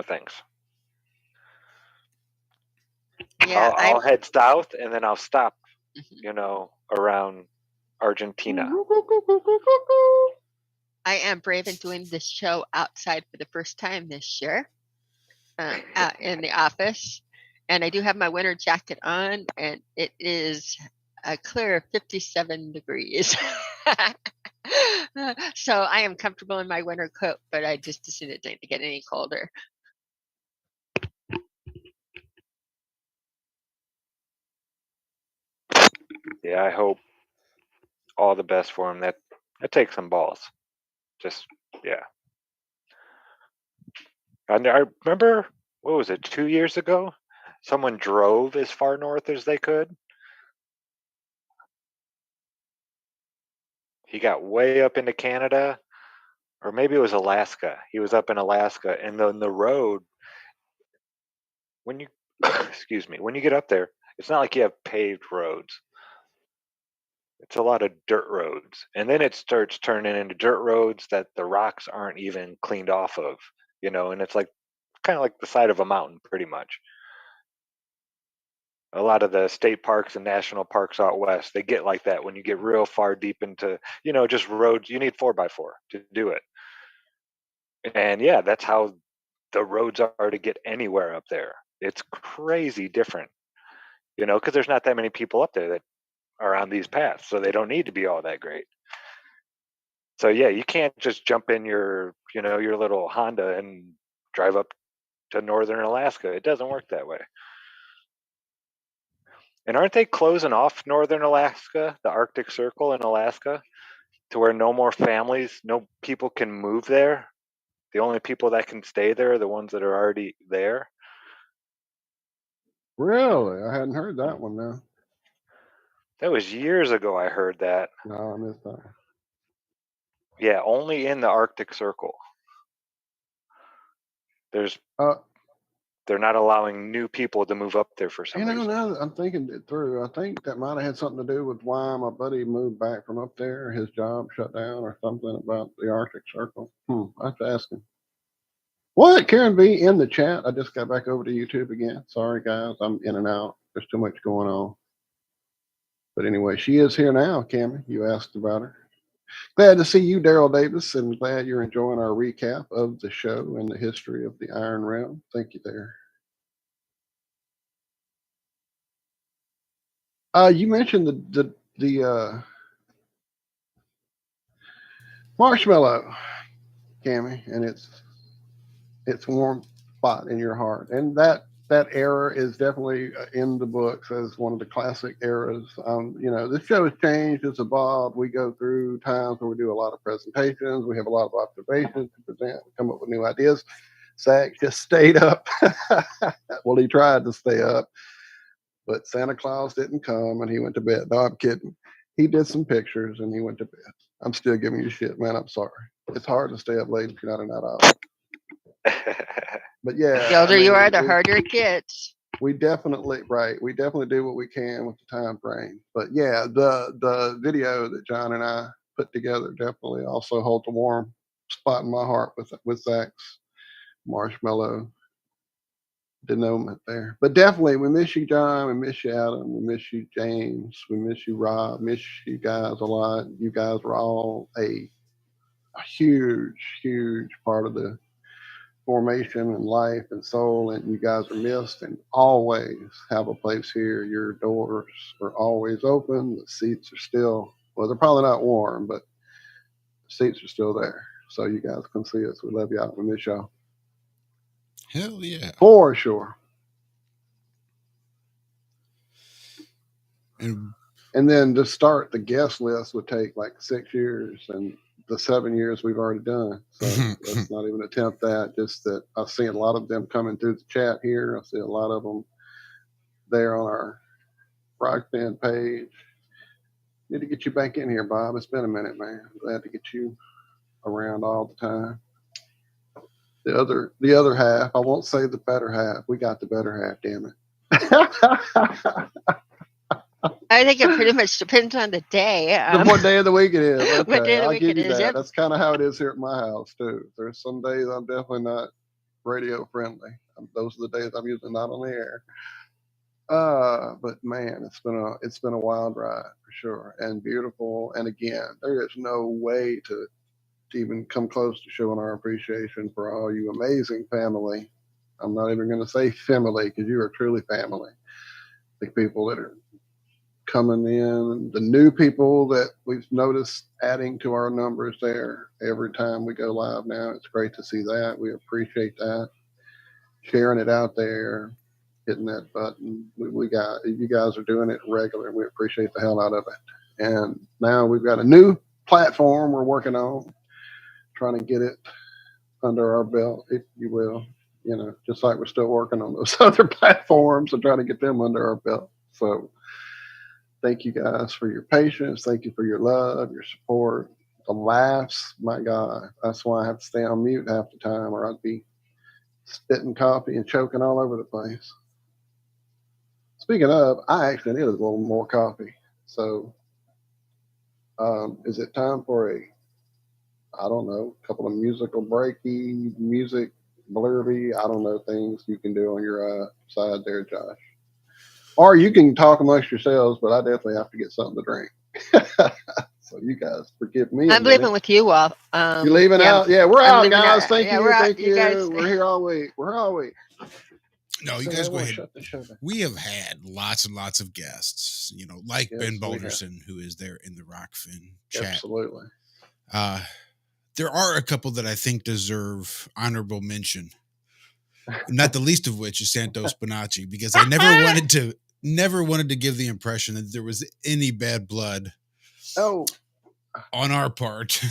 F: thanks. Yeah, I'll head south and then I'll stop, around Argentina.
E: I am brave in doing this show outside for the first time this year, out in the office. And I do have my winter jacket on, and it is a clear 57 degrees. So I am comfortable in my winter coat, but I just assume it doesn't get any colder.
F: Yeah, I hope all the best for him. That takes some balls. Just, yeah. And I remember, what was it, 2 years ago? Someone drove as far north as they could. He got way up into Canada, or maybe it was Alaska. He was up in Alaska, and then the road, when you, when you get up there, it's not like you have paved roads. It's a lot of dirt roads. And then it starts turning into dirt roads that the rocks aren't even cleaned off of, and it's like kind of like the side of a mountain, pretty much. A lot of the state parks and national parks out west, they get like that when you get real far deep into, just roads. You need 4x4 to do it. And yeah, that's how the roads are to get anywhere up there. It's crazy different, because there's not that many people up there that are on these paths, so they don't need to be all that great. So yeah, you can't just jump in your little Honda and drive up to northern Alaska. It doesn't work that way. And aren't they closing off northern Alaska, the Arctic Circle in Alaska, to where no more families, no people can move there? The only people that can stay there are the ones that are already there.
G: Really? I hadn't heard that one now.
F: That was years ago I heard that.
G: No, I missed that one.
F: Yeah, only in the Arctic Circle. There's they're not allowing new people to move up there for some reason.
G: Now that I'm thinking it through, I think that might have had something to do with why my buddy moved back from up there. His job shut down or something about the Arctic Circle. I have to ask him. What? Karen B in the chat. I just got back over to YouTube again. Sorry, guys. I'm in and out. There's too much going on. But anyway, she is here now, Cammie. You asked about her. Glad to see you, Daryl Davis, and glad you're enjoying our recap of the show and the history of the Iron Realm. Thank you there. You mentioned the marshmallow, Cammie, and it's a warm spot in your heart, and that era is definitely in the books as one of the classic eras. This show has changed, it's evolved. We go through times where we do a lot of presentations, we have a lot of observations to present, come up with new ideas. Zach just stayed up. Well, he tried to stay up, but Santa Claus didn't come and he went to bed. No, I'm kidding. He did some pictures and he went to bed. I'm still giving you shit, man. I'm sorry. It's hard to stay up late if you're not a night owl. But yeah,
E: the older you are, the harder it gets.
G: We definitely do what we can with the time frame. But yeah, the video that John and I put together definitely also holds a warm spot in my heart with Zach's marshmallow denouement there. But definitely, we miss you, John. We miss you, Adam. We miss you, James. We miss you, Rob. Miss you guys a lot. You guys were all a huge part of the formation and life and soul, and you guys are missed and always have a place here. Your doors are always open. The seats are still, well, they're probably not warm, but the seats are still there. So you guys can see us. We love y'all. We miss y'all.
D: Hell yeah.
G: For sure. And then to start the guest list would take like 6 years, and the 7 years we've already done. So let's not even attempt that. Just that I see a lot of them coming through the chat here. I see a lot of them there on our Rock Band page. Need to get you back in here, Bob. It's been a minute, man. I'm glad to get you around all the time. The other half, I won't say the better half. We got the better half, damn it.
E: I think it pretty much depends on the day.
G: What day of the week it is. Okay.
E: What day of the week
G: give
E: it
G: you
E: is.
G: that.
E: Yep.
G: That's kind of how it is here at my house, too. There's some days I'm definitely not radio friendly. Those are the days I'm usually not on the air. But man, it's been a wild ride for sure, and beautiful. And again, there is no way to even come close to showing our appreciation for all you amazing family. I'm not even going to say family because you are truly family. The people that are coming in, the new people that we've noticed adding to our numbers there every time we go live now. It's great to see that. We appreciate that. Sharing it out there, hitting that button. We got, you guys are doing it regular. We appreciate the hell out of it. And now we've got a new platform we're working on, trying to get it under our belt, if you will. Just like we're still working on those other platforms and trying to get them under our belt. So thank you guys for your patience. Thank you for your love, your support, the laughs. My God, that's why I have to stay on mute half the time, or I'd be spitting coffee and choking all over the place. Speaking of, I actually need a little more coffee. So is it time for a couple of musical breaky, music blurby, I don't know, things you can do on your side there, Josh? Or you can talk amongst yourselves, but I definitely have to get something to drink. So you guys forgive me.
E: I'm leaving with you all.
G: You leaving out? Yeah, we're out, guys. Thank you.
E: Thank you.
G: We're here all week.
D: No, you guys go ahead. We have had lots and lots of guests, like Ben Balderson, who is there in the Rockfin chat.
G: Absolutely.
D: There are a couple that I think deserve honorable mention. Not the least of which is Santos Bonacci, because I never wanted to give the impression that there was any bad blood on our part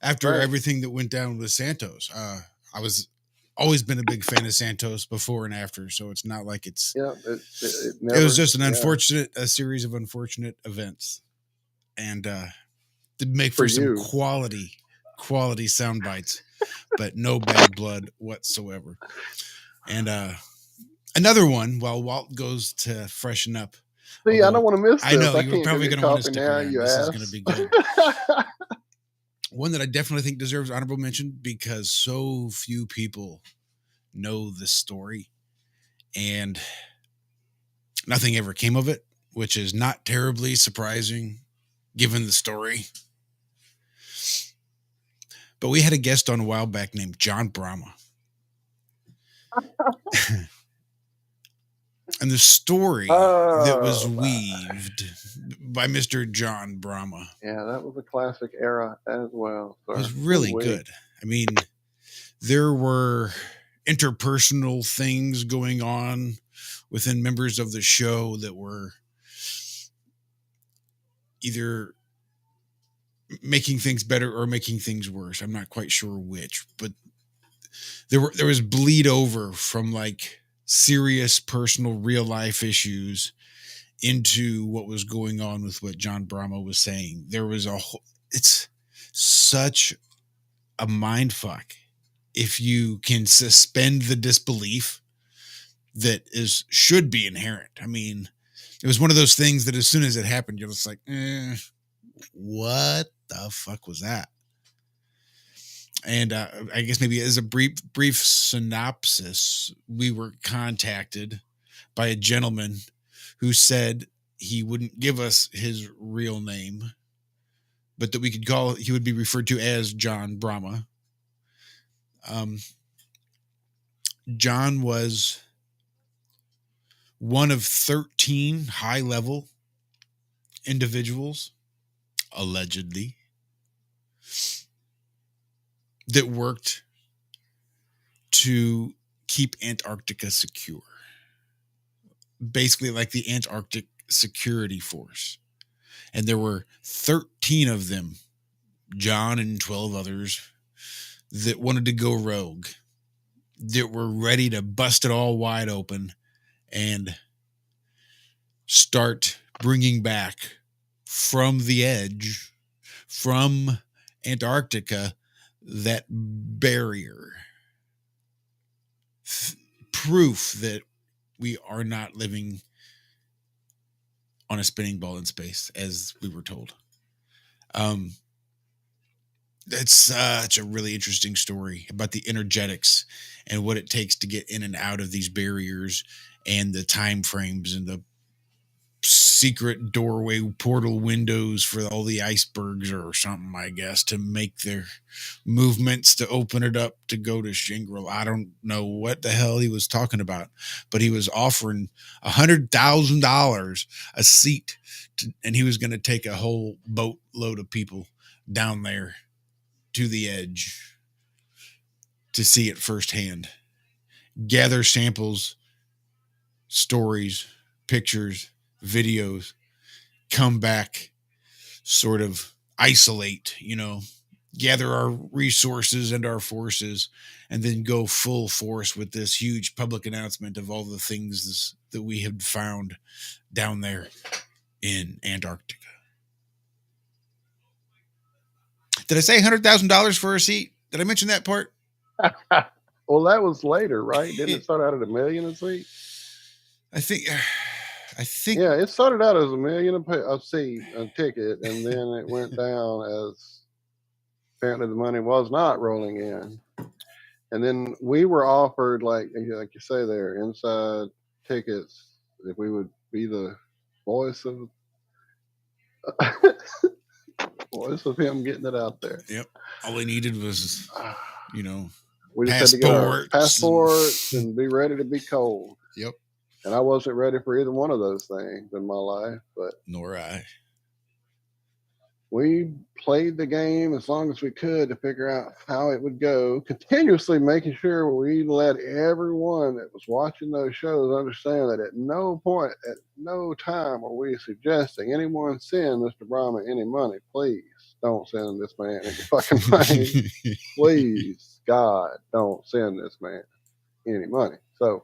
D: after everything that went down with Santos. I was always been a big fan of Santos before and after, so it's not like it's it was just a series of unfortunate events, and to make for some quality sound bites. but no bad blood whatsoever. And another one, while Walt goes to freshen up.
G: See, I don't want to miss this.
D: I know
G: I
D: you're
G: can't
D: probably
G: give
D: going
G: you
D: to
G: a
D: want to
G: copy
D: stick
G: now.
D: around.
G: You
D: This
G: asked.
D: is going to be good. One that I definitely think deserves honorable mention because so few people know this story and nothing ever came of it, which is not terribly surprising given the story. But we had a guest on a while back named John Brahma. And the story that was weaved by Mr. John Brahma.
G: Yeah, that was a classic era as well.
D: It was really good. I mean, there were interpersonal things going on within members of the show that were either making things better or making things worse. I'm not quite sure which, but there was bleed over from like serious personal real life issues into what was going on with what John Brahma was saying. There was it's such a mind fuck if you can suspend the disbelief that should be inherent. I mean, it was one of those things that as soon as it happened, you're just like, what the fuck was that? And I guess maybe as a brief synopsis, we were contacted by a gentleman who said he wouldn't give us his real name, but that he would be referred to as John Brahma. John was one of 13 high-level individuals, allegedly, that worked to keep Antarctica secure. Basically like the Antarctic Security Force. And there were 13 of them, John and 12 others, that wanted to go rogue, that were ready to bust it all wide open and start bringing back from the edge, from Antarctica, that barrier. Proof that we are not living on a spinning ball in space, as we were told. That's such a really interesting story about the energetics and what it takes to get in and out of these barriers and the time frames and the secret doorway portal windows for all the icebergs or something, I guess, to make their movements to open it up to go to Shingrill. I don't know what the hell he was talking about, but he was offering $100,000 a seat and he was going to take a whole boatload of people down there to the edge to see it firsthand, gather samples, stories, pictures, videos, come back, sort of isolate, gather our resources and our forces, and then go full force with this huge public announcement of all the things that we had found down there in Antarctica. Did I say $100,000 for a seat? Did I mention that part?
G: Well, that was later, right? Didn't it start out at $1 million a seat?
D: I think.
G: Yeah, it started out as $1 million a seat, a ticket, and then it went down as apparently the money was not rolling in. And then we were offered, like you say there, inside tickets if we would be the voice of him getting it out there.
D: Yep. All we needed was,
G: we just had to get our passports and be ready to be cold.
D: Yep.
G: And I wasn't ready for either one of those things in my life, but
D: nor I.
G: We played the game as long as we could to figure out how it would go, continuously making sure we let everyone that was watching those shows understand that at no point, at no time were we suggesting anyone send Mr. Brahma any money. Please don't send this man any fucking money. Please, God, don't send this man any money. So,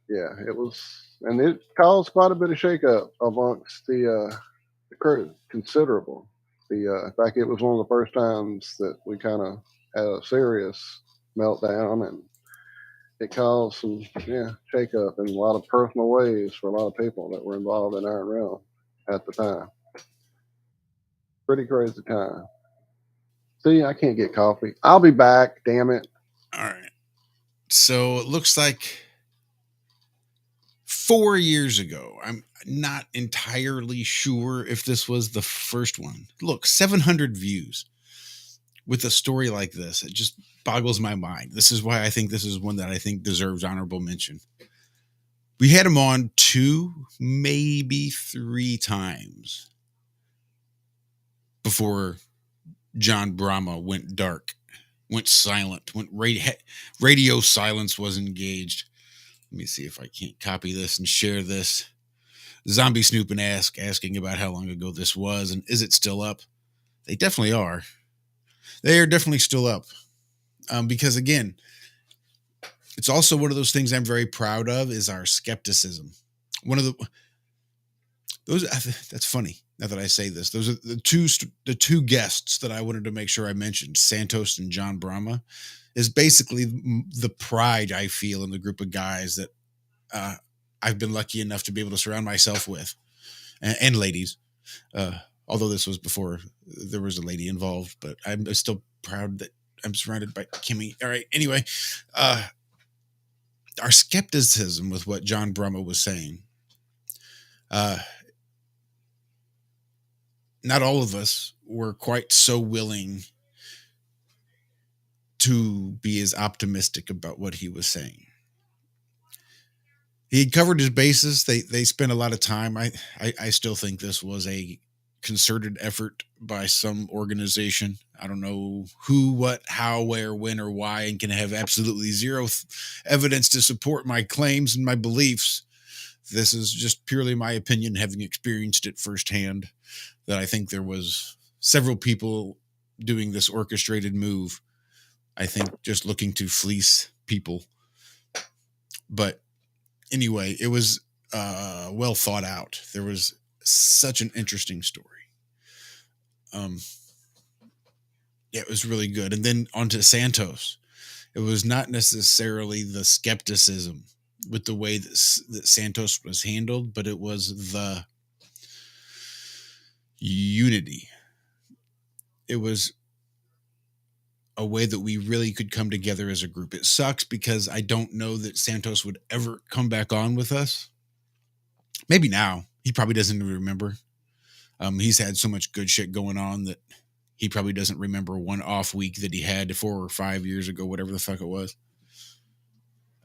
G: yeah, it was, and it caused quite a bit of shakeup amongst the crew, considerable. In fact, it was one of the first times that we kind of had a serious meltdown, and it caused some shake-up in a lot of personal ways for a lot of people that were involved in Iron Realm at the time. Pretty crazy time. See, I can't get coffee. I'll be back, damn it.
D: All right. So it looks like 4 years ago, I'm not entirely sure if this was the first one. Look, 700 views with a story like this. It just boggles my mind. This is why I think this is one that I think deserves honorable mention. We had him on 2, maybe 3 times before John Brahma went dark, went silent, went radio silence was engaged. Let me see if I can't copy this and share this. Zombie Snoop and asking about how long ago this was and is it still up? They definitely are. They are definitely still up. Because again, it's also one of those things I'm very proud of is our skepticism. That's funny. Now that I say this, those are the two guests that I wanted to make sure I mentioned, Santos and John Brahma, is basically the pride I feel in the group of guys that I've been lucky enough to be able to surround myself with, and ladies. Although this was before there was a lady involved, but I'm still proud that I'm surrounded by Kimmy. All right. Anyway, our skepticism with what John Brahma was saying. Not all of us were quite so willing to be as optimistic about what he was saying. He covered his bases. They spent a lot of time. I still think this was a concerted effort by some organization. I don't know who, what, how, where, when, or why, and can have absolutely zero evidence to support my claims and my beliefs. This is just purely my opinion, having experienced it firsthand, that I think there was several people doing this orchestrated move. I think just looking to fleece people. But anyway, it was well thought out. There was such an interesting story. It was really good. And then onto Santos. It was not necessarily the skepticism with the way that Santos was handled, but it was the unity. It was a way that we really could come together as a group. It sucks because I don't know that Santos would ever come back on with us. Maybe now. He probably doesn't even remember. He's had so much good shit going on that he probably doesn't remember one off week that he had 4 or 5 years ago, whatever the fuck it was.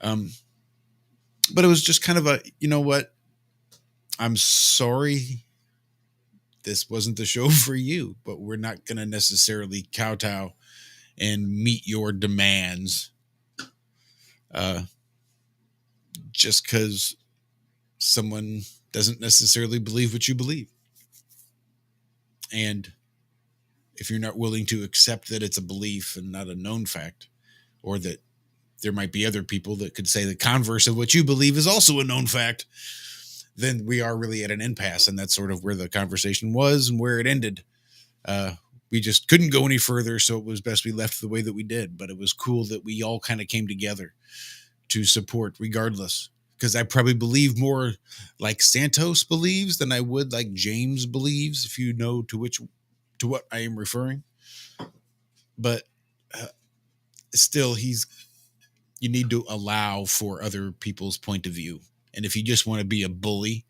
D: But it was just kind of a, you know what? I'm sorry this wasn't the show for you, but we're not going to necessarily kowtow and meet your demands just because someone doesn't necessarily believe what you believe. And if you're not willing to accept that it's a belief and not a known fact, or that there might be other people that could say the converse of what you believe is also a known fact, then we are really at an impasse. And that's sort of where the conversation was and where it ended. We just couldn't go any further, so it was best we left the way that we did. But it was cool that we all kind of came together to support regardless, because I probably believe more like Santos believes than I would like James believes, if you know to what I am referring. But still, you need to allow for other people's point of view. And if you just want to be a bully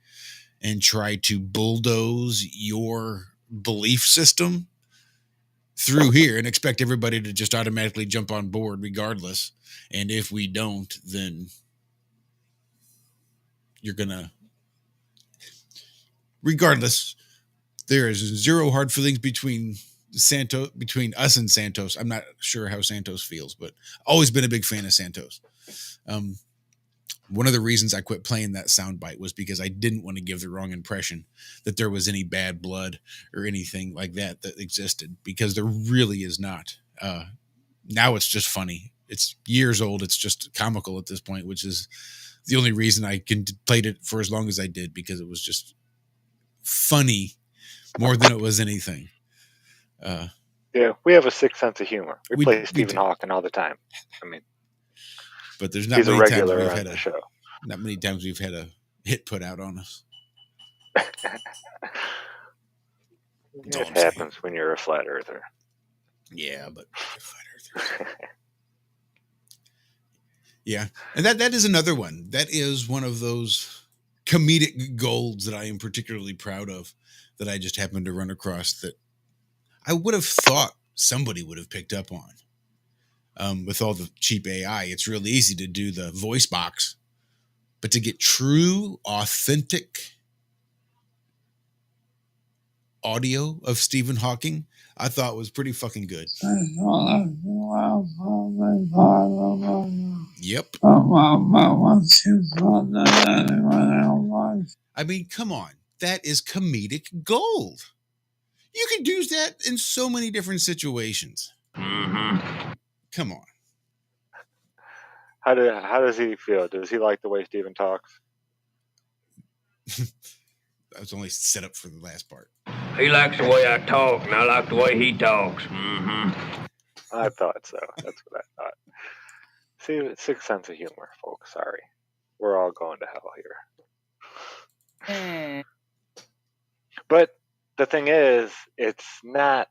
D: and try to bulldoze your belief system through here and expect everybody to just automatically jump on board regardless, and if we don't, then you're gonna, regardless, there is zero hard feelings between us and Santos. I'm not sure how Santos feels, but always been a big fan of Santos. One of the reasons I quit playing that soundbite was because I didn't want to give the wrong impression that there was any bad blood or anything like that existed, because there really is not. Now it's just funny. It's years old. It's just comical at this point, which is the only reason I played it for as long as I did, because it was just funny more than it was anything.
F: Yeah, we have a sick sense of humor. We play
D: we
F: Stephen
D: do.
F: Hawking all the time. I mean,
D: But there's not
F: he's a
D: many times
F: regular
D: we've
F: on
D: had
F: the
D: a
F: show.
D: not many times we've had a hit put out on us. That's all
F: It
D: I'm saying.
F: happens when you're a flat earther.
D: Yeah, but flat earthers. Yeah, and that is another one. That is one of those comedic golds that I am particularly proud of. That I just happened to run across that I would have thought somebody would have picked up on. With all the cheap AI, it's really easy to do the voice box, but to get true, authentic audio of Stephen Hawking, I thought was pretty fucking good. Yep. I mean, come on. That is comedic gold. You can use that in so many different situations.
A: Mm-hmm.
D: Come on.
F: How does he feel? Does he like the way Stephen talks?
D: I was only set up for the last part.
A: He likes the way I talk, and I like the way he talks. Mm-hmm.
F: I thought so. That's what I thought. See, sick sense of humor, folks. Sorry. We're all going to hell here. But the thing is, it's not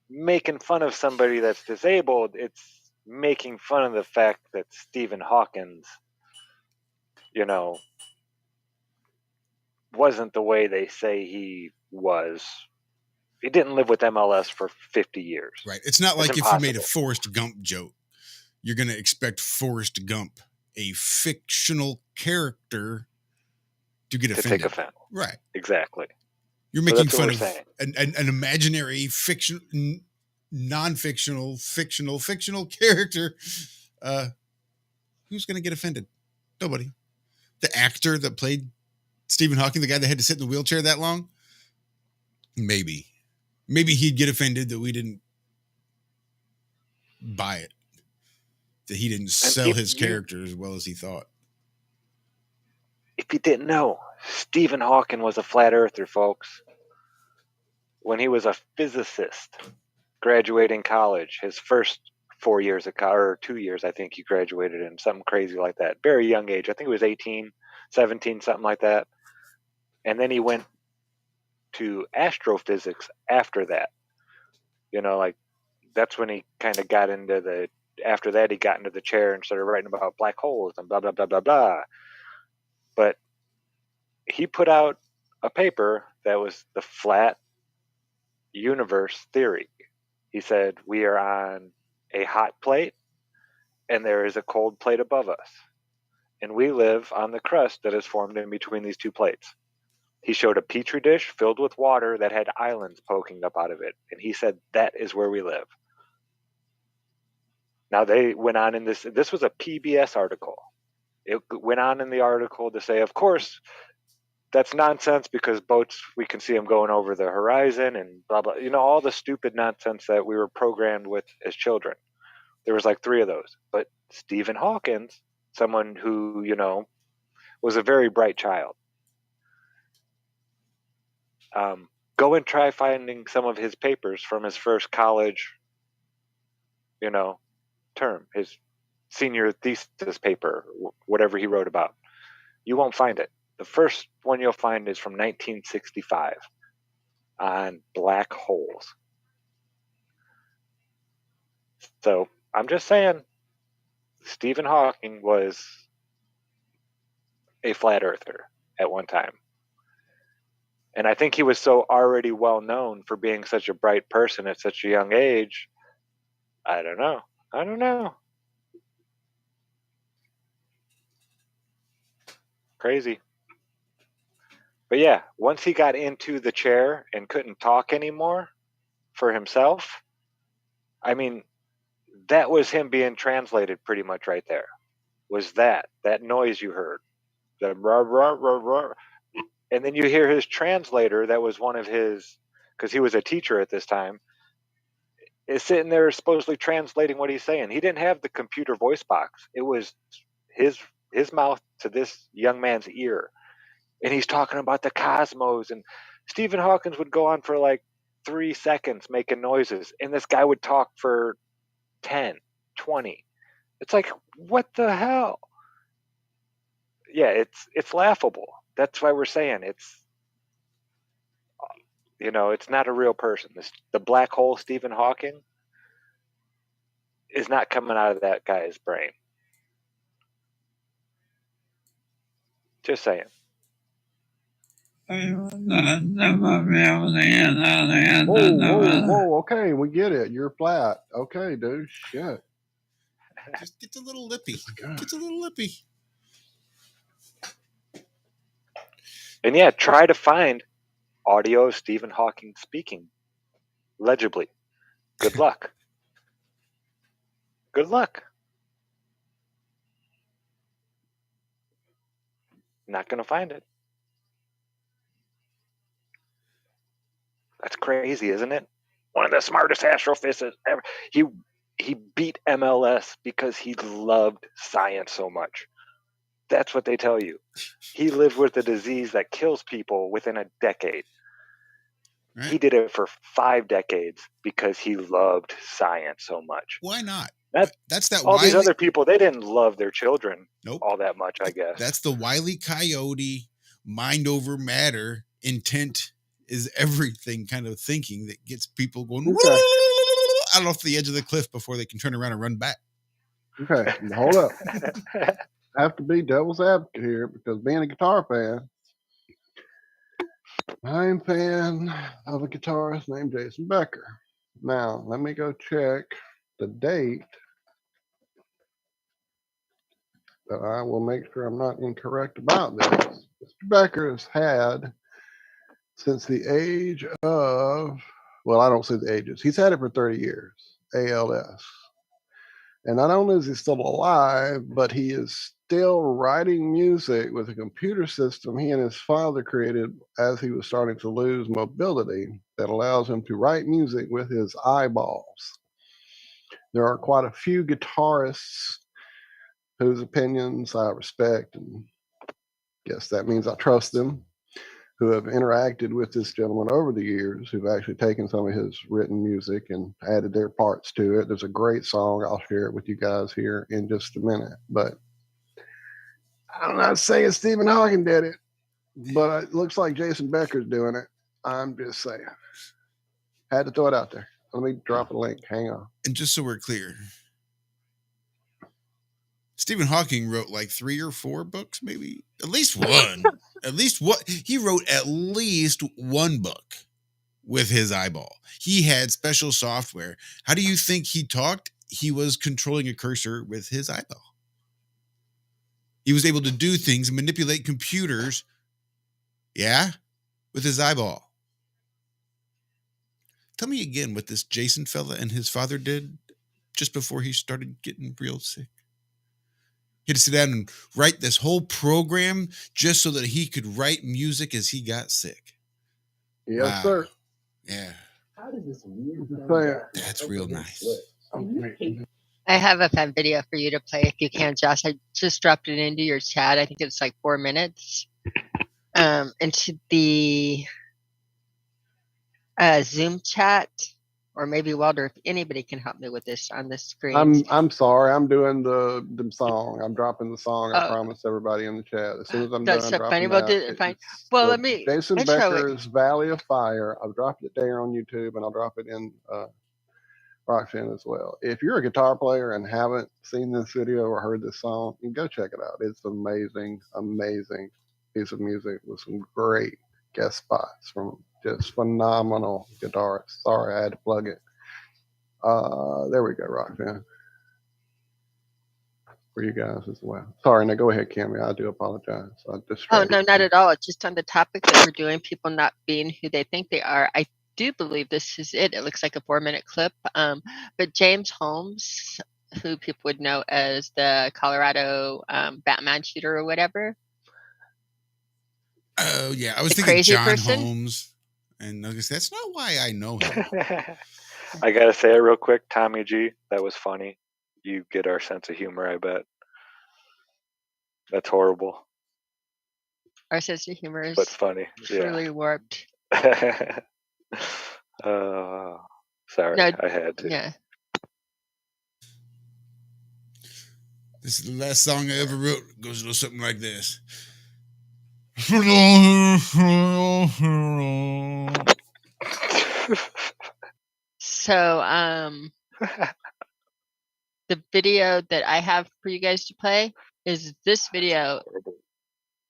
F: making fun of somebody that's disabled. It's making fun of the fact that Stephen Hawkins, wasn't the way they say he was. He didn't live with MLS for 50 years.
D: Right. It's not like
F: impossible.
D: if you made a Forrest Gump joke, you're going to expect Forrest Gump, a fictional character, to get offended.
F: To take offense.
D: Right.
F: Exactly.
D: You're making fun of an imaginary fiction, non-fictional, fictional character. Who's going to get offended? Nobody. The actor that played Stephen Hawking, the guy that had to sit in the wheelchair that long, maybe he'd get offended that we didn't buy it, that he didn't sell his character as well as he thought.
F: If you didn't know, Stephen Hawking was a flat earther, folks. When he was a physicist, graduating college, his first 4 years of college, or 2 years, I think he graduated in, something crazy like that. Very young age. I think it was 18, 17, something like that. And then he went to astrophysics after that. That's when he kind of got into after that he got into the chair and started writing about black holes and blah, blah, blah, blah, blah. But he put out a paper that was the flat universe theory. He said, we are on a hot plate and there is a cold plate above us. And we live on the crust that is formed in between these two plates. He showed a petri dish filled with water that had islands poking up out of it. And he said, that is where we live. Now they went on in this was a PBS article. It went on in the article to say, of course, that's nonsense because boats, we can see them going over the horizon and blah, blah, all the stupid nonsense that we were programmed with as children. There was like 3 of those. But Stephen Hawkins, someone who, was a very bright child. Go and try finding some of his papers from his first college, term, his senior thesis paper, whatever he wrote about. You won't find it. The first one you'll find is from 1965 on black holes. So I'm just saying, Stephen Hawking was a flat earther at one time. And I think he was so already well known for being such a bright person at such a young age. I don't know. Crazy. But yeah, once he got into the chair and couldn't talk anymore for himself, I mean, that was him being translated pretty much right there. Was that noise you heard. The rah, rah, rah, rah. And then you hear his translator, that was one of his, because he was a teacher at this time, is sitting there supposedly translating what he's saying. He didn't have the computer voice box. It was his mouth to this young man's ear. And he's talking about the cosmos. And Stephen Hawking would go on for like 3 seconds making noises, and this guy would talk for 10, 20. It's like, what the hell? Yeah, it's laughable. That's why we're saying it's not a real person. The black hole Stephen Hawking is not coming out of that guy's brain. Just saying.
G: Whoa, okay, we get it. You're flat. Okay, dude, shit.
D: Just gets a little lippy.
G: God.
D: Gets a little lippy.
F: And yeah, try to find audio of Stephen Hawking speaking legibly. Good luck. Good luck. Not going to find it. That's crazy, isn't it? One of the smartest astrophysicists ever. He beat MLS because he loved science so much. That's what they tell you. He lived with a disease that kills people within a decade.
D: Right.
F: He did it for 5 decades because he loved science so much.
D: Why not?
F: That's all these other people, they didn't love their children all that much, I guess.
D: That's the Wile E. Coyote, mind over matter, intent is everything kind of thinking that gets people going out off the edge of the cliff before they can turn around and run back.
G: Okay, hold up. I have to be devil's advocate here because being a guitar fan, I'm a fan of a guitarist named Jason Becker. Now, let me go check the date. But I will make sure I'm not incorrect about this. Mr. Becker has had, since the age of, well, I don't see the ages. He's had it for 30 years, ALS. And not only is he still alive, but he is still writing music with a computer system he and his father created as he was starting to lose mobility that allows him to write music with his eyeballs. There are quite a few guitarists whose opinions I respect, and guess that means I trust them, who have interacted with this gentleman over the years, who've actually taken some of his written music and added their parts to it. There's a great song. I'll share it with you guys here in just a minute. But I'm not saying Stephen Hawking did it, but it looks like Jason Becker's doing it. I'm just saying. Had to throw it out there. Let me drop a link. Hang on.
D: And just so we're clear, Stephen Hawking wrote like 3 or 4 books, maybe at least one. He wrote at least one book with his eyeball. He had special software. How do you think he talked? He was controlling a cursor with his eyeball. He was able to do things and manipulate computers, with his eyeball. Tell me again what this Jason fella and his father did just before he started getting real sick. He had to sit down and write this whole program just so that he could write music as he got sick.
G: Yes, sir.
D: Yeah.
J: How does this weird
D: That's real nice.
E: I have a fun video for you to play if you can, Josh. I just dropped it into your chat. I think it's like 4 minutes. Into the Zoom chat, or maybe Walter, if anybody can help me with this on the screen.
G: I'm sorry. I'm doing the song. I'm dropping the song. I promised everybody in the chat. As soon as I'm
E: that's
G: done
E: so funny.
G: dropping
E: Well, let me
G: Jason
E: intro
G: Becker's Valley of Fire. I've dropped it there on YouTube, and I'll drop it in Roxanne as well. If you're a guitar player and haven't seen this video or heard this song, you go check it out. It's amazing, amazing piece of music with some great guest spots from just phenomenal guitarists. Sorry, I had to plug it. There we go, Roxanne. For you guys as well. Sorry, now go ahead, Cammy. I do apologize.
E: Oh, no, not at all. Just on the topic that we're doing, people not being who they think they are. I do believe this is it. It looks like a 4-minute clip. But James Holmes, who people would know as the Colorado Batman shooter or whatever.
D: Oh, yeah. I was thinking John Holmes. And I guess that's not why I know him.
F: I got to say it real quick. Tommy G, that was funny. You get our sense of humor, I bet. That's horrible.
E: Our sense of humor is
F: but funny.
E: truly warped.
F: Sorry,
E: No,
F: I had to.
E: yeah.
D: This is the last song I ever wrote. It goes a little something like this.
E: So, the video that I have for you guys to play is this video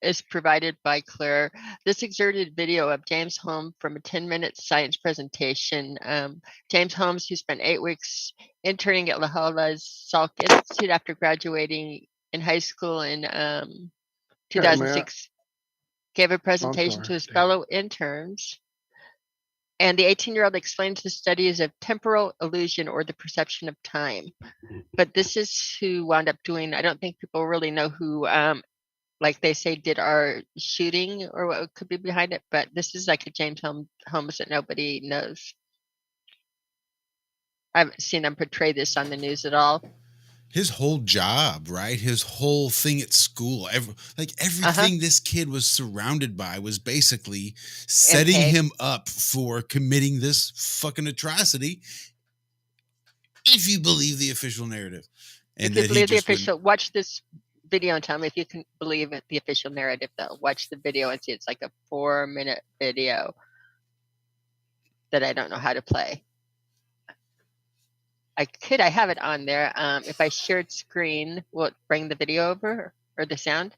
E: is provided by Claire. This excerpted video of James Holmes from a 10-minute science presentation. James Holmes, who spent 8 weeks interning at La Jolla's Salk Institute after graduating in high school in 2006, gave a presentation to his fellow interns. And the 18-year-old explains the studies of temporal illusion or the perception of time. But this is who wound up doing, I don't think people really know who, like they say, did our shooting or what could be behind it. But this is like a James Holmes that nobody knows. I haven't seen him portray this on the news at all.
D: His whole job, right? His whole thing at school, everything this kid was surrounded by was basically setting him up for committing this fucking atrocity. If you believe the official narrative,
E: and if you believe the official, watch this video and tell me if you can believe it, the official narrative. Though, watch the video and see it's like a 4-minute video that I don't know how to play. I have it on there. If I shared screen, will it bring the video over or the sound?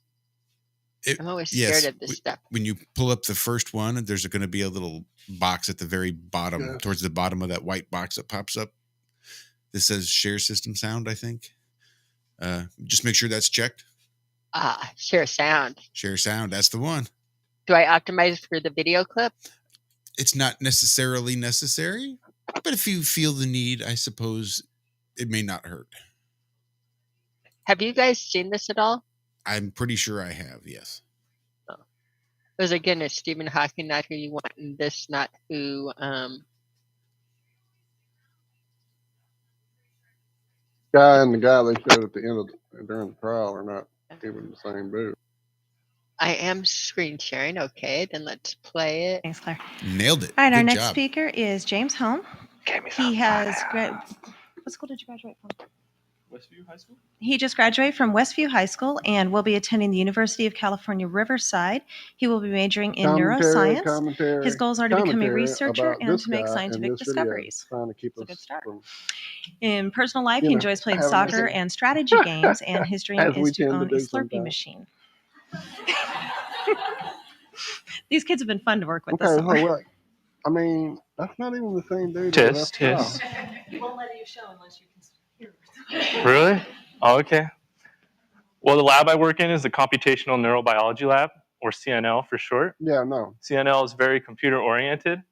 E: I'm always scared of this stuff.
D: When you pull up the first one, there's going to be a little box at the very bottom, towards the bottom of that white box that pops up. This says share system sound, I think. Just make sure that's checked.
E: Share sound.
D: Share sound. That's the one.
E: Do I optimize for the video clip?
D: It's not necessarily necessary. But if you feel the need, I suppose it may not hurt.
E: Have you guys seen this at all?
D: I'm pretty sure I have, yes.
E: Oh. Because again, it's Stephen Hawking, not who you want, and this, not who.
G: Guy and the guy they showed at the end of during the trial are not even the same dude.
E: I am screen sharing. Okay, then let's play it.
K: Thanks, Claire.
D: Nailed it.
K: All right,
D: Good
K: our next
D: job.
K: speaker is James Holmes. He has what school did you graduate from?
L: Westview High School?
K: He just graduated from Westview High School and will be attending the University of California, Riverside. He will be majoring in neuroscience. His goals are to become a researcher and to make scientific discoveries.
G: Trying to keep
K: It's a
G: us
K: good start.
G: From,
K: in personal life, he enjoys playing soccer and strategy games, and his dream is to own a Slurpee machine. These kids have been fun to work with this summer.
G: Well, I mean, that's not even the same dude.
L: Test.
K: He won't let you show unless you can hear.
L: Really? Oh, okay. Well, the lab I work in is the Computational Neurobiology Lab, or CNL for short.
G: Yeah, no.
L: CNL is very computer-oriented.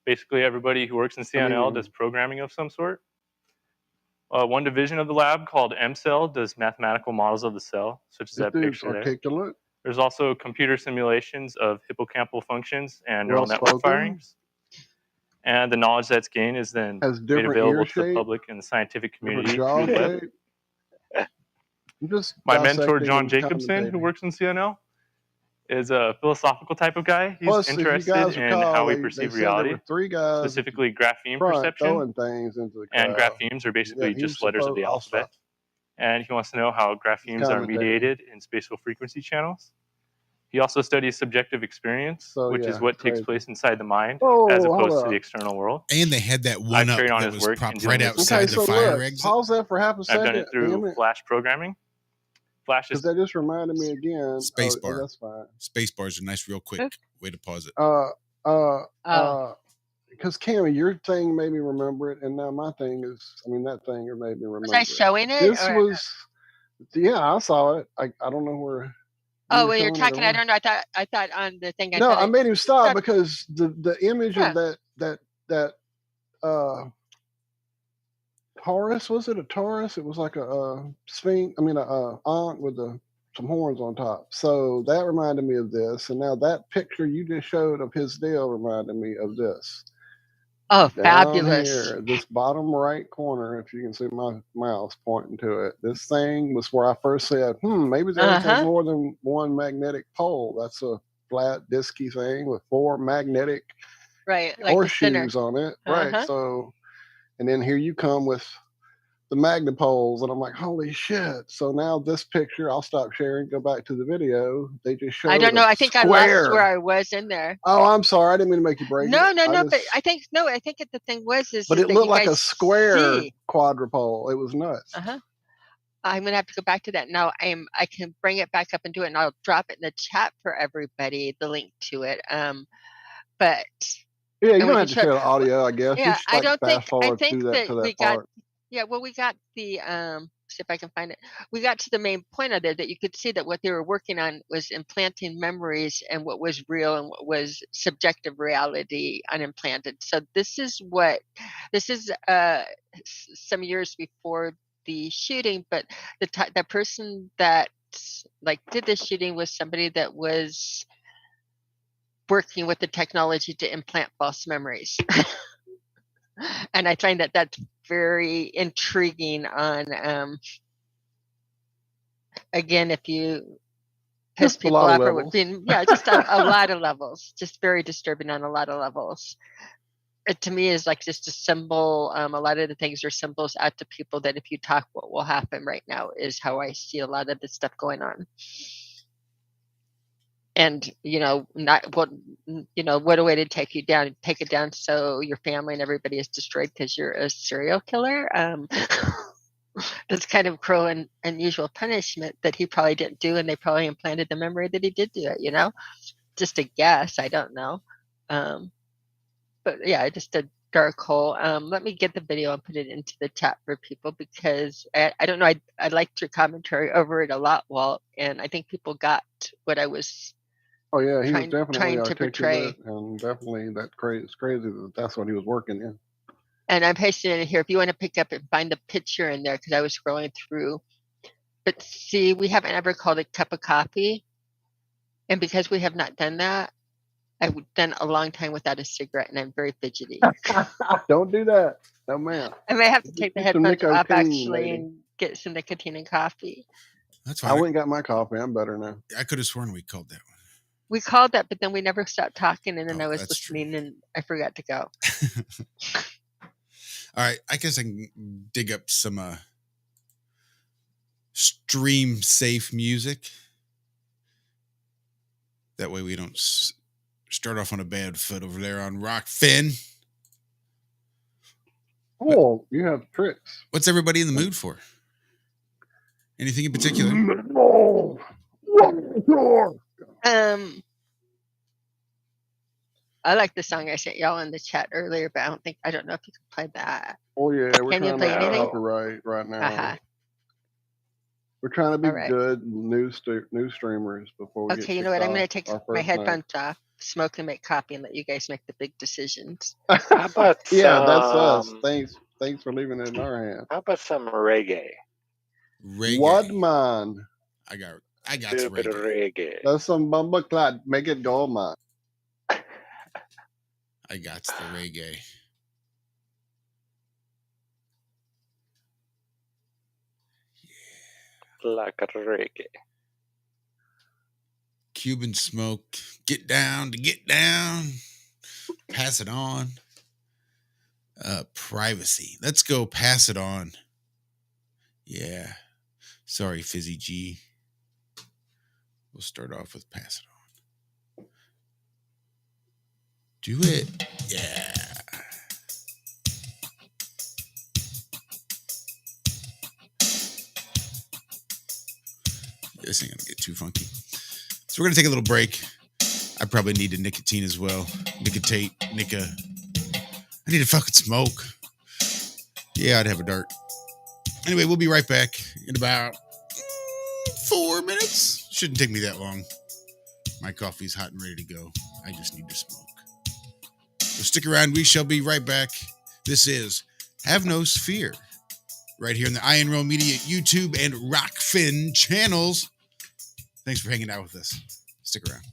L: Basically, everybody who works in CNL does programming of some sort. One division of the lab called MCell does mathematical models of the cell, such as that picture there. There's also computer simulations of hippocampal functions and neural network firings. And the knowledge that's gained is then made available to the public and the scientific community through the web. My mentor, John Jacobson, who works in CNL, is a philosophical type of guy. He's interested in how we perceive reality, specifically grapheme perception. And graphemes are basically just letters of the alphabet. And he wants to know how graphemes are mediated in spatial frequency channels. He also studies subjective experience, which is what takes place inside the mind, as opposed to the external world.
D: And they had that one up that was propped right outside the fire exit.
G: Pause that for half a second.
L: I've done it through Flash programming. Flash is...
G: Because that just reminded me again.
D: Spacebar.
G: That's fine.
D: Spacebar is a nice, real quick way to pause it.
G: Because Cammie, your thing made me remember it, and now my thing is, that thing made me remember it.
E: Was I showing it?
G: This was, yeah, I saw it. I don't know where.
E: Oh, when you're talking, I don't know. I thought on the thing.
G: I made him stop because the image of that Taurus, was it a Taurus? It was like a sphinx. A ankh with some horns on top. So that reminded me of this, and now that picture you just showed of his deal reminded me of this.
E: Oh,
G: down
E: fabulous!
G: Here, this bottom right corner, if you can see my mouse pointing to it, this thing was where I first said, maybe the Earth has more than one magnetic pole. That's a flat, disky thing with 4 magnetic
E: Right, like the center.
G: horseshoes on it. Right.
E: Uh-huh.
G: So, and then here you come with the magnet poles, and I'm like, holy shit. So now this picture, I'll stop sharing, go back to the video. They just showed
E: I don't know. I think I lost where
G: square.
E: I was in there.
G: Oh, I'm sorry. I didn't mean to make you break it.
E: No. But I think the thing was
G: But
E: is
G: it
E: that
G: looked
E: you
G: like a
E: guys
G: square
E: see.
G: quadrupole. It was nuts.
E: Uh-huh. I'm gonna have to go back to that now. I can bring it back up and do it, and I'll drop it in the chat for everybody, the link to it. But
G: Yeah, you
E: and
G: don't
E: we
G: have
E: can
G: to
E: show.
G: share the audio, I guess. You
E: Yeah,
G: just
E: I
G: like
E: don't think.
G: fast
E: I
G: forward
E: think
G: to
E: that we
G: that
E: got.
G: part.
E: Yeah, well, we got the see if I can find it. We got to the main point of it that you could see that what they were working on was implanting memories and what was real and what was subjective reality unimplanted. So this is some years before the shooting, but the person that like did the shooting was somebody that was working with the technology to implant false memories. And I find that that's very intriguing on again, if you piss
G: Just a
E: people
G: lot of
E: off or
G: levels.
E: just a lot of levels, just very disturbing on a lot of levels. It to me is like just a symbol. A lot of the things are symbols out to people that if you talk, what will happen right now is how I see a lot of the stuff going on. And what a way to take it down so your family and everybody is destroyed because you're a serial killer. That's kind of cruel and unusual punishment that he probably didn't do, and they probably implanted the memory that he did do it. Just a guess. I don't know. But yeah, just a dark hole. Let me get the video and put it into the chat for people because I don't know. I liked your commentary over it a lot, Walt, and I think people got what I was.
G: Oh yeah, he was definitely
E: trying to portray.
G: articulate, and definitely it's crazy that that's what he was working in.
E: And I'm pasting it in here if you want to pick up and find the picture in there because I was scrolling through. But see, we haven't ever called it cup of coffee, and because we have not done that, I've done a long time without a cigarette, and I'm very fidgety.
G: Don't do that, no ma'am.
E: I may have to take the headphones off actually
G: lady.
E: and get some nicotine and coffee.
D: That's fine.
G: I went and got my coffee. I'm better now.
D: I could have sworn we called that one.
E: We called that, but then we never stopped talking, and then I was listening,
D: true.
E: and I forgot to go.
D: All right, I guess I can dig up some stream safe music. That way we don't start off on a bad foot over there on Rockfin.
G: Oh, you have tricks.
D: What's everybody in the mood for? Anything in particular?
E: I like the song I sent y'all in the chat earlier, but I don't know if you can play that.
G: Oh yeah, we're
E: Can you
G: trying
E: play
G: to
E: anything?
G: copyright right now.
E: Uh-huh.
G: We're trying to be
E: right.
G: good news streamers before we get.
E: Okay, you know what? I'm going to take my headphones off, smoke, and make coffee, and let you guys make the big decisions.
F: How about
G: yeah, that's us. Thanks for leaving it in our hands.
F: How about some reggae?
D: Reggae.
G: What man?
D: I got
F: Do a
D: some
F: bit of
D: reggae.
F: reggae.
G: That's some bumbleclad. Make it gold, man.
D: I got the reggae.
F: Like a reggae.
D: Cuban smoke. Get down to get down. Pass it on. Privacy. Let's go pass it on. Yeah. Sorry, Fizzy G. We'll start off with pass it on. Do it. Yeah. This ain't gonna get too funky. So we're gonna take a little break. I probably need a nicotine as well. Nicotate. I need to fucking smoke. Yeah, I'd have a dart. Anyway, we'll be right back in about 4 minutes. Shouldn't take me that long. My coffee's hot and ready to go. I just need to smoke. So stick around. We shall be right back. This is Have No Fear. Right here in the Iron Roll Media YouTube and Rockfin channels. Thanks for hanging out with us. Stick around.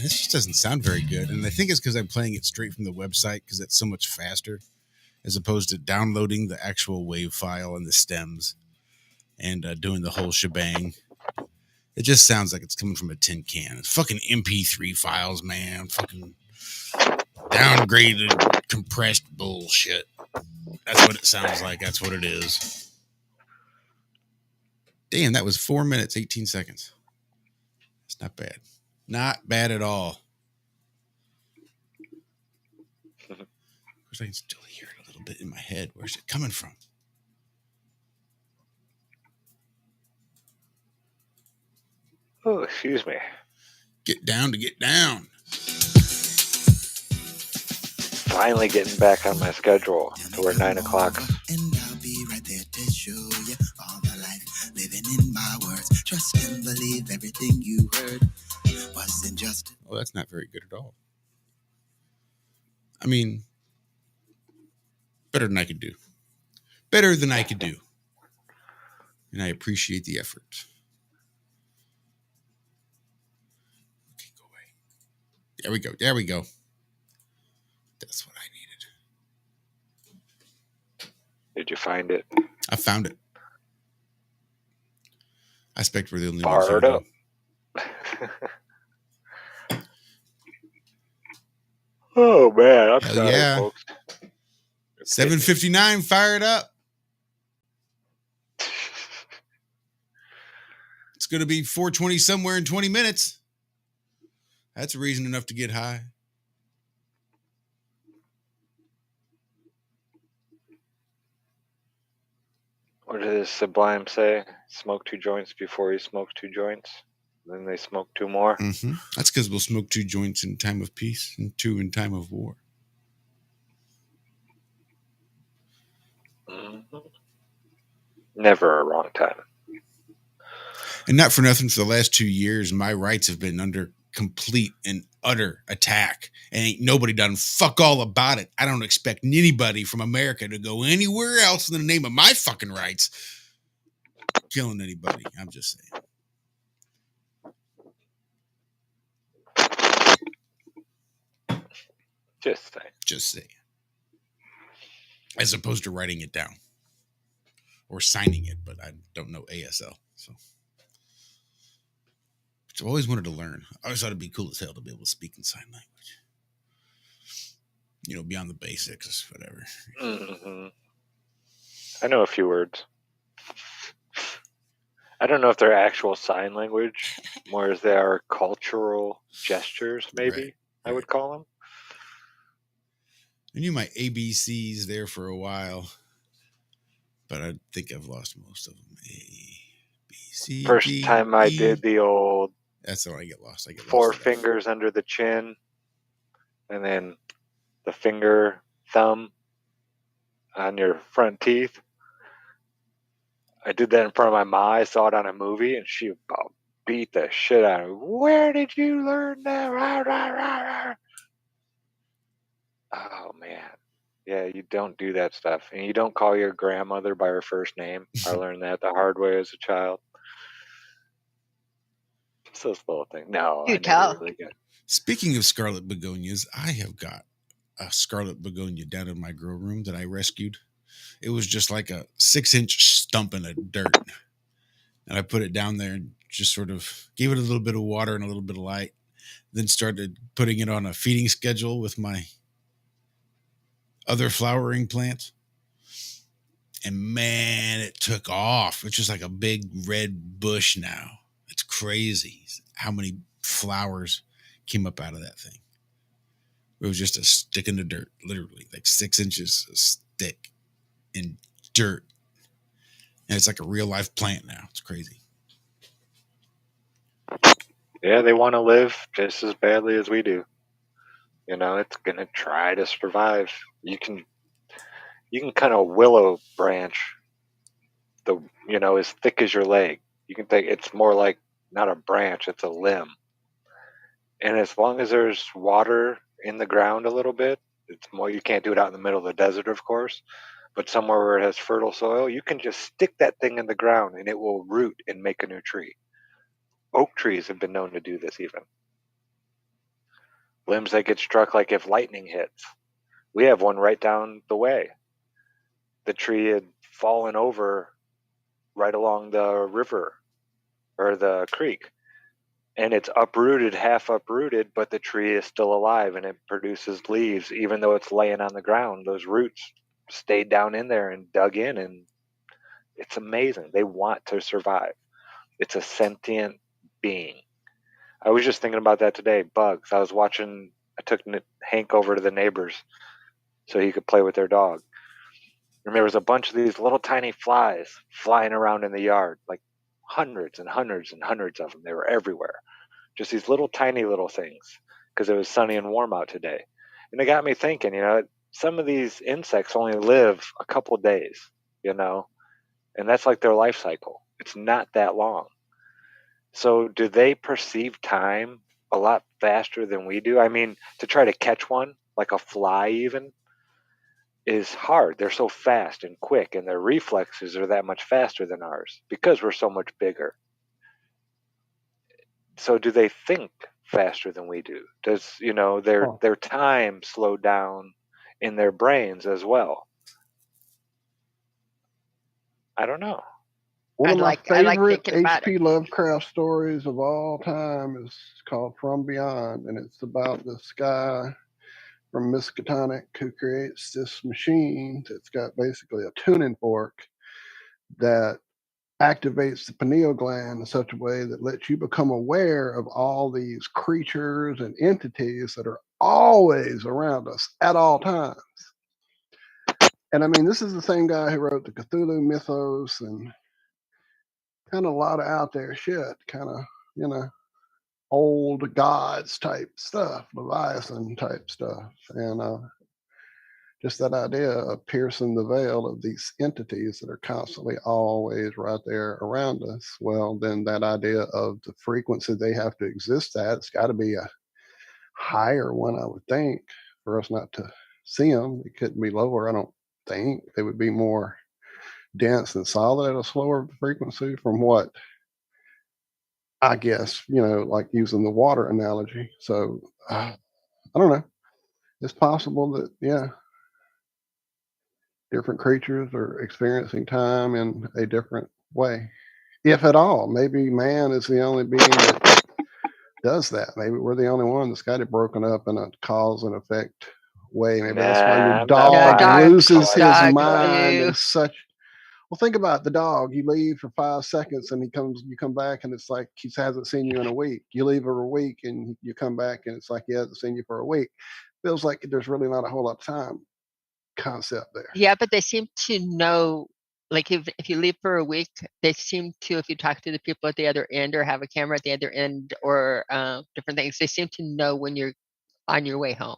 D: This just doesn't sound very good. And I think it's because I'm playing it straight from the website because it's so much faster as opposed to downloading the actual wave file and the stems and doing the whole shebang. It just sounds like it's coming from a tin can. It's fucking MP3 files, man. Fucking downgraded, compressed bullshit. That's what it sounds like. That's what it is. Damn, that was 4 minutes, 18 seconds. It's not bad. Not bad at all. Of course, I can still hear it a little bit in my head. Where's it coming from?
F: Oh, excuse me.
D: Get down to get down.
F: Finally getting back on my schedule to where 9 o'clock.
A: And I'll be right there to show you all the life living in my words. Trust and believe everything you heard wasn't just.
D: Oh, that's not very good at all. I mean, better than I could do. Better than I could do. And I appreciate the effort. Okay, go away. There we go. There we go. That's what I needed.
F: Did you find it?
D: I found it. I expect we're the only
F: ones. Fired up. Oh man, I'm sorry, folks.
D: 7:59, fired up. It's going to be 4:20 somewhere in 20 minutes. That's a reason enough to get high.
F: What does Sublime say? Smoke 2 joints before you smoke 2 joints. Then they smoke 2 more.
D: Mm-hmm. That's because we'll smoke 2 joints in time of peace and 2 in time of war.
F: Mm-hmm. Never a wrong time.
D: And not for nothing, for the last 2 years, my rights have been under complete and utter attack. And ain't nobody done fuck all about it. I don't expect anybody from America to go anywhere else in the name of my fucking rights. Killing anybody. I'm just saying. Just saying. As opposed to writing it down. Or signing it, but I don't know ASL. So I've always wanted to learn. I always thought it'd be cool as hell to be able to speak in sign language. You know, beyond the basics, whatever.
F: Mm-hmm. I know a few words. I don't know if they're actual sign language, more as they are cultural gestures, maybe, right. I would call them.
D: I knew my ABCs there for a while, but I think I've lost most of them. A, B, C,
F: First
D: D,
F: time I
D: E.
F: did the old...
D: That's how I get lost. I get
F: 4
D: lost
F: fingers under the chin, and then the finger, thumb on your front teeth. I did that in front of my ma. I saw it on a movie, and she about beat the shit out of me. Where did you learn that? Rah, rah, rah, rah. Oh, man. Yeah, you don't do that stuff. And you don't call your grandmother by her first name. I learned that the hard way as a child. Just those little things. No, I never really got.
D: Speaking of scarlet begonias, I have got a scarlet begonia down in my grow room that I rescued. It was just like a 6-inch stump in the dirt. And I put it down there and just sort of gave it a little bit of water and a little bit of light. Then started putting it on a feeding schedule with my other flowering plants. And man, it took off. It's just like a big red bush now. It's crazy how many flowers came up out of that thing. It was just a stick in the dirt, literally, like 6 inches of stick in dirt. And it's like a real life plant now. It's crazy.
F: Yeah, they want to live just as badly as we do. You know, it's going to try to survive. You can kind of willow branch as thick as your leg. You can think it's more like not a branch, it's a limb. And as long as there's water in the ground a little bit, it's more, you can't do it out in the middle of the desert, of course, but somewhere where it has fertile soil, you can just stick that thing in the ground and it will root and make a new tree. Oak trees have been known to do this even. limbs that get struck like if lightning hits. We have one right down the way. The tree had fallen over right along the river or the creek, and it's uprooted, half uprooted, but the tree is still alive and it produces leaves even though it's laying on the ground. Those roots stayed down in there and dug in, and it's amazing. They want to survive. It's a sentient being. I was just thinking about that today. Bugs. I took Hank over to the neighbors so he could play with their dog. And there was a bunch of these little tiny flies flying around in the yard, like hundreds and hundreds and hundreds of them. They were everywhere. Just these little tiny little things, because it was sunny and warm out today. And it got me thinking, some of these insects only live a couple of days, and that's like their life cycle. It's not that long. So do they perceive time a lot faster than we do? I mean, to try to catch one, like a fly even, is hard. They're so fast and quick, and their reflexes are that much faster than ours because we're so much bigger. So do they think faster than we do? Does, their time slow down in their brains as well? I don't know.
G: One of my favorite H.P. Lovecraft stories of all time is called From Beyond, and it's about this guy from Miskatonic who creates this machine that's got basically a tuning fork that activates the pineal gland in such a way that lets you become aware of all these creatures and entities that are always around us at all times. And I mean, this is the same guy who wrote the Cthulhu mythos and kind of a lot of out there shit, kind of, old gods type stuff, Leviathan type stuff. And just that idea of piercing the veil of these entities that are constantly always right there around us. Well, then that idea of the frequency they have to exist at, it's got to be a higher one, I would think, for us not to see them. It couldn't be lower, I don't think. They would be more dense and solid at a slower frequency from what I guess, like using the water analogy. So I don't know. It's possible that, different creatures are experiencing time in a different way, if at all. Maybe man is the only being that does that. Maybe we're the only one that's got it broken up in a cause and effect way. Maybe that's why your dog loses his mind and such. Well, think about the dog. You leave for 5 seconds and you come back and it's like he hasn't seen you in a week. You leave for a week and you come back and it's like he hasn't seen you for a week. Feels like there's really not a whole lot of time concept there.
E: Yeah, but they seem to know, like if you leave for a week, they seem to, if you talk to the people at the other end or have a camera at the other end or different things, they seem to know when you're on your way home.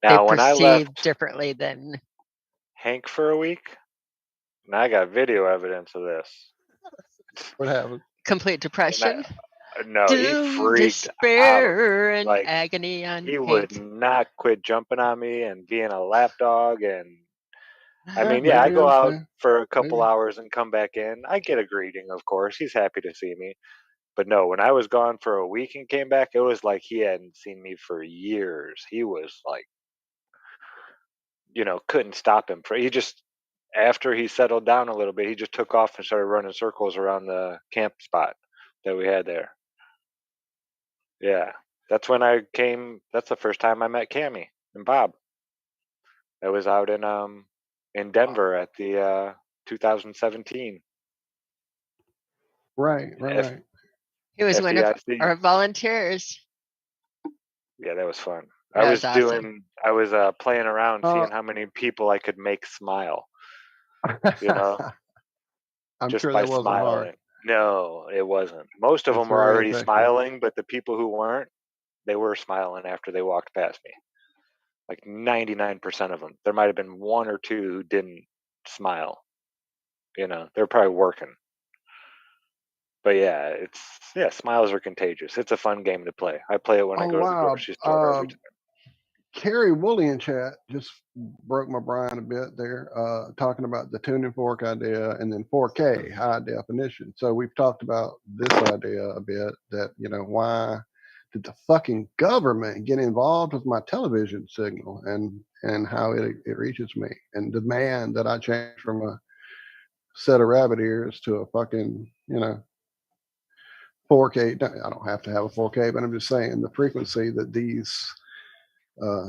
F: Now,
E: they perceive differently than
F: Hank for a week. And I got video evidence of this.
G: What happened?
E: Complete depression.
F: No, he freaked
E: despair
F: out.
E: And
F: like,
E: agony on
F: he would not quit jumping on me and being a lapdog. And I mean, I go out for a couple hours and come back in. I get a greeting, of course. He's happy to see me. But no, when I was gone for a week and came back, it was like he hadn't seen me for years. He was like, couldn't stop him. After he settled down a little bit, he just took off and started running circles around the camp spot that we had there. Yeah, that's when I came. That's the first time I met Cammie and Bob. I was out in Denver at the 2017.
G: Right.
E: He was one of our volunteers.
F: Yeah, that was fun.
E: That
F: I was
E: awesome.
F: I was playing around, seeing how many people I could make smile.
G: I'm
F: just
G: sure
F: by
G: that wasn't
F: smiling.
G: hard.
F: No, it wasn't. Most of them were already smiling, but the people who weren't, they were smiling after they walked past me. Like 99% of them. There might have been 1 or 2 who didn't smile. They're probably working. But smiles are contagious. It's a fun game to play. I play it when I go to the grocery store every time.
G: Carrie Woolley in chat just broke my brain a bit there, talking about the tuning fork idea and then 4K high definition. So we've talked about this idea a bit that, why did the fucking government get involved with my television signal and how it reaches me, and demand that I change from a set of rabbit ears to a fucking, 4K. I don't have to have a 4K, but I'm just saying the frequency that these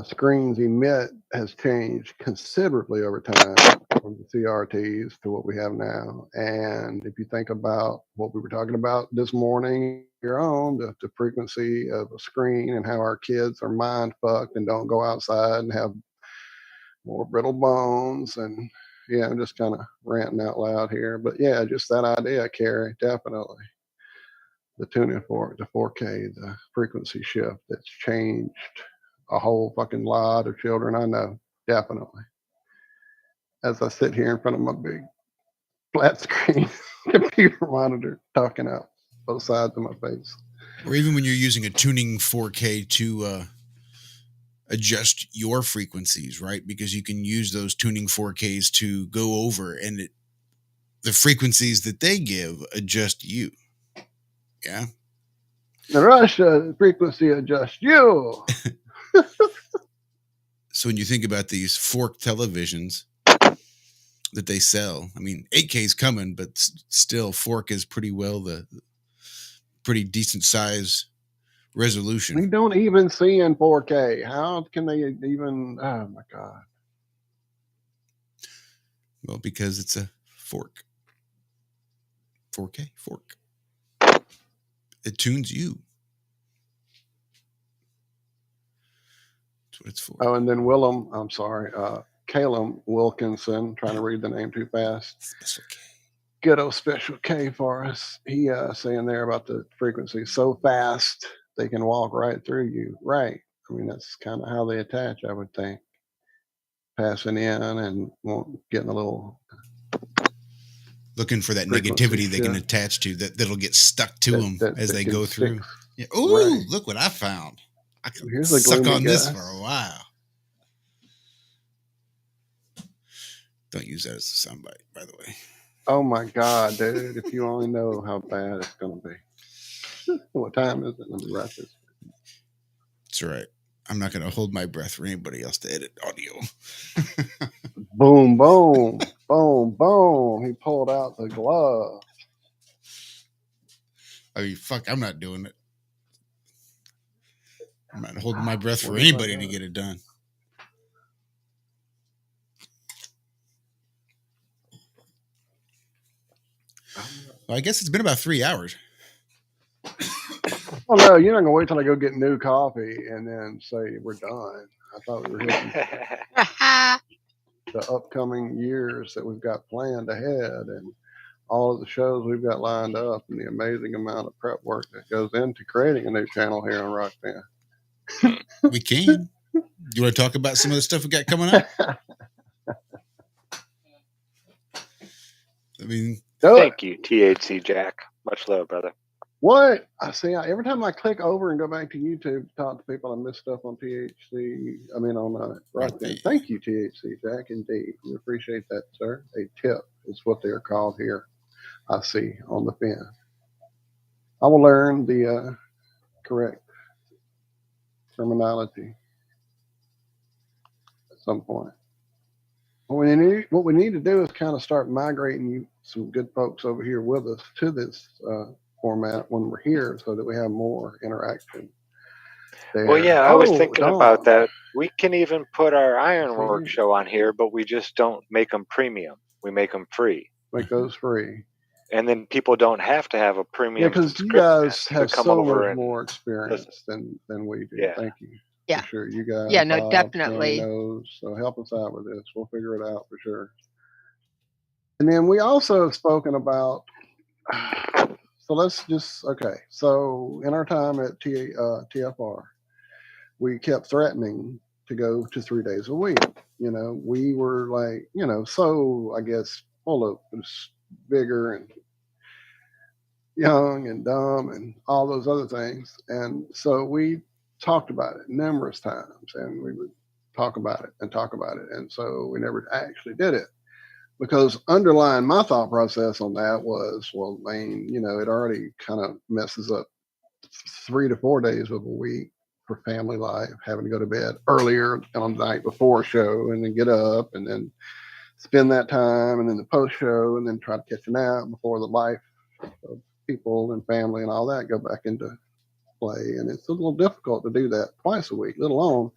G: screens emit has changed considerably over time from the CRTs to what we have now. And if you think about what we were talking about this morning, your own, the frequency of a screen and how our kids are mind fucked and don't go outside and have more brittle bones. And yeah, I'm just kind of ranting out loud here, but yeah, just that idea, Carrie, definitely. The tuning for the 4K, the frequency shift that's changed a whole fucking lot of children I know, definitely. As I sit here in front of my big flat screen computer monitor, talking out both sides of my face.
D: Or even when you're using a tuning 4K to adjust your frequencies, right? Because you can use those tuning 4Ks to go over, and the frequencies that they give adjust you. Yeah.
G: The Russia frequency adjust you.
D: So when you think about these fork televisions that they sell, I mean, 8K is coming, but still, fork is pretty well the pretty decent size resolution.
G: We don't even see in 4K. How can they even? Oh my god!
D: Well, because it's a fork. 4K fork. It tunes you. That's what it's for.
G: Oh, and then Calum Wilkinson, trying to read the name too fast.
D: Special K.
G: Good old Special K for us. He saying there about the frequency so fast they can walk right through you. Right. I mean, that's kind of how they attach, I would think. Passing in and getting a little.
D: Looking for that negativity they can attach to, that'll get stuck to them as they go through. Yeah. Ooh, right. Look what I found. I can suck on this for a while. Don't use that as a soundbite, by the way.
G: Oh my god, dude! If you only know how bad it's gonna be. What time is it? Let me write this.
D: That's right. I'm not gonna hold my breath for anybody else to edit audio.
G: Boom, boom, boom, boom. He pulled out the glove.
D: I mean, fuck, I'm not doing it. I'm not holding my breath for anybody to get it done. Well, I guess it's been about 3 hours.
G: Oh no, you're not gonna wait till I go get new coffee and then say we're done. I thought we were hitting the upcoming years that we've got planned ahead and all of the shows we've got lined up and the amazing amount of prep work that goes into creating a new channel here on Rock Band.
D: We can. You want to talk about some of the stuff we got coming up? I mean,
F: thank you, THC Jack. Much love, brother.
G: What? I see. Every time I click over and go back to YouTube to talk to people, I miss stuff on THC. I mean, on Rock Band. Thank you, THC Jack. Indeed. We appreciate that, sir. A tip is what they're called here. I see on the fin. I will learn the correct terminology at some point. What we need to do is kind of start migrating some good folks over here with us to this format when we're here so that we have more interaction there.
F: Well, yeah, I was thinking about that. We can even put our Ironwork show on here, but we just don't make them premium. We make them free.
G: Make those free.
F: And then people don't have to have a premium
G: because you guys have so much more experience than we do.
F: Yeah.
G: Thank you.
E: Yeah.
G: For sure. You guys.
E: Yeah, no, definitely.
G: So help us out with this. We'll figure it out for sure. And then we also have spoken about, so let's just, okay. So in our time at TFR, we kept threatening to go to 3 days a week. You know, we were like, so I guess full of bigger and young and dumb and all those other things. And so we talked about it numerous times and we would talk about it. And so we never actually did it because underlying my thought process on that was, well, I mean, it already kind of messes up 3 to 4 days of a week for family life, having to go to bed earlier on the night before a show and then get up and then spend that time and then the post show and then try to catch a nap before the life of people and family and all that go back into play. And it's a little difficult to do that twice a week, let alone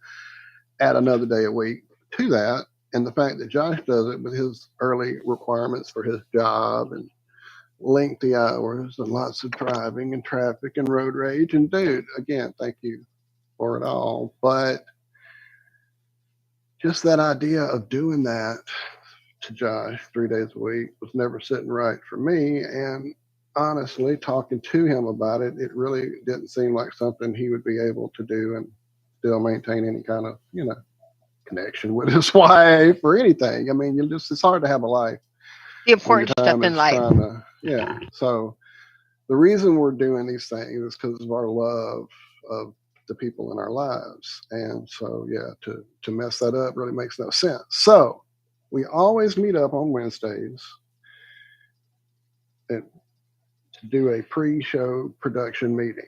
G: add another day a week to that. And the fact that Josh does it with his early requirements for his job and lengthy hours and lots of driving and traffic and road rage. And dude, again, thank you for it all. But just that idea of doing that to Josh 3 days a week was never sitting right for me. And honestly, talking to him about it, it really didn't seem like something he would be able to do and still maintain any kind of, connection with his wife or anything. I mean, it's hard to have a life.
E: The important stuff in life.
G: So the reason we're doing these things is because of our love of the people in our lives. And so, to mess that up really makes no sense. So we always meet up on Wednesdays to do a pre-show production meeting.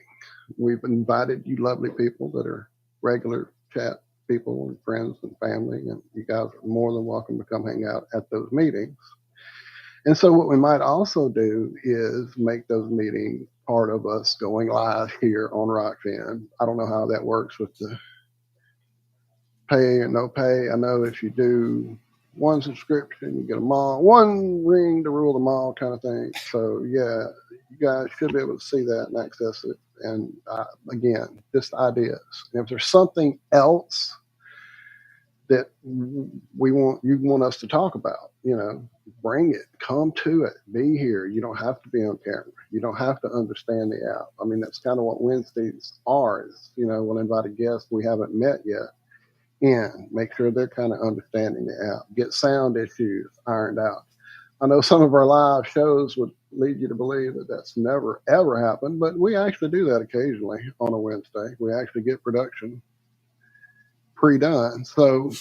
G: We've invited you lovely people that are regular chat people and friends and family, and you guys are more than welcome to come hang out at those meetings. And so what we might also do is make those meetings part of us going live here on Rockfin. I don't know how that works with the pay and no pay. I know if you do one subscription, you get them all, one ring to rule them all kind of thing. So you guys should be able to see that and access it. And again, just ideas. And if there's something else that you want us to talk about, bring it, come to it, be here. You don't have to be on camera. You don't have to understand the app. I mean, that's kind of what Wednesdays are, is, we'll invite a guest we haven't met yet in, make sure they're kind of understanding the app, get sound issues ironed out. I know some of our live shows would lead you to believe that that's never, ever happened, but we actually do that occasionally on a Wednesday. We actually get production pre-done. So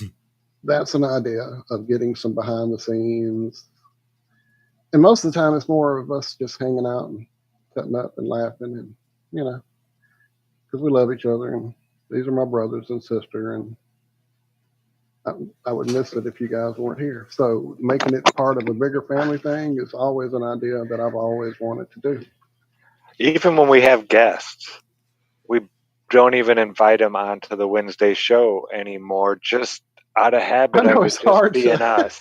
G: that's an idea of getting some behind the scenes. And most of the time it's more of us just hanging out and cutting up and laughing and, because we love each other and these are my brothers and sister, and I would miss it if you guys weren't here. So making it part of a bigger family thing is always an idea that I've always wanted to do.
F: Even when we have guests, we don't even invite them onto the Wednesday show anymore, just out of habit of it just being us.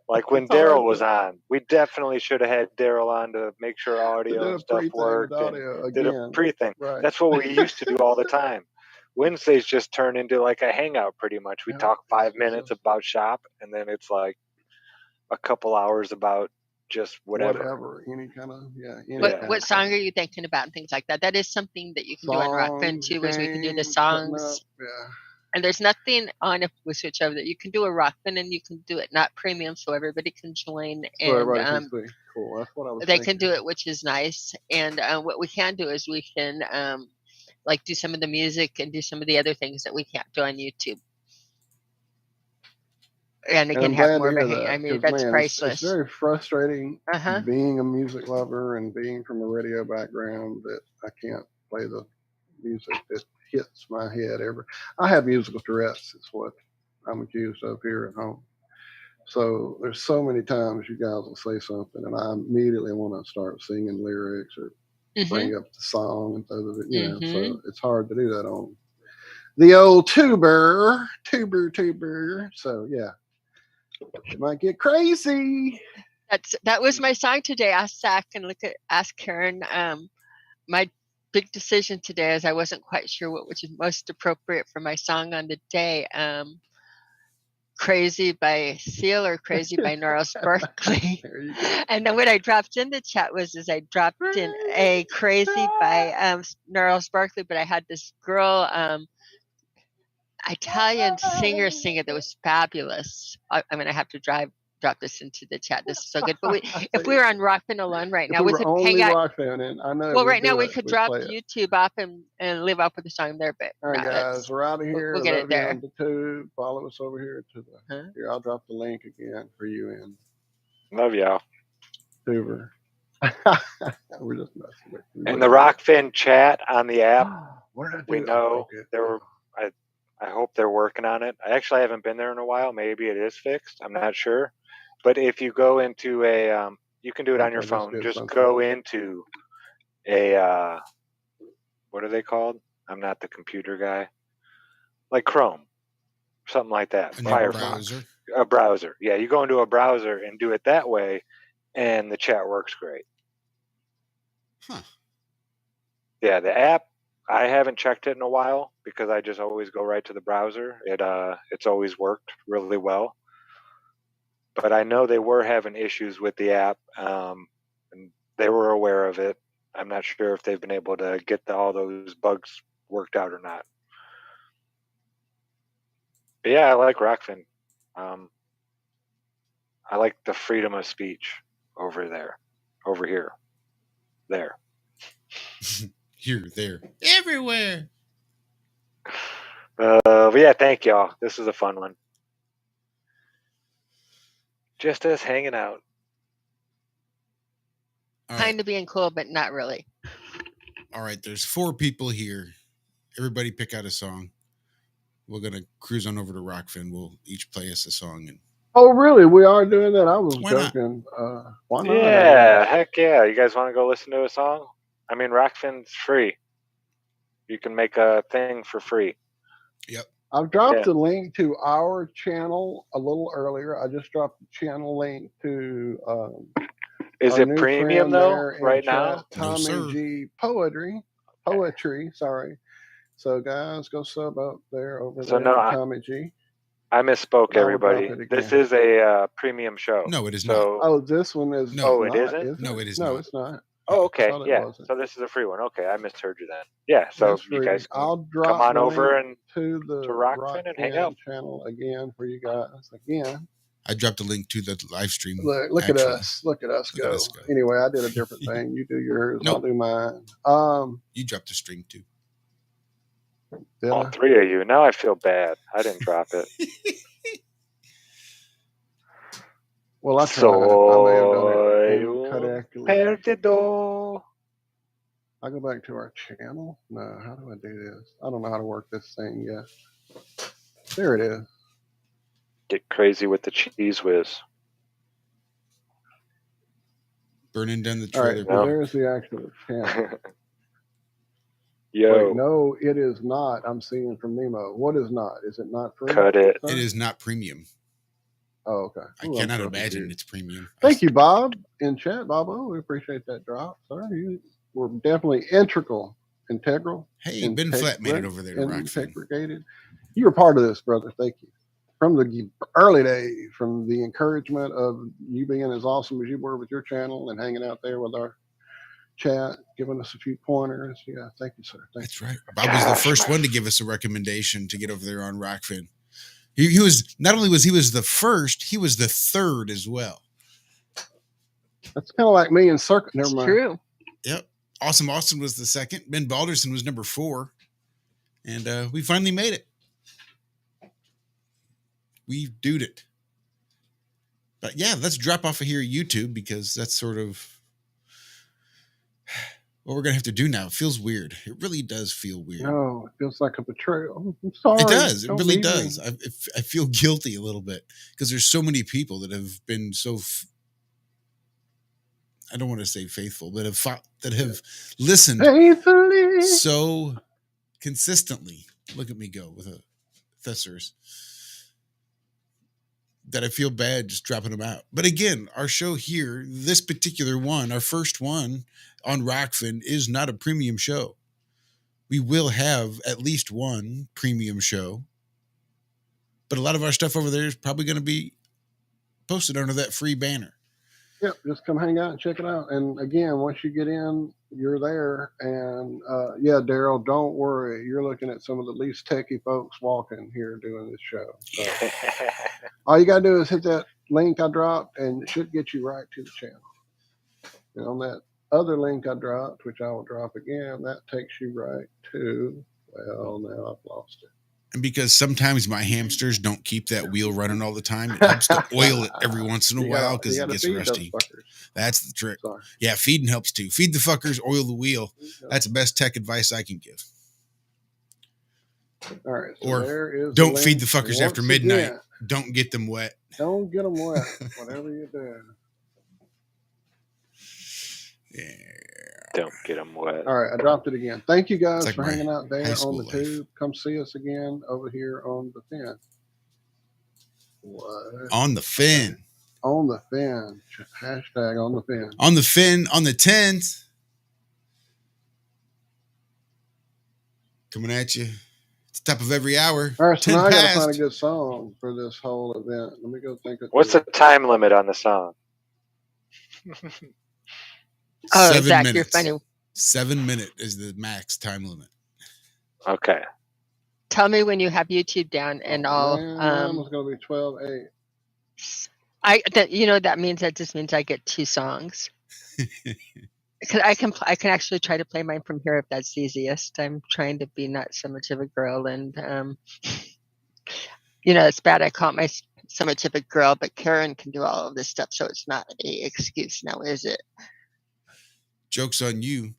F: Like when Daryl was on, we definitely should have had Daryl on to make sure audio and stuff worked and did a pre-thing. Right. That's what we used to do all the time. Wednesdays just turn into like a hangout pretty much. We talk 5 minutes about shop, and then it's like a couple hours about just whatever.
G: Any kind of,
E: What song are you thinking about and things like that? That is something that you can do on Rockfin too, is we can do the songs. And there's nothing on if we switch over that you can do a Rockfin and you can do it not premium, so everybody can join.
G: So everybody can see. Cool. That's what I was
E: thinking. Can do it, which is nice. And what we can do is we can like do some of the music and do some of the other things that we can't do on YouTube. And again, have more of a hang. I mean, that's priceless.
G: It's very frustrating being a music lover and being from a radio background that I can't play the music that hits my head I have musical Tourette's, is what I'm accused of here at home. So there's so many times you guys will say something and I immediately want to start singing lyrics or bring up the song and so it's hard to do that on the old tuber. So it might get crazy.
E: That was my song today. Ask Zach and ask Karen. My big decision today is I wasn't quite sure what was most appropriate for my song on the day. Crazy by Seal or Crazy by Gnarls Barkley. And then what I dropped in the chat I dropped in a Crazy by Gnarls Barkley, but I had this girl, Italian singer that was fabulous. I'm going to have to drop this into the chat. This is so good. But if we were on Rockfin alone right now, we could hang out.
G: I know.
E: Well, right now we could drop YouTube off and live off with the song there. But
G: all right, guys, we're out of here.
E: We'll get it there.
G: On the tube. Follow us over here to the. Here, I'll drop the link again for you in.
F: Love y'all.
G: Tuber. We're just messing with you.
F: And the Rockfin chat on the app,
G: What did I do?
F: we know there were. I hope they're working on it. I actually haven't been there in a while. Maybe it is fixed. I'm not sure. But if you go into a, you can do it on your phone. Just go into a, what are they called? I'm not the computer guy. Like Chrome, something like that. Firefox. A browser. Yeah, you go into a browser and do it that way, and the chat works great.
D: Huh.
F: Yeah, the app, I haven't checked it in a while because I just always go right to the browser. It's always worked really well. But I know they were having issues with the app, and they were aware of it. I'm not sure if they've been able to get all those bugs worked out or not. But yeah, I like Rockfin. I like the freedom of speech over here. There.
D: Here, there, everywhere.
F: But yeah, thank y'all. This is a fun one. Just us hanging out.
E: Kind of being cool, but not really.
D: All right, there's 4 people here. Everybody pick out a song. We're going to cruise on over to Rockfin. We'll each play us a song. And
G: oh, really? We are doing that? I was joking. Why not?
F: Yeah, heck yeah. You guys want to go listen to a song? I mean, Rockfin's free. You can make a thing for free.
D: Yep.
G: I've dropped the link to our channel a little earlier. I just dropped the channel link to
F: is it premium though right now?
G: Tommy G Poetry, sorry. So guys, go sub up there over there to Tommy G.
F: I misspoke, everybody. This is a premium show.
D: No, it is not.
G: Oh, this one is.
F: No, it isn't.
D: No, it is
G: not.
D: No,
G: it's not.
F: Oh, okay. Yeah. So this is a free one. Okay, I misheard you then. Yeah. So you guys can come on over and
G: to the
F: Rockfin and hang out.
G: Channel again for you guys again.
D: I dropped a link to the live stream.
G: Look at us. Look at us go. Anyway, I did a different thing. You do yours. I'll do mine.
D: You dropped the string too.
F: All 3 of you. Now I feel bad. I didn't drop it.
G: Well, I tried. I go back to our channel. No, how do I do this? I don't know how to work this thing yet. There it is.
F: Get crazy with the cheese whiz.
D: Burning down the trailer.
G: All right, there's the actual channel.
F: Yo.
G: Wait, no, it is not. I'm seeing from Nemo. What is not? Is it not free?
F: Cut it.
D: It is not premium.
G: Oh, okay.
D: I cannot imagine it's premium.
G: Thank you, Bob, in chat. Bob, we appreciate that drop. Sorry, you were definitely integral.
D: Hey, Ben Flat made it over there to
G: Rockfin. You were part of this, brother. Thank you. From the early days, from the encouragement of you being as awesome as you were with your channel and hanging out there with our chat, giving us a few pointers. Yeah, thank you, sir.
D: That's right. Bob was the first one to give us a recommendation to get over there on Rockfin. He was not only was he the first, he was the third as well.
G: That's kind of like me in circuit. Never mind.
E: True.
D: Yep. Awesome Austin was the second. Ben Balderson was number 4. And we finally made it. We've doed it. But yeah, let's drop off of here YouTube because that's sort of what we're going to have to do now. It feels weird. It really does feel weird.
G: No, it feels like a betrayal. I'm sorry.
D: It does. It really does. I feel guilty a little bit because there's so many people that have been so, I don't want to say faithful, but that have listened
G: faithfully
D: so consistently. Look at me go with a thesaurus. That I feel bad just dropping them out. But again, our show here, this particular one, our first one on Rockfin, is not a premium show. We will have at least one premium show. But a lot of our stuff over there is probably going to be posted under that free banner.
G: Yep, just come hang out and check it out. And again, once you get in, you're there. And yeah, Daryl, don't worry. You're looking at some of the least techie folks walking here doing this show. So all you got to do is hit that link I dropped, and it should get you right to the channel. And on that other link I dropped, which I will drop again, that takes you right to, well, now I've lost it.
D: And because sometimes my hamsters don't keep that wheel running all the time, it helps to oil it every once in a while because it gets rusty. That's the trick.
G: Sorry.
D: Yeah, feeding helps too. Feed the fuckers, oil the wheel. That's the best tech advice I can give.
G: All right. So
D: Or
G: there is
D: don't feed the fuckers
G: once
D: after midnight.
G: again.
D: Don't get them wet.
G: Don't get them wet. Whatever you do.
D: Yeah.
F: Don't get them wet.
G: All right, I dropped it again. Thank you guys
D: like
G: for hanging out there on the
D: life.
G: tube. Come see us again over here on the fin. What?
D: On the fin.
G: On the fin. Hashtag on the fin.
D: On the fin on the 10th. Coming at you. It's the top of every hour.
G: All right, so now I got to
D: past.
G: find a good song for this whole event. Let me go think of
F: What's the time limit on the song?
E: Oh,
D: 7
E: Zach,
D: minutes.
E: you're funny.
D: 7 minutes is the max time limit.
F: Okay.
E: Tell me when you have YouTube down, and I'll.
G: Mine was going to be 12:08.
E: That just means I get 2 songs. Because I can actually try to play mine from here if that's easiest. I'm trying to be not so much of a girl, and it's bad. I call my so much of a girl, but Karen can do all of this stuff, so it's not a excuse now, is it?
D: Joke's on you.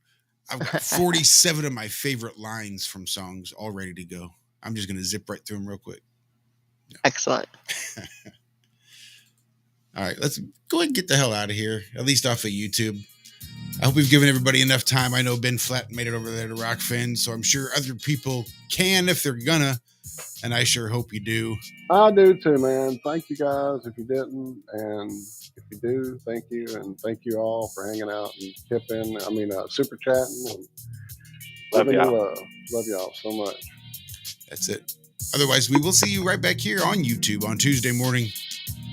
D: I've got 47 of my favorite lines from songs all ready to go. I'm just going to zip right through them real quick.
E: Yeah. Excellent.
D: All right, let's go ahead and get the hell out of here, at least off of YouTube. I hope we've given everybody enough time. I know Ben Flat made it over there to Rockfin, so I'm sure other people can if they're gonna, and I sure hope you do.
G: I do too, man. Thank you guys if you didn't, and if you do, thank you, and thank you all for hanging out and tipping. Super chatting and
F: love y'all.
G: Love y'all so much.
D: That's it. Otherwise, we will see you right back here on YouTube on Tuesday morning,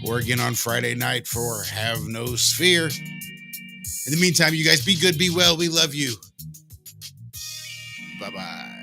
D: or again on Friday night for Have No Sphere. In the meantime, you guys be good, be well. We love you. Bye-bye.